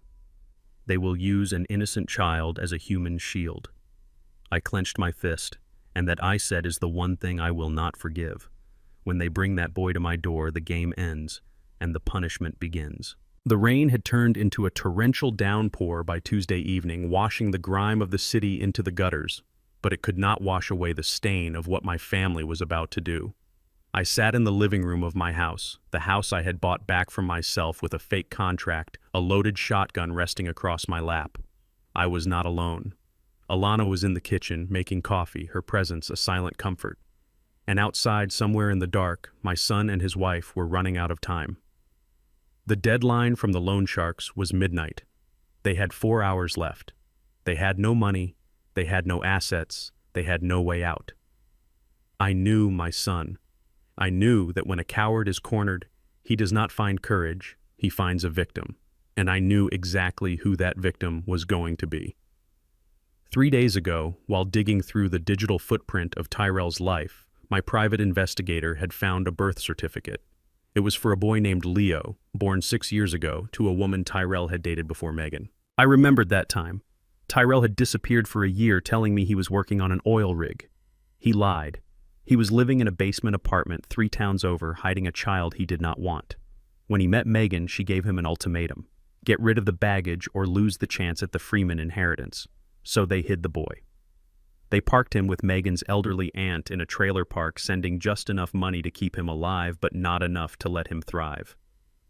They will use an innocent child as a human shield. I clenched my fist, and that I said is the one thing I will not forgive. When they bring that boy to my door, the game ends, and the punishment begins. The rain had turned into a torrential downpour by Tuesday evening, washing the grime of the city into the gutters, but it could not wash away the stain of what my family was about to do. I sat in the living room of my house, the house I had bought back from myself with a fake contract, a loaded shotgun resting across my lap. I was not alone. Alana was in the kitchen, making coffee, her presence a silent comfort. And outside, somewhere in the dark, my son and his wife were running out of time. The deadline from the loan sharks was midnight. They had 4 hours left. They had no money, they had no assets, they had no way out. I knew my son. I knew that when a coward is cornered, he does not find courage, he finds a victim. And I knew exactly who that victim was going to be. 3 days ago, while digging through the digital footprint of Tyrell's life, my private investigator had found a birth certificate. It was for a boy named Leo, born 6 years ago, to a woman Tyrell had dated before Megan. I remembered that time. Tyrell had disappeared for a year, telling me he was working on an oil rig. He lied. He was living in a basement apartment 3 towns over, hiding a child he did not want. When he met Megan, she gave him an ultimatum. Get rid of the baggage or lose the chance at the Freeman inheritance. So they hid the boy. They parked him with Megan's elderly aunt in a trailer park, sending just enough money to keep him alive, but not enough to let him thrive.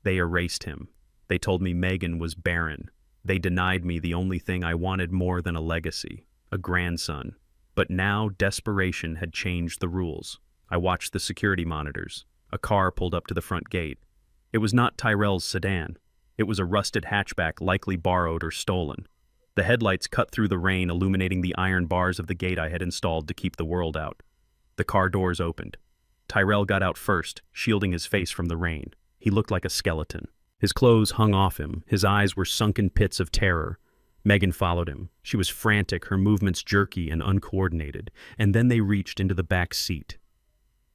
They erased him. They told me Megan was barren. They denied me the only thing I wanted more than a legacy, a grandson. But now desperation had changed the rules. I watched the security monitors. A car pulled up to the front gate. It was not Tyrell's sedan. It was a rusted hatchback, likely borrowed or stolen. The headlights cut through the rain, illuminating the iron bars of the gate I had installed to keep the world out. The car doors opened. Tyrell got out first, shielding his face from the rain. He looked like a skeleton. His clothes hung off him. His eyes were sunken pits of terror. Megan followed him. She was frantic, her movements jerky and uncoordinated, and then they reached into the back seat.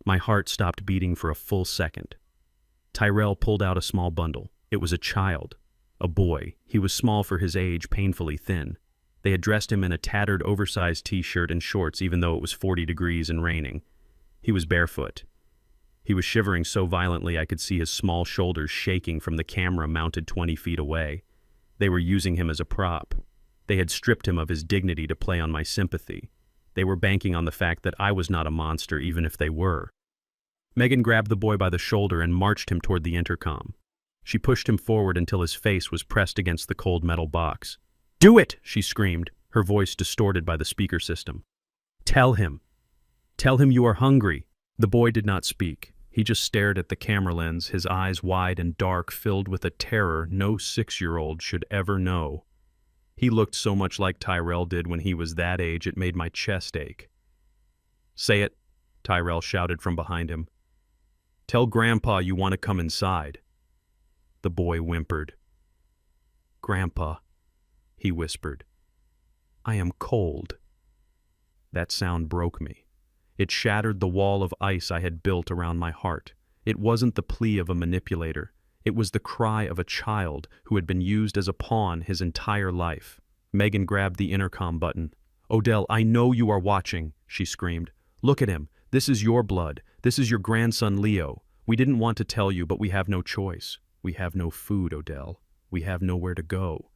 My heart stopped beating for a full second. Tyrell pulled out a small bundle. It was a child. A boy. He was small for his age, painfully thin. They had dressed him in a tattered, oversized t-shirt and shorts, even though it was 40 degrees and raining. He was barefoot. He was shivering so violently I could see his small shoulders shaking from the camera mounted 20 feet away. They were using him as a prop. They had stripped him of his dignity to play on my sympathy. They were banking on the fact that I was not a monster, even if they were. Megan grabbed the boy by the shoulder and marched him toward the intercom. She pushed him forward until his face was pressed against the cold metal box. "Do it!" she screamed, her voice distorted by the speaker system. Tell him. Tell him you are hungry." The boy did not speak. He just stared at the camera lens, his eyes wide and dark, filled with a terror no 6-year-old should ever know. He looked so much like Tyrell did when he was that age it made my chest ache. "Say it," Tyrell shouted from behind him. "Tell Grandpa you want to come inside." The boy whimpered. "Grandpa," he whispered, "I am cold." That sound broke me. It shattered the wall of ice I had built around my heart. It wasn't the plea of a manipulator. It was the cry of a child who had been used as a pawn his entire life. Megan grabbed the intercom button. "Odell, I know you are watching," she screamed. "Look at him. This is your blood. This is your grandson, Leo. We didn't want to tell you, but we have no choice. We have no food, Odell. We have nowhere to go.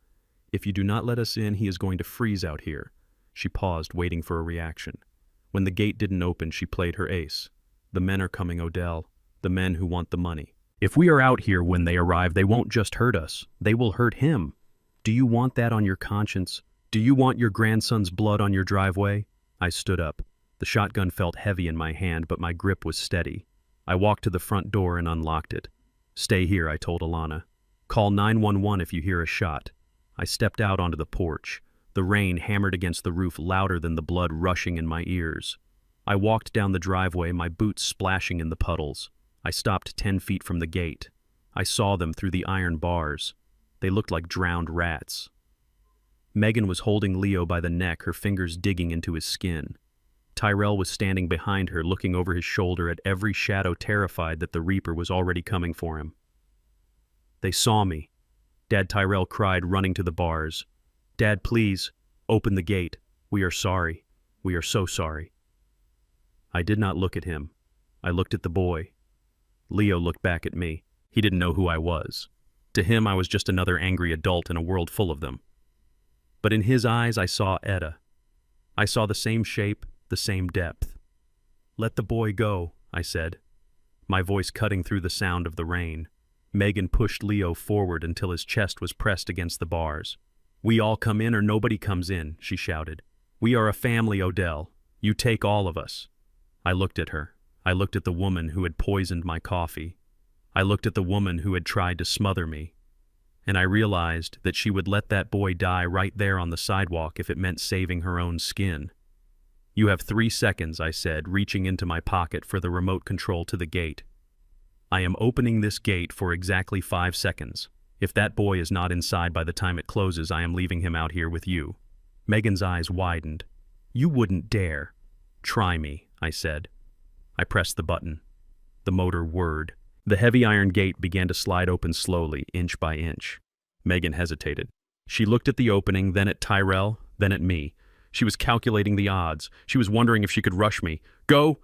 If you do not let us in, he is going to freeze out here." She paused, waiting for a reaction. When the gate didn't open, she played her ace. "The men are coming, Odell. The men who want the money. If we are out here when they arrive, they won't just hurt us, they will hurt him. Do you want that on your conscience? Do you want your grandson's blood on your driveway? I stood up. The shotgun felt heavy in my hand, but my grip was steady. I walked to the front door and unlocked it. Stay here, I told Alana. Call 911 if you hear a shot. I stepped out onto the porch. The rain hammered against the roof louder than the blood rushing in my ears. I walked down the driveway, my boots splashing in the puddles. I stopped 10 feet from the gate. I saw them through the iron bars. They looked like drowned rats. Megan was holding Leo by the neck, her fingers digging into his skin. Tyrell was standing behind her, looking over his shoulder at every shadow, terrified that the Reaper was already coming for him. They saw me. Dad, Tyrell cried, running to the bars. Dad, please, open the gate. We are sorry. We are so sorry. I did not look at him. I looked at the boy. Leo looked back at me. He didn't know who I was. To him, I was just another angry adult in a world full of them. But in his eyes, I saw Etta. I saw the same shape, the same depth. Let the boy go, I said, my voice cutting through the sound of the rain. Megan pushed Leo forward until his chest was pressed against the bars. We all come in or nobody comes in, she shouted. We are a family, Odell. You take all of us. I looked at her. I looked at the woman who had poisoned my coffee. I looked at the woman who had tried to smother me. And I realized that she would let that boy die right there on the sidewalk if it meant saving her own skin. You have 3 seconds, I said, reaching into my pocket for the remote control to the gate. I am opening this gate for exactly 5 seconds. If that boy is not inside by the time it closes, I am leaving him out here with you. Megan's eyes widened. You wouldn't dare. Try me, I said. I pressed the button. The motor whirred. The heavy iron gate began to slide open slowly, inch by inch. Megan hesitated. She looked at the opening, then at Tyrell, then at me. She was calculating the odds. She was wondering if she could rush me. Go!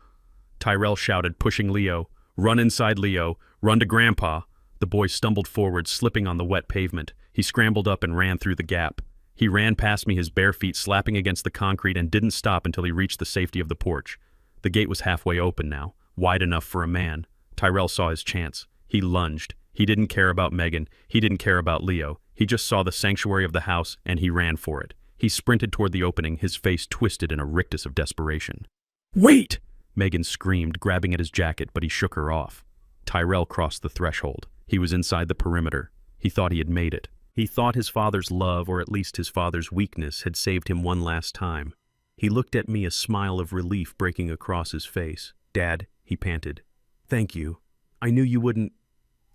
Tyrell shouted, pushing Leo. Run inside, Leo. Run to Grandpa. The boy stumbled forward, slipping on the wet pavement. He scrambled up and ran through the gap. He ran past me, his bare feet slapping against the concrete, and didn't stop until he reached the safety of the porch. The gate was halfway open now, wide enough for a man. Tyrell saw his chance. He lunged. He didn't care about Megan. He didn't care about Leo. He just saw the sanctuary of the house, and he ran for it. He sprinted toward the opening, his face twisted in a rictus of desperation. Wait! Megan screamed, grabbing at his jacket, but he shook her off. Tyrell crossed the threshold. He was inside the perimeter. He thought he had made it. He thought his father's love, or at least his father's weakness, had saved him one last time. He looked at me, a smile of relief breaking across his face. Dad, he panted. Thank you. I knew you wouldn't...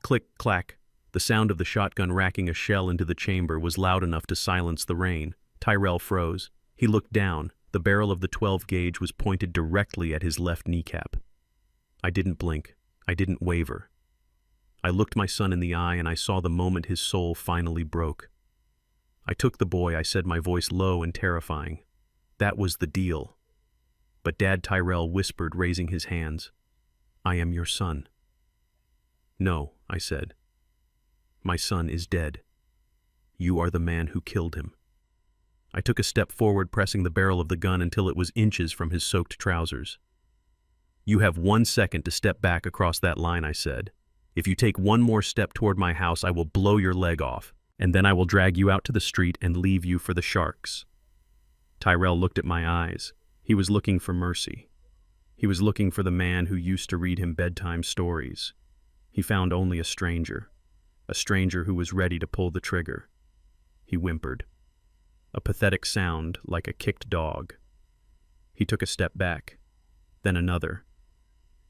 Click, clack. The sound of the shotgun racking a shell into the chamber was loud enough to silence the rain. Tyrell froze. He looked down. The barrel of the 12-gauge was pointed directly at his left kneecap. I didn't blink. I didn't waver. I looked my son in the eye, and I saw the moment his soul finally broke. I took the boy, I said, my voice low and terrifying. That was the deal. But Dad, Tyrell whispered, raising his hands. I am your son. No, I said. My son is dead. You are the man who killed him. I took a step forward, pressing the barrel of the gun until it was inches from his soaked trousers. You have 1 second to step back across that line, I said. If you take one more step toward my house, I will blow your leg off, and then I will drag you out to the street and leave you for the sharks. Tyrell looked at my eyes. He was looking for mercy. He was looking for the man who used to read him bedtime stories. He found only a stranger who was ready to pull the trigger. He whimpered. A pathetic sound like a kicked dog. He took a step back, then another.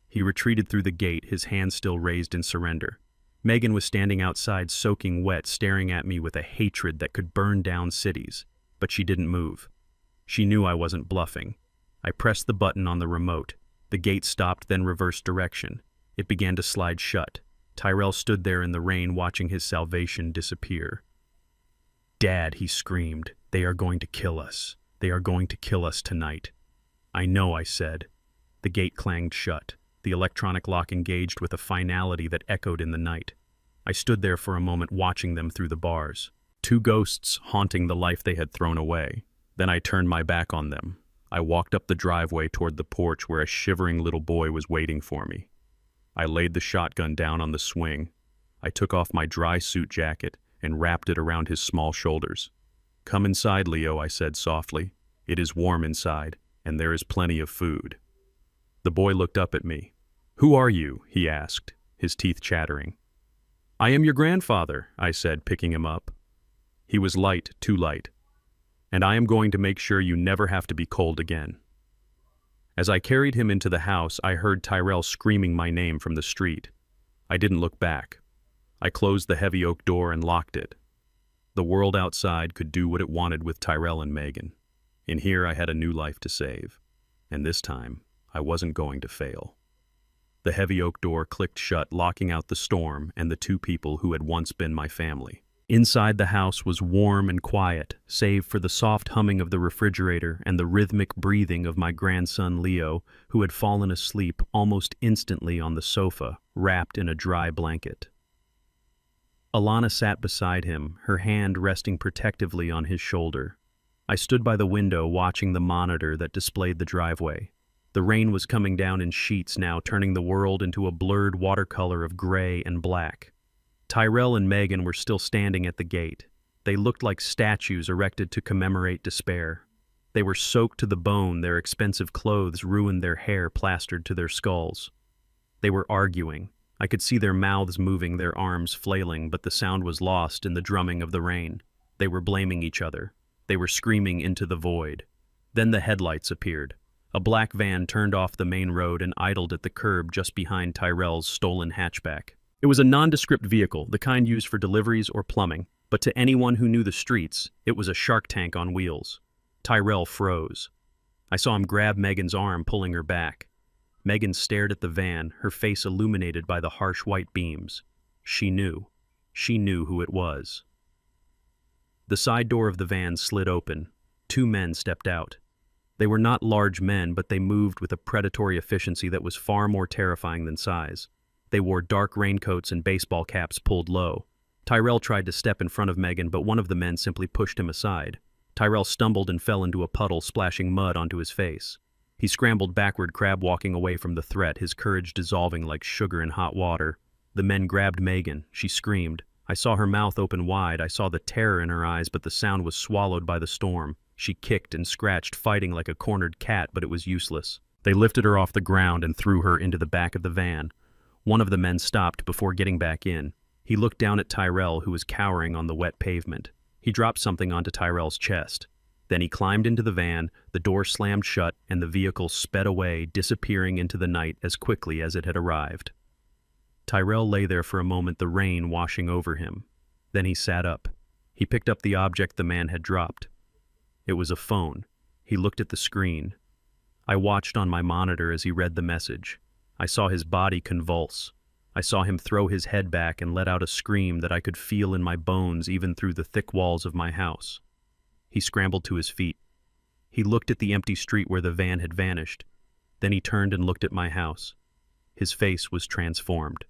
He retreated through the gate, his hand still raised in surrender. Megan was standing outside, soaking wet, staring at me with a hatred that could burn down cities, but she didn't move. She knew I wasn't bluffing. I pressed the button on the remote. The gate stopped, then reversed direction. It began to slide shut. Tyrell stood there in the rain, watching his salvation disappear. Dad, he screamed, they are going to kill us. They are going to kill us tonight. I know, I said. The gate clanged shut. The electronic lock engaged with a finality that echoed in the night. I stood there for a moment, watching them through the bars. 2 ghosts haunting the life they had thrown away. Then I turned my back on them. I walked up the driveway toward the porch where a shivering little boy was waiting for me. I laid the shotgun down on the swing. I took off my dry suit jacket and wrapped it around his small shoulders. "Come inside, Leo," I said softly. "It is warm inside, and there is plenty of food." The boy looked up at me. "Who are you?" he asked, his teeth chattering. "I am your grandfather," I said, picking him up. He was light, too light. "And I am going to make sure you never have to be cold again." As I carried him into the house, I heard Tyrell screaming my name from the street. I didn't look back. I closed the heavy oak door and locked it. The world outside could do what it wanted with Tyrell and Megan. In here I had a new life to save. And this time, I wasn't going to fail. The heavy oak door clicked shut, locking out the storm and the two people who had once been my family. Inside the house was warm and quiet, save for the soft humming of the refrigerator and the rhythmic breathing of my grandson Leo, who had fallen asleep almost instantly on the sofa, wrapped in a dry blanket. Alana sat beside him, her hand resting protectively on his shoulder. I stood by the window watching the monitor that displayed the driveway. The rain was coming down in sheets now, turning the world into a blurred watercolor of gray and black. Tyrell and Megan were still standing at the gate. They looked like statues erected to commemorate despair. They were soaked to the bone, their expensive clothes ruined their hair plastered to their skulls. They were arguing. I could see their mouths moving, their arms flailing, but the sound was lost in the drumming of the rain. They were blaming each other. They were screaming into the void. Then the headlights appeared. A black van turned off the main road and idled at the curb just behind Tyrell's stolen hatchback. It was a nondescript vehicle, the kind used for deliveries or plumbing, but to anyone who knew the streets, it was a shark tank on wheels. Tyrell froze. I saw him grab Megan's arm, pulling her back. Megan stared at the van, her face illuminated by the harsh white beams. She knew. She knew who it was. The side door of the van slid open. Two men stepped out. They were not large men, but they moved with a predatory efficiency that was far more terrifying than size. They wore dark raincoats and baseball caps pulled low. Tyrell tried to step in front of Megan, but one of the men simply pushed him aside. Tyrell stumbled and fell into a puddle, splashing mud onto his face. He scrambled backward, crab-walking away from the threat, his courage dissolving like sugar in hot water. The men grabbed Megan. She screamed. I saw her mouth open wide. I saw the terror in her eyes, but the sound was swallowed by the storm. She kicked and scratched, fighting like a cornered cat, but it was useless. They lifted her off the ground and threw her into the back of the van. One of the men stopped before getting back in. He looked down at Tyrell, who was cowering on the wet pavement. He dropped something onto Tyrell's chest. Then he climbed into the van, the door slammed shut, and the vehicle sped away, disappearing into the night as quickly as it had arrived. Tyrell lay there for a moment, the rain washing over him. Then he sat up. He picked up the object the man had dropped. It was a phone. He looked at the screen. I watched on my monitor as he read the message. I saw his body convulse. I saw him throw his head back and let out a scream that I could feel in my bones even through the thick walls of my house. He scrambled to his feet. He looked at the empty street where the van had vanished. Then he turned and looked at my house. His face was transformed.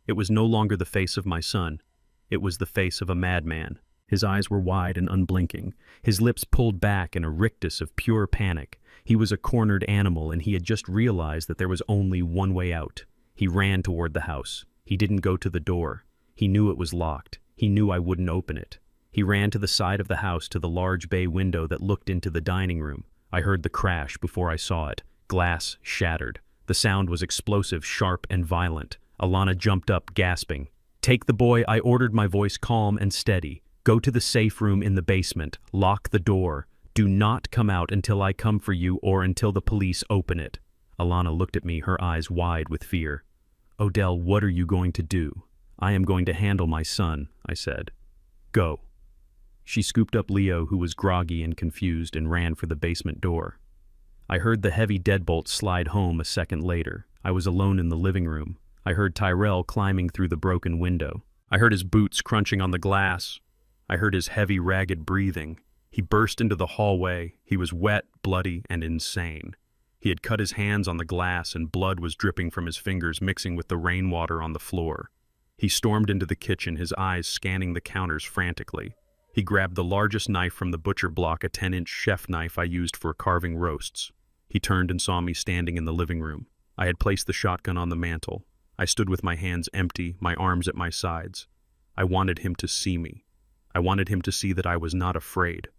It was no longer the face of my son. It was the face of a madman. His eyes were wide and unblinking, his lips pulled back in a rictus of pure panic. He was a cornered animal, and he had just realized that there was only one way out. He ran toward the house. He didn't go to the door. He knew it was locked. He knew I wouldn't open it. He ran to the side of the house, to the large bay window that looked into the dining room. I heard the crash before I saw it. Glass shattered. The sound was explosive, sharp, and violent. Alana jumped up, gasping. "Take the boy," I ordered, my voice calm and steady. "Go to the safe room in the basement. Lock the door. Do not come out until I come for you or until the police open it." Alana looked at me, her eyes wide with fear. "Odell, what are you going to do?" "I am going to handle my son," I said. "Go." She scooped up Leo, who was groggy and confused, and ran for the basement door. I heard the heavy deadbolt slide home a second later. I was alone in the living room. I heard Tyrell climbing through the broken window. I heard his boots crunching on the glass. I heard his heavy, ragged breathing. He burst into the hallway. He was wet, bloody, and insane. He had cut his hands on the glass, and blood was dripping from his fingers, mixing with the rainwater on the floor. He stormed into the kitchen, his eyes scanning the counters frantically. He grabbed the largest knife from the butcher block, a 10-inch chef knife I used for carving roasts. He turned and saw me standing in the living room. I had placed the shotgun on the mantel. I stood with my hands empty, my arms at my sides. I wanted him to see me. I wanted him to see that I was not afraid.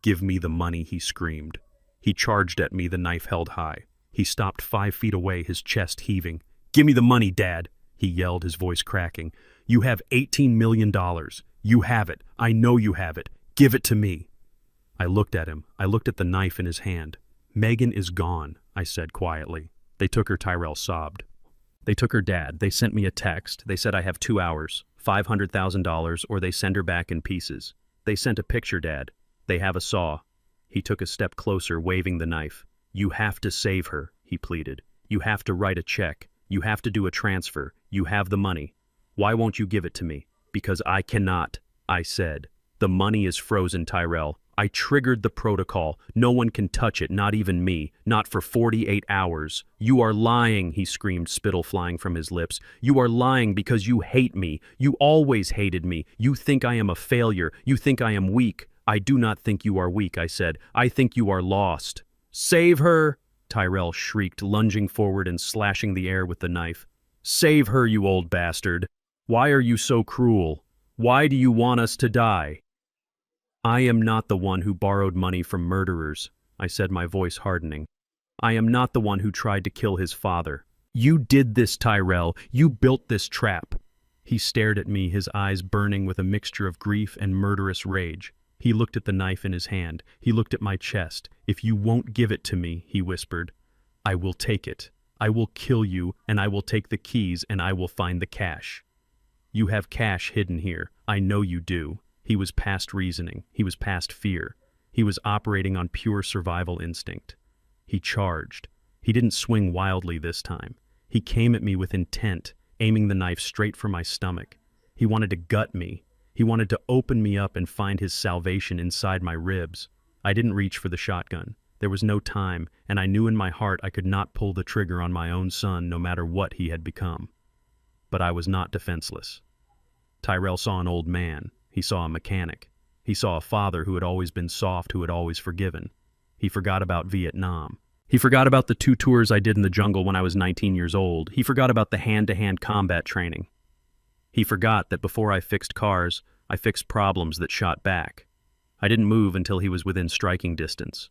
"Give me the money," he screamed. He charged at me, the knife held high. He stopped 5 feet away, his chest heaving. "Give me the money, Dad," he yelled, his voice cracking. "You have $18 million. You have it. I know you have it. Give it to me." I looked at him. I looked at the knife in his hand. "Megan is gone," I said quietly. "They took her," Tyrell sobbed. "They took her, Dad. They sent me a text. They said I have 2 hours, $500,000, or they send her back in pieces. They sent a picture, Dad. They have a saw." He took a step closer, waving the knife. "You have to save her," he pleaded. "You have to write a check. You have to do a transfer. You have the money. Why won't you give it to me?" "Because I cannot," I said. "The money is frozen, Tyrell. I triggered the protocol. No one can touch it, not even me. Not for 48 hours. You are lying," he screamed, spittle flying from his lips. "You are lying because you hate me. You always hated me. You think I am a failure. You think I am weak. I do not think you are weak," I said. "I think you are lost." "Save her!" Tyrell shrieked, lunging forward and slashing the air with the knife. "Save her, you old bastard! Why are you so cruel? Why do you want us to die?" "I am not the one who borrowed money from murderers," I said, my voice hardening. "I am not the one who tried to kill his father. You did this, Tyrell. You built this trap." He stared at me, his eyes burning with a mixture of grief and murderous rage. He looked at the knife in his hand. He looked at my chest. "If you won't give it to me," he whispered, "I will take it. I will kill you, and I will take the keys, and I will find the cash. You have cash hidden here. I know you do." He was past reasoning. He was past fear. He was operating on pure survival instinct. He charged. He didn't swing wildly this time. He came at me with intent, aiming the knife straight for my stomach. He wanted to gut me. He wanted to open me up and find his salvation inside my ribs. I didn't reach for the shotgun. There was no time, and I knew in my heart I could not pull the trigger on my own son no matter what he had become. But I was not defenseless. Tyrell saw an old man. He saw a mechanic. He saw a father who had always been soft, who had always forgiven. He forgot about Vietnam. He forgot about the 2 tours I did in the jungle when I was 19 years old. He forgot about the hand-to-hand combat training. He forgot that before I fixed cars, I fixed problems that shot back. I didn't move until he was within striking distance.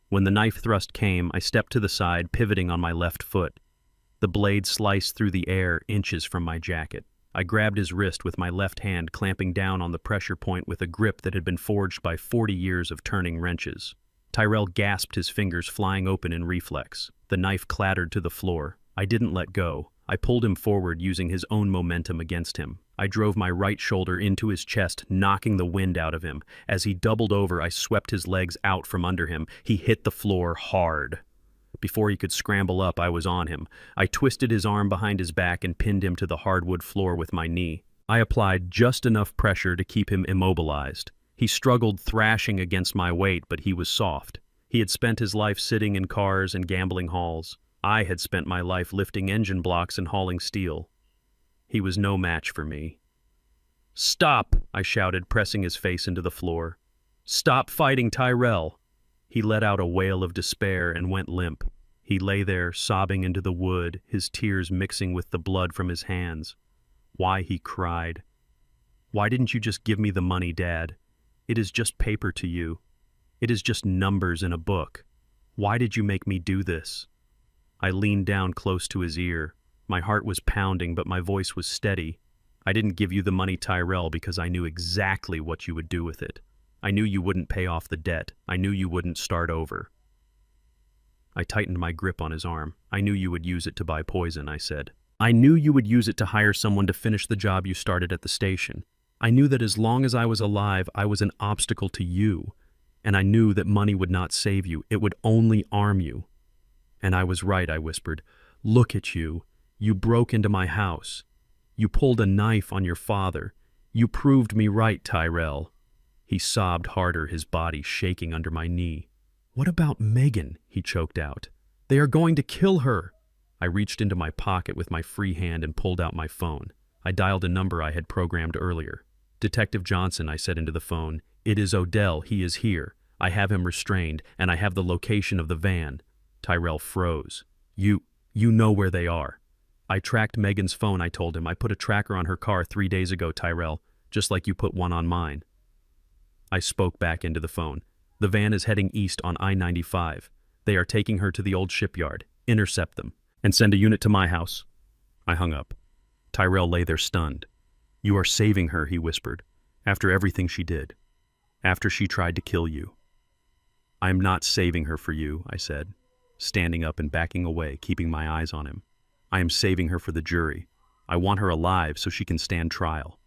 When the knife thrust came, I stepped to the side, pivoting on my left foot. The blade sliced through the air inches from my jacket. I grabbed his wrist with my left hand, clamping down on the pressure point with a grip that had been forged by 40 years of turning wrenches. Tyrell gasped, his fingers flying open in reflex. The knife clattered to the floor. I didn't let go. I pulled him forward, using his own momentum against him. I drove my right shoulder into his chest, knocking the wind out of him. As he doubled over, I swept his legs out from under him. He hit the floor hard. Before he could scramble up, I was on him. I twisted his arm behind his back and pinned him to the hardwood floor with my knee. I applied just enough pressure to keep him immobilized. He struggled, thrashing against my weight, but he was soft. He had spent his life sitting in cars and gambling halls. I had spent my life lifting engine blocks and hauling steel. He was no match for me. "Stop!" I shouted, pressing his face into the floor. "Stop fighting Tyrell!" He let out a wail of despair and went limp. He lay there, sobbing into the wood, his tears mixing with the blood from his hands. "Why?" he cried. "Why didn't you just give me the money, Dad? It is just paper to you. It is just numbers in a book. Why did you make me do this?" I leaned down close to his ear. My heart was pounding, but my voice was steady. "I didn't give you the money, Tyrell, because I knew exactly what you would do with it. I knew you wouldn't pay off the debt. I knew you wouldn't start over." I tightened my grip on his arm. "I knew you would use it to buy poison," I said. "I knew you would use it to hire someone to finish the job you started at the station. I knew that as long as I was alive, I was an obstacle to you. And I knew that money would not save you. It would only arm you." "And I was right," I whispered. "Look at you. You broke into my house. You pulled a knife on your father. You proved me right, Tyrell." He sobbed harder, his body shaking under my knee. "What about Megan?" he choked out. "They are going to kill her." I reached into my pocket with my free hand and pulled out my phone. I dialed a number I had programmed earlier. "Detective Johnson," I said into the phone. "It is Odell. He is here. I have him restrained, and I have the location of the van." Tyrell froze. You know where they are." I tracked Megan's phone, I told him. I put a tracker on her car 3 days ago, Tyrell, just like you put one on mine. I spoke back into the phone. The van is heading east on I-95. They are taking her to the old shipyard. Intercept them and send a unit to my house. I hung up. Tyrell lay there stunned. You are saving her, he whispered, after everything she did, after she tried to kill you. I am not saving her for you, I said, standing up and backing away, keeping my eyes on him. I am saving her for the jury. I want her alive so she can stand trial.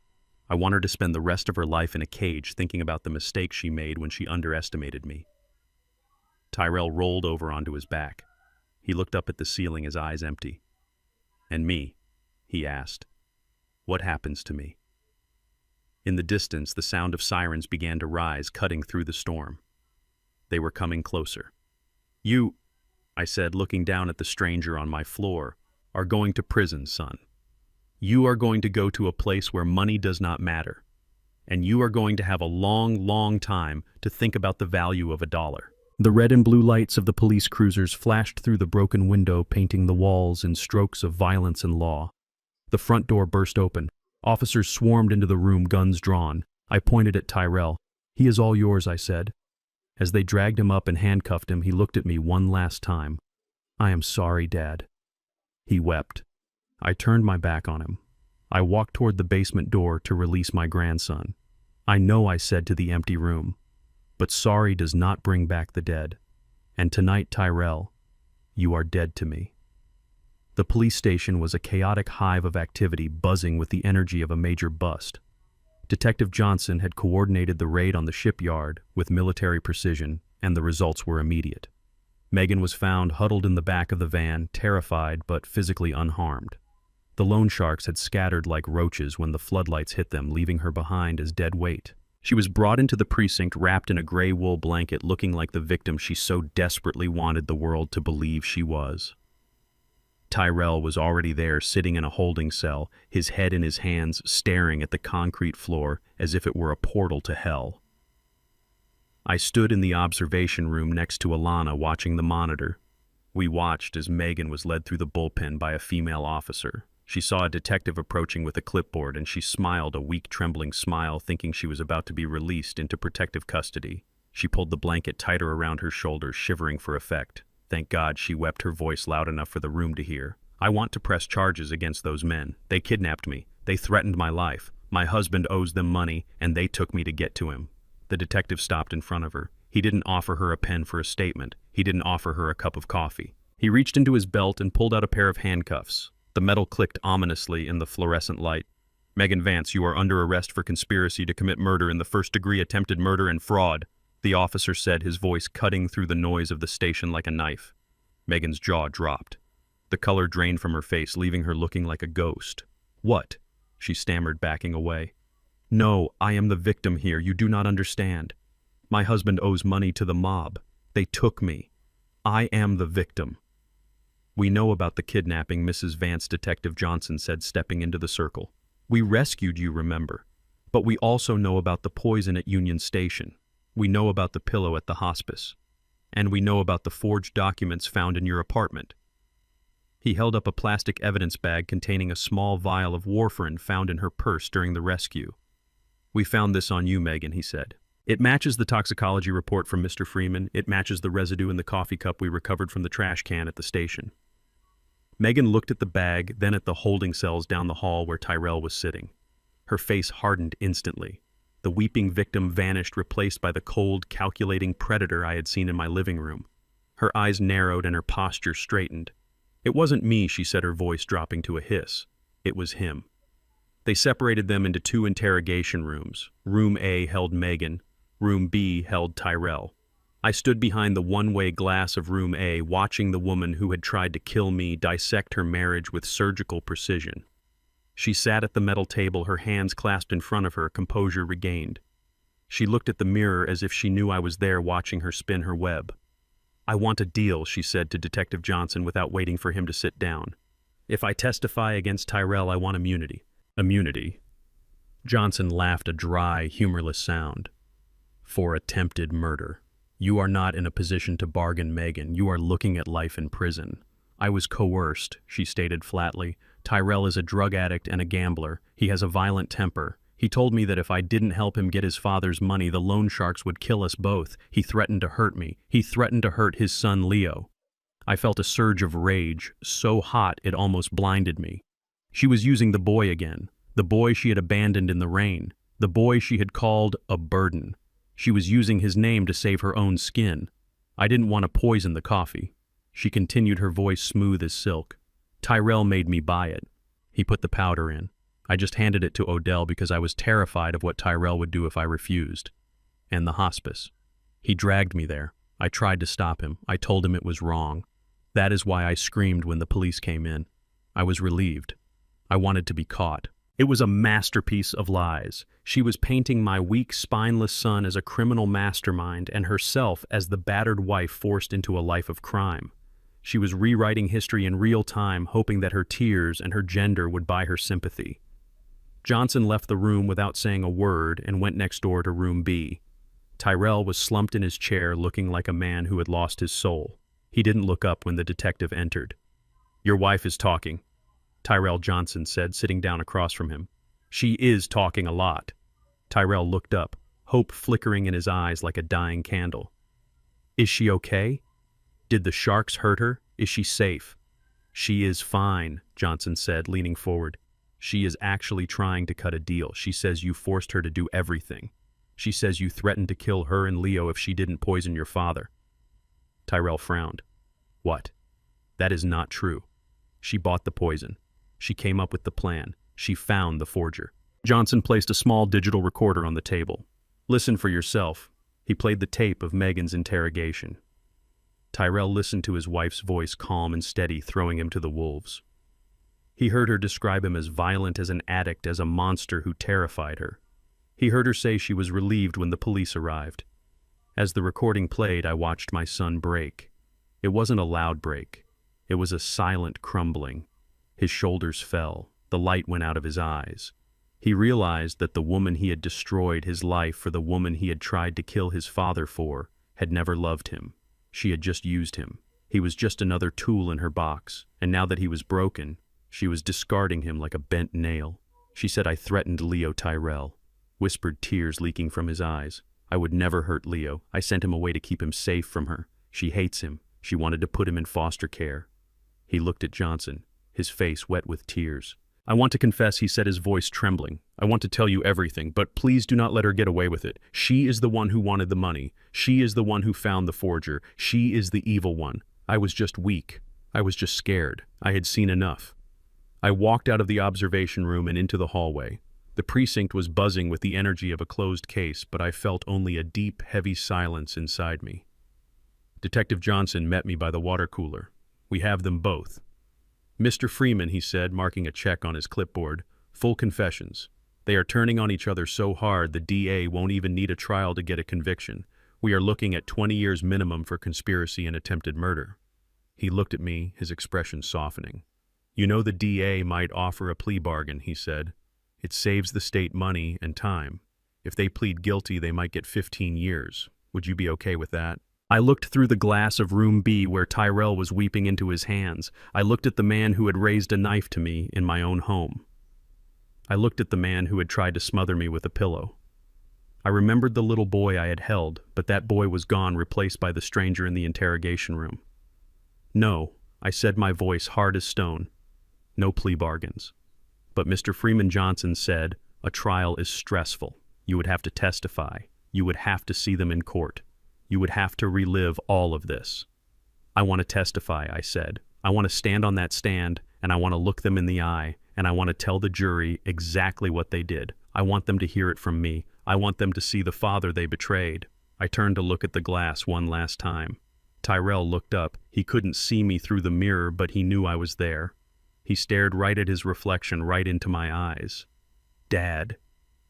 I want her to spend the rest of her life in a cage thinking about the mistake she made when she underestimated me. Tyrell rolled over onto his back. He looked up at the ceiling, his eyes empty. And me, he asked. What happens to me? In the distance, the sound of sirens began to rise, cutting through the storm. They were coming closer. You, I said, looking down at the stranger on my floor, are going to prison, son. You are going to go to a place where money does not matter. And you are going to have a long, long time to think about the value of $1. The red and blue lights of the police cruisers flashed through the broken window, painting the walls in strokes of violence and law. The front door burst open. Officers swarmed into the room, guns drawn. I pointed at Tyrell. He is all yours, I said. As they dragged him up and handcuffed him, he looked at me one last time. I am sorry, Dad. He wept. I turned my back on him. I walked toward the basement door to release my grandson. I know, I said to the empty room, but sorry does not bring back the dead. And tonight, Tyrell, you are dead to me. The police station was a chaotic hive of activity, buzzing with the energy of a major bust. Detective Johnson had coordinated the raid on the shipyard with military precision, and the results were immediate. Megan was found huddled in the back of the van, terrified but physically unharmed. The loan sharks had scattered like roaches when the floodlights hit them, leaving her behind as dead weight. She was brought into the precinct wrapped in a gray wool blanket, looking like the victim she so desperately wanted the world to believe she was. Tyrell was already there, sitting in a holding cell, his head in his hands, staring at the concrete floor as if it were a portal to hell. I stood in the observation room next to Alana, watching the monitor. We watched as Megan was led through the bullpen by a female officer. She saw a detective approaching with a clipboard, and she smiled a weak, trembling smile, thinking she was about to be released into protective custody. She pulled the blanket tighter around her shoulders, shivering for effect. Thank God, she wept, her voice loud enough for the room to hear. I want to press charges against those men. They kidnapped me. They threatened my life. My husband owes them money, and they took me to get to him. The detective stopped in front of her. He didn't offer her a pen for a statement. He didn't offer her a cup of coffee. He reached into his belt and pulled out a pair of handcuffs. The metal clicked ominously in the fluorescent light. Megan Vance, you are under arrest for conspiracy to commit murder in the first-degree attempted murder and fraud, the officer said, his voice cutting through the noise of the station like a knife. Megan's jaw dropped. The color drained from her face, leaving her looking like a ghost. What? She stammered, backing away. No, I am the victim here. You do not understand. My husband owes money to the mob. They took me. I am the victim. We know about the kidnapping, Mrs. Vance, Detective Johnson said, stepping into the circle. We rescued you, remember. But we also know about the poison at Union Station. We know about the pillow at the hospice. And we know about the forged documents found in your apartment. He held up a plastic evidence bag containing a small vial of warfarin found in her purse during the rescue. We found this on you, Megan, he said. It matches the toxicology report from Mr. Freeman. It matches the residue in the coffee cup we recovered from the trash can at the station. Megan looked at the bag, then at the holding cells down the hall where Tyrell was sitting. Her face hardened instantly. The weeping victim vanished, replaced by the cold, calculating predator I had seen in my living room. Her eyes narrowed and her posture straightened. It wasn't me, she said, her voice dropping to a hiss. It was him. They separated them into 2 interrogation rooms. Room A held Megan. Room B held Tyrell. I stood behind the one-way glass of Room A, watching the woman who had tried to kill me dissect her marriage with surgical precision. She sat at the metal table, her hands clasped in front of her, composure regained. She looked at the mirror as if she knew I was there watching her spin her web. I want a deal, she said to Detective Johnson without waiting for him to sit down. If I testify against Tyrell, I want immunity. Immunity? Johnson laughed a dry, humorless sound. For attempted murder. You are not in a position to bargain, Megan. You are looking at life in prison. I was coerced, she stated flatly. Tyrell is a drug addict and a gambler. He has a violent temper. He told me that if I didn't help him get his father's money, the loan sharks would kill us both. He threatened to hurt me. He threatened to hurt his son Leo. I felt a surge of rage, so hot it almost blinded me. She was using the boy again, the boy she had abandoned in the rain, the boy she had called a burden. She was using his name to save her own skin. I didn't want to poison the coffee. She continued, her voice smooth as silk. Tyrell made me buy it. He put the powder in. I just handed it to Odell because I was terrified of what Tyrell would do if I refused. And the hospice. He dragged me there. I tried to stop him. I told him it was wrong. That is why I screamed when the police came in. I was relieved. I wanted to be caught. It was a masterpiece of lies. She was painting my weak, spineless son as a criminal mastermind and herself as the battered wife forced into a life of crime. She was rewriting history in real time, hoping that her tears and her gender would buy her sympathy. Johnson left the room without saying a word and went next door to room B. Tyrell was slumped in his chair, looking like a man who had lost his soul. He didn't look up when the detective entered. "Your wife is talking," Tyrell Johnson said, sitting down across from him. "She is talking a lot." Tyrell looked up, hope flickering in his eyes like a dying candle. "Is she okay? Did the sharks hurt her? Is she safe?" "She is fine," Johnson said, leaning forward. "She is actually trying to cut a deal. She says you forced her to do everything. She says you threatened to kill her and Leo if she didn't poison your father." Tyrell frowned. "What? That is not true. She bought the poison. She came up with the plan. She found the forger." Johnson placed a small digital recorder on the table. "Listen for yourself." He played the tape of Megan's interrogation. Tyrell listened to his wife's voice, calm and steady, throwing him to the wolves. He heard her describe him as violent, as an addict, as a monster who terrified her. He heard her say she was relieved when the police arrived. As the recording played, I watched my son break. It wasn't a loud break. It was a silent crumbling. His shoulders fell. The light went out of his eyes. He realized that the woman he had destroyed his life for, the woman he had tried to kill his father for, had never loved him. She had just used him. He was just another tool in her box, and now that he was broken, she was discarding him like a bent nail. She said, "I threatened Leo Tyrell," whispered, tears leaking from his eyes. "I would never hurt Leo. I sent him away to keep him safe from her. She hates him. She wanted to put him in foster care." He looked at Johnson, his face wet with tears. "I want to confess," he said, his voice trembling. "I want to tell you everything, but please do not let her get away with it. She is the one who wanted the money. She is the one who found the forger. She is the evil one. I was just weak. I was just scared. I had seen enough." I walked out of the observation room and into the hallway. The precinct was buzzing with the energy of a closed case, but I felt only a deep, heavy silence inside me. Detective Johnson met me by the water cooler. "We have them both." "Mr. Freeman," he said, marking a check on his clipboard, "full confessions. They are turning on each other so hard the DA won't even need a trial to get a conviction. We are looking at 20 years minimum for conspiracy and attempted murder." He looked at me, his expression softening. "You know the DA might offer a plea bargain," he said. "It saves the state money and time. If they plead guilty, they might get 15 years. Would you be okay with that?" I looked through the glass of room B where Tyrell was weeping into his hands. I looked at the man who had raised a knife to me in my own home. I looked at the man who had tried to smother me with a pillow. I remembered the little boy I had held, but that boy was gone, replaced by the stranger in the interrogation room. "No," I said, my voice hard as stone. "No plea bargains." But Mr. Freeman Johnson said, "A trial is stressful. You would have to testify. You would have to see them in court. You would have to relive all of this." "I want to testify," I said. "I want to stand on that stand, and I want to look them in the eye, and I want to tell the jury exactly what they did. I want them to hear it from me. I want them to see the father they betrayed." I turned to look at the glass one last time. Tyrell looked up. He couldn't see me through the mirror, but he knew I was there. He stared right at his reflection, right into my eyes. "Dad,"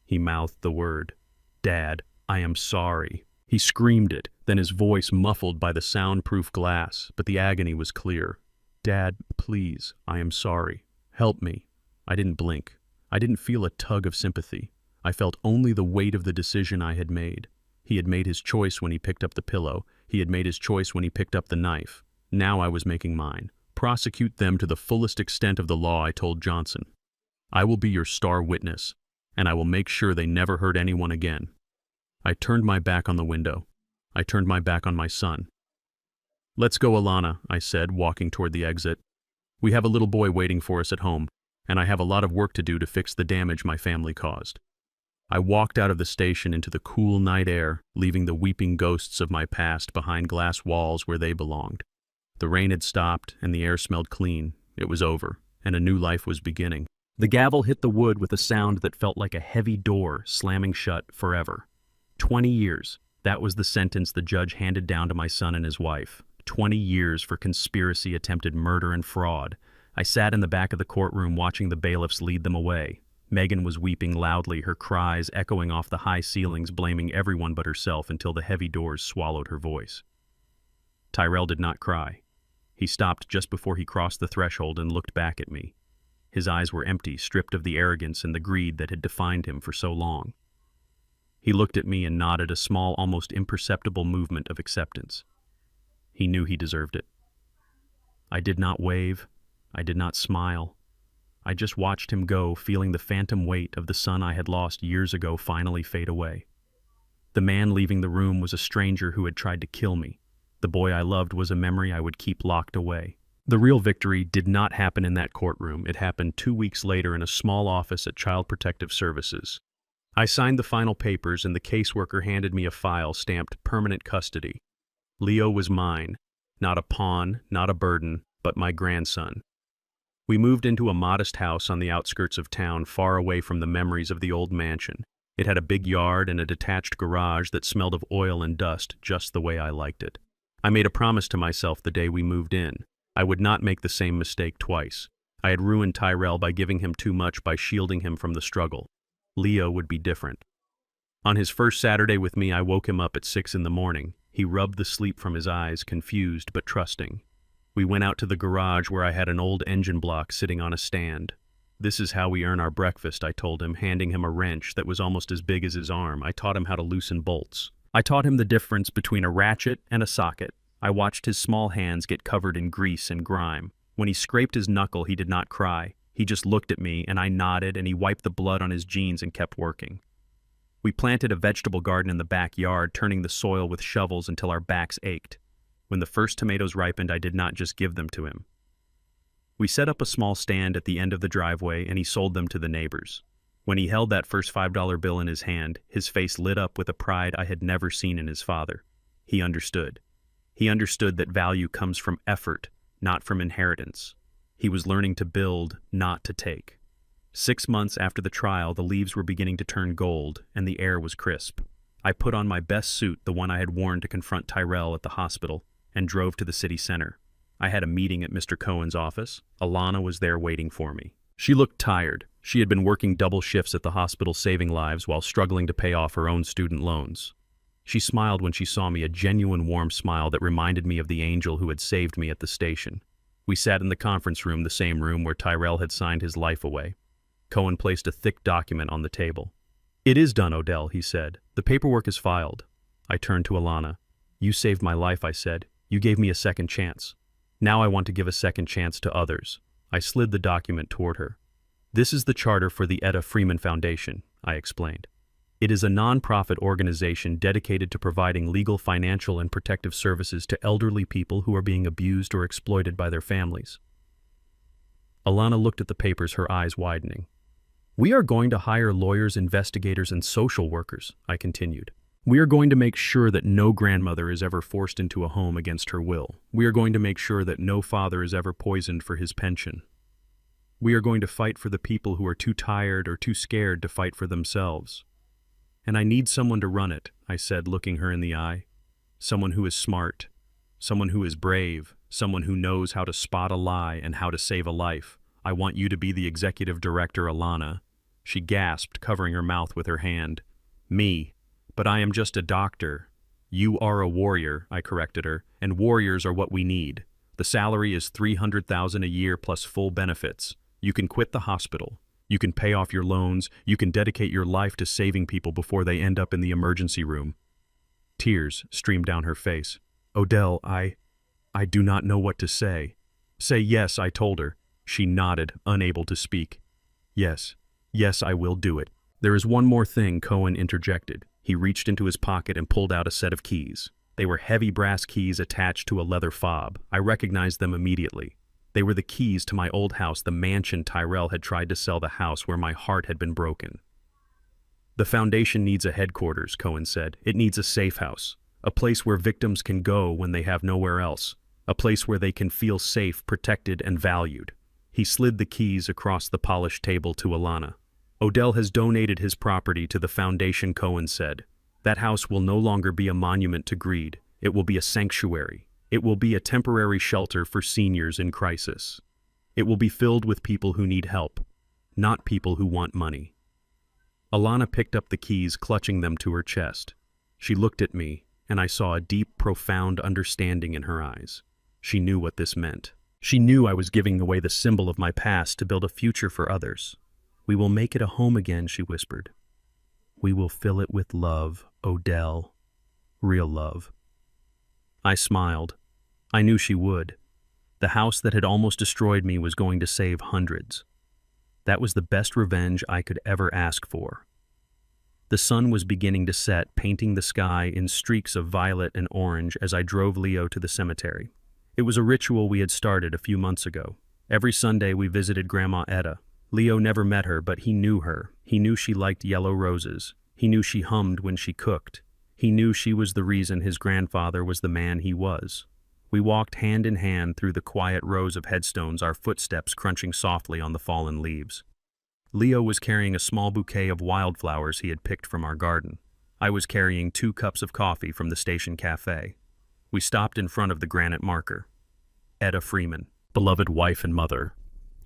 he mouthed the word. "Dad, I am sorry." He screamed it, then his voice muffled by the soundproof glass, but the agony was clear. "Dad, please, I am sorry. Help me." I didn't blink. I didn't feel a tug of sympathy. I felt only the weight of the decision I had made. He had made his choice when he picked up the pillow. He had made his choice when he picked up the knife. Now I was making mine. prosecute them to the fullest extent of the law, I told Johnson. I will be your star witness, and I will make sure they never hurt anyone again. I turned my back on the window. I turned my back on my son. Let's go, Alana, I said, walking toward the exit. We have a little boy waiting for us at home, and I have a lot of work to do to fix the damage my family caused. I walked out of the station into the cool night air, leaving the weeping ghosts of my past behind glass walls where they belonged. The rain had stopped, and the air smelled clean. It was over, and a new life was beginning. The gavel hit the wood with a sound that felt like a heavy door slamming shut forever. 20 years. That was the sentence the judge handed down to my son and his wife. 20 years for conspiracy, attempted murder, and fraud. I sat in the back of the courtroom watching the bailiffs lead them away. Megan was weeping loudly, her cries echoing off the high ceilings, blaming everyone but herself until the heavy doors swallowed her voice. Tyrell did not cry. He stopped just before he crossed the threshold and looked back at me. His eyes were empty, stripped of the arrogance and the greed that had defined him for so long. He looked at me and nodded, a small, almost imperceptible movement of acceptance. He knew he deserved it. I did not wave. I did not smile. I just watched him go, feeling the phantom weight of the son I had lost years ago finally fade away. The man leaving the room was a stranger who had tried to kill me. The boy I loved was a memory I would keep locked away. The real victory did not happen in that courtroom. It happened 2 weeks later in a small office at Child Protective Services. I signed the final papers, and the caseworker handed me a file stamped permanent custody. Leo was mine, not a pawn, not a burden, but my grandson. We moved into a modest house on the outskirts of town, far away from the memories of the old mansion. It had a big yard and a detached garage that smelled of oil and dust, just the way I liked it. I made a promise to myself the day we moved in. I would not make the same mistake twice. I had ruined Tyrell by giving him too much, by shielding him from the struggle. Leo would be different. On his first Saturday with me, I woke him up at 6 in the morning. He rubbed the sleep from his eyes, confused but trusting. We went out to the garage where I had an old engine block sitting on a stand. This is how we earn our breakfast, I told him, handing him a wrench that was almost as big as his arm. I taught him how to loosen bolts. I taught him the difference between a ratchet and a socket. I watched his small hands get covered in grease and grime. When he scraped his knuckle, he did not cry. He just looked at me, and I nodded, and he wiped the blood on his jeans and kept working. We planted a vegetable garden in the backyard, turning the soil with shovels until our backs ached. When the first tomatoes ripened, I did not just give them to him. We set up a small stand at the end of the driveway, and he sold them to the neighbors. When he held that first $5 bill in his hand, his face lit up with a pride I had never seen in his father. He understood. He understood that value comes from effort, not from inheritance. He was learning to build, not to take. 6 months after the trial, the leaves were beginning to turn gold, and the air was crisp. I put on my best suit, the one I had worn to confront Tyrell at the hospital, and drove to the city center. I had a meeting at Mr. Cohen's office. Alana was there waiting for me. She looked tired. She had been working double shifts at the hospital, saving lives while struggling to pay off her own student loans. She smiled when she saw me, a genuine warm smile that reminded me of the angel who had saved me at the station. We sat in the conference room, the same room where Tyrell had signed his life away. Cohen placed a thick document on the table. "It is done, Odell," he said. "The paperwork is filed." I turned to Alana. "You saved my life," I said. "You gave me a second chance. Now I want to give a second chance to others." I slid the document toward her. "This is the charter for the Etta Freeman Foundation," I explained. "It is a non-profit organization dedicated to providing legal, financial, and protective services to elderly people who are being abused or exploited by their families." Alana looked at the papers, her eyes widening. "We are going to hire lawyers, investigators, and social workers," I continued. "We are going to make sure that no grandmother is ever forced into a home against her will. We are going to make sure that no father is ever poisoned for his pension. We are going to fight for the people who are too tired or too scared to fight for themselves. And I need someone to run it," I said, looking her in the eye. "Someone who is smart, someone who is brave, someone who knows how to spot a lie and how to save a life. I want you to be the executive director, Alana." She gasped, covering her mouth with her hand. "Me? But I am just a doctor." "You are a warrior," I corrected her, "and warriors are what we need. The salary is $300,000 a year plus full benefits. You can quit the hospital. You can pay off your loans. You can dedicate your life to saving people before they end up in the emergency room." Tears streamed down her face. "Odell, I do not know what to say." Say yes, I told her. She nodded, unable to speak. Yes. Yes, I will do it. There is one more thing, Cohen interjected. He reached into his pocket and pulled out a set of keys. They were heavy brass keys attached to a leather fob. I recognized them immediately. They were the keys to my old house, the mansion Tyrell had tried to sell, the house where my heart had been broken. The foundation needs a headquarters, Cohen said. It needs a safe house, a place where victims can go when they have nowhere else, a place where they can feel safe, protected, and valued. He slid the keys across the polished table to Alana. Odell has donated his property to the foundation, Cohen said. That house will no longer be a monument to greed. It will be a sanctuary. It will be a temporary shelter for seniors in crisis. It will be filled with people who need help, not people who want money. Alana picked up the keys, clutching them to her chest. She looked at me, and I saw a deep, profound understanding in her eyes. She knew what this meant. She knew I was giving away the symbol of my past to build a future for others. We will make it a home again, she whispered. We will fill it with love, Odell. Real love. I smiled. I knew she would. The house that had almost destroyed me was going to save hundreds. That was the best revenge I could ever ask for. The sun was beginning to set, painting the sky in streaks of violet and orange as I drove Leo to the cemetery. It was a ritual we had started a few months ago. Every Sunday we visited Grandma Etta. Leo never met her, but he knew her. He knew she liked yellow roses. He knew she hummed when she cooked. He knew she was the reason his grandfather was the man he was. We walked hand in hand through the quiet rows of headstones, our footsteps crunching softly on the fallen leaves. Leo was carrying a small bouquet of wildflowers he had picked from our garden. I was carrying 2 cups of coffee from the station cafe. We stopped in front of the granite marker. Etta Freeman, beloved wife and mother.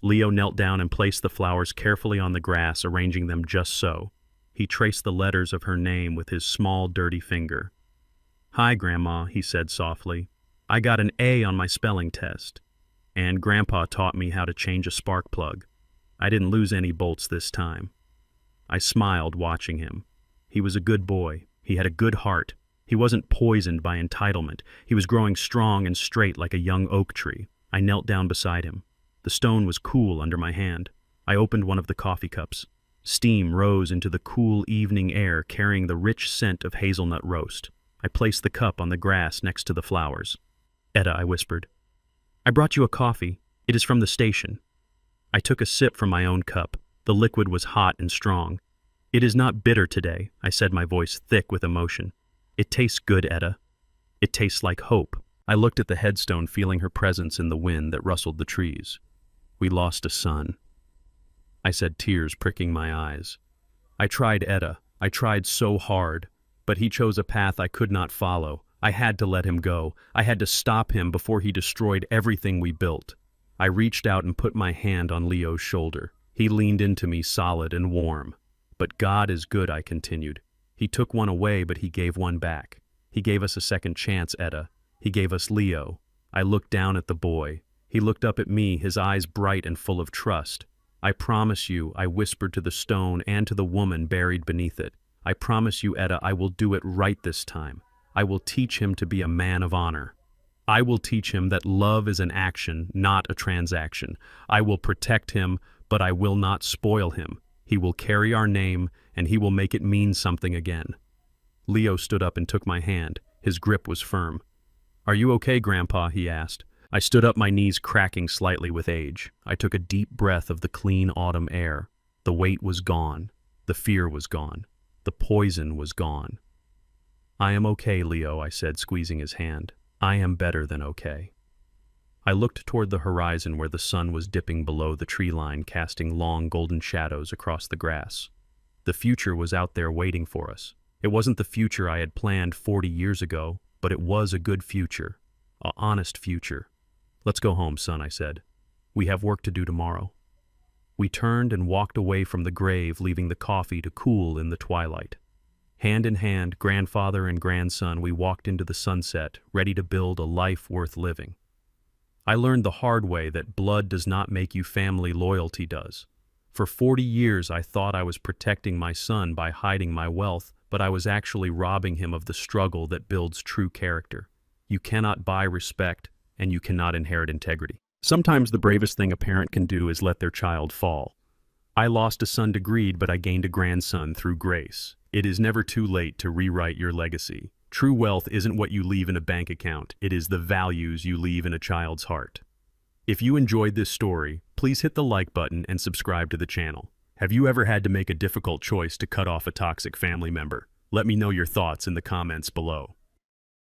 Leo knelt down and placed the flowers carefully on the grass, arranging them just so. He traced the letters of her name with his small, dirty finger. Hi, Grandma, he said softly. I got an A on my spelling test. And Grandpa taught me how to change a spark plug. I didn't lose any bolts this time. I smiled watching him. He was a good boy. He had a good heart. He wasn't poisoned by entitlement. He was growing strong and straight like a young oak tree. I knelt down beside him. The stone was cool under my hand. I opened one of the coffee cups. Steam rose into the cool evening air, carrying the rich scent of hazelnut roast. I placed the cup on the grass next to the flowers. Etta, I whispered. I brought you a coffee. It is from the station. I took a sip from my own cup. The liquid was hot and strong. It is not bitter today, I said, my voice thick with emotion. It tastes good, Etta. It tastes like hope. I looked at the headstone, feeling her presence in the wind that rustled the trees. We lost a son. I said, tears pricking my eyes. I tried Etta. I tried so hard, but he chose a path I could not follow. I had to let him go. I had to stop him before he destroyed everything we built. I reached out and put my hand on Leo's shoulder. He leaned into me solid and warm. But God is good, I continued. He took one away, but he gave one back. He gave us a second chance, Etta. He gave us Leo. I looked down at the boy. He looked up at me, his eyes bright and full of trust. I promise you, I whispered to the stone and to the woman buried beneath it. I promise you, Etta, I will do it right this time. I will teach him to be a man of honor. I will teach him that love is an action, not a transaction. I will protect him, but I will not spoil him. He will carry our name, and he will make it mean something again. Leo stood up and took my hand. His grip was firm. Are you okay, Grandpa? He asked. I stood up, my knees cracking slightly with age. I took a deep breath of the clean autumn air. The weight was gone. The fear was gone. The poison was gone. I am okay, Leo, I said, squeezing his hand. I am better than okay. I looked toward the horizon where the sun was dipping below the tree line, casting long golden shadows across the grass. The future was out there waiting for us. It wasn't the future I had planned 40 years ago, but it was a good future, an honest future. Let's go home, son, I said. We have work to do tomorrow. We turned and walked away from the grave, leaving the coffee to cool in the twilight. Hand in hand, grandfather and grandson, we walked into the sunset, ready to build a life worth living. I learned the hard way that blood does not make you family, loyalty does. For 40 years I thought I was protecting my son by hiding my wealth, but I was actually robbing him of the struggle that builds true character. You cannot buy respect, and you cannot inherit integrity. Sometimes the bravest thing a parent can do is let their child fall. I lost a son to greed, but I gained a grandson through grace. It is never too late to rewrite your legacy. True wealth isn't what you leave in a bank account, it is the values you leave in a child's heart. If you enjoyed this story, please hit the like button and subscribe to the channel. Have you ever had to make a difficult choice to cut off a toxic family member? Let me know your thoughts in the comments below.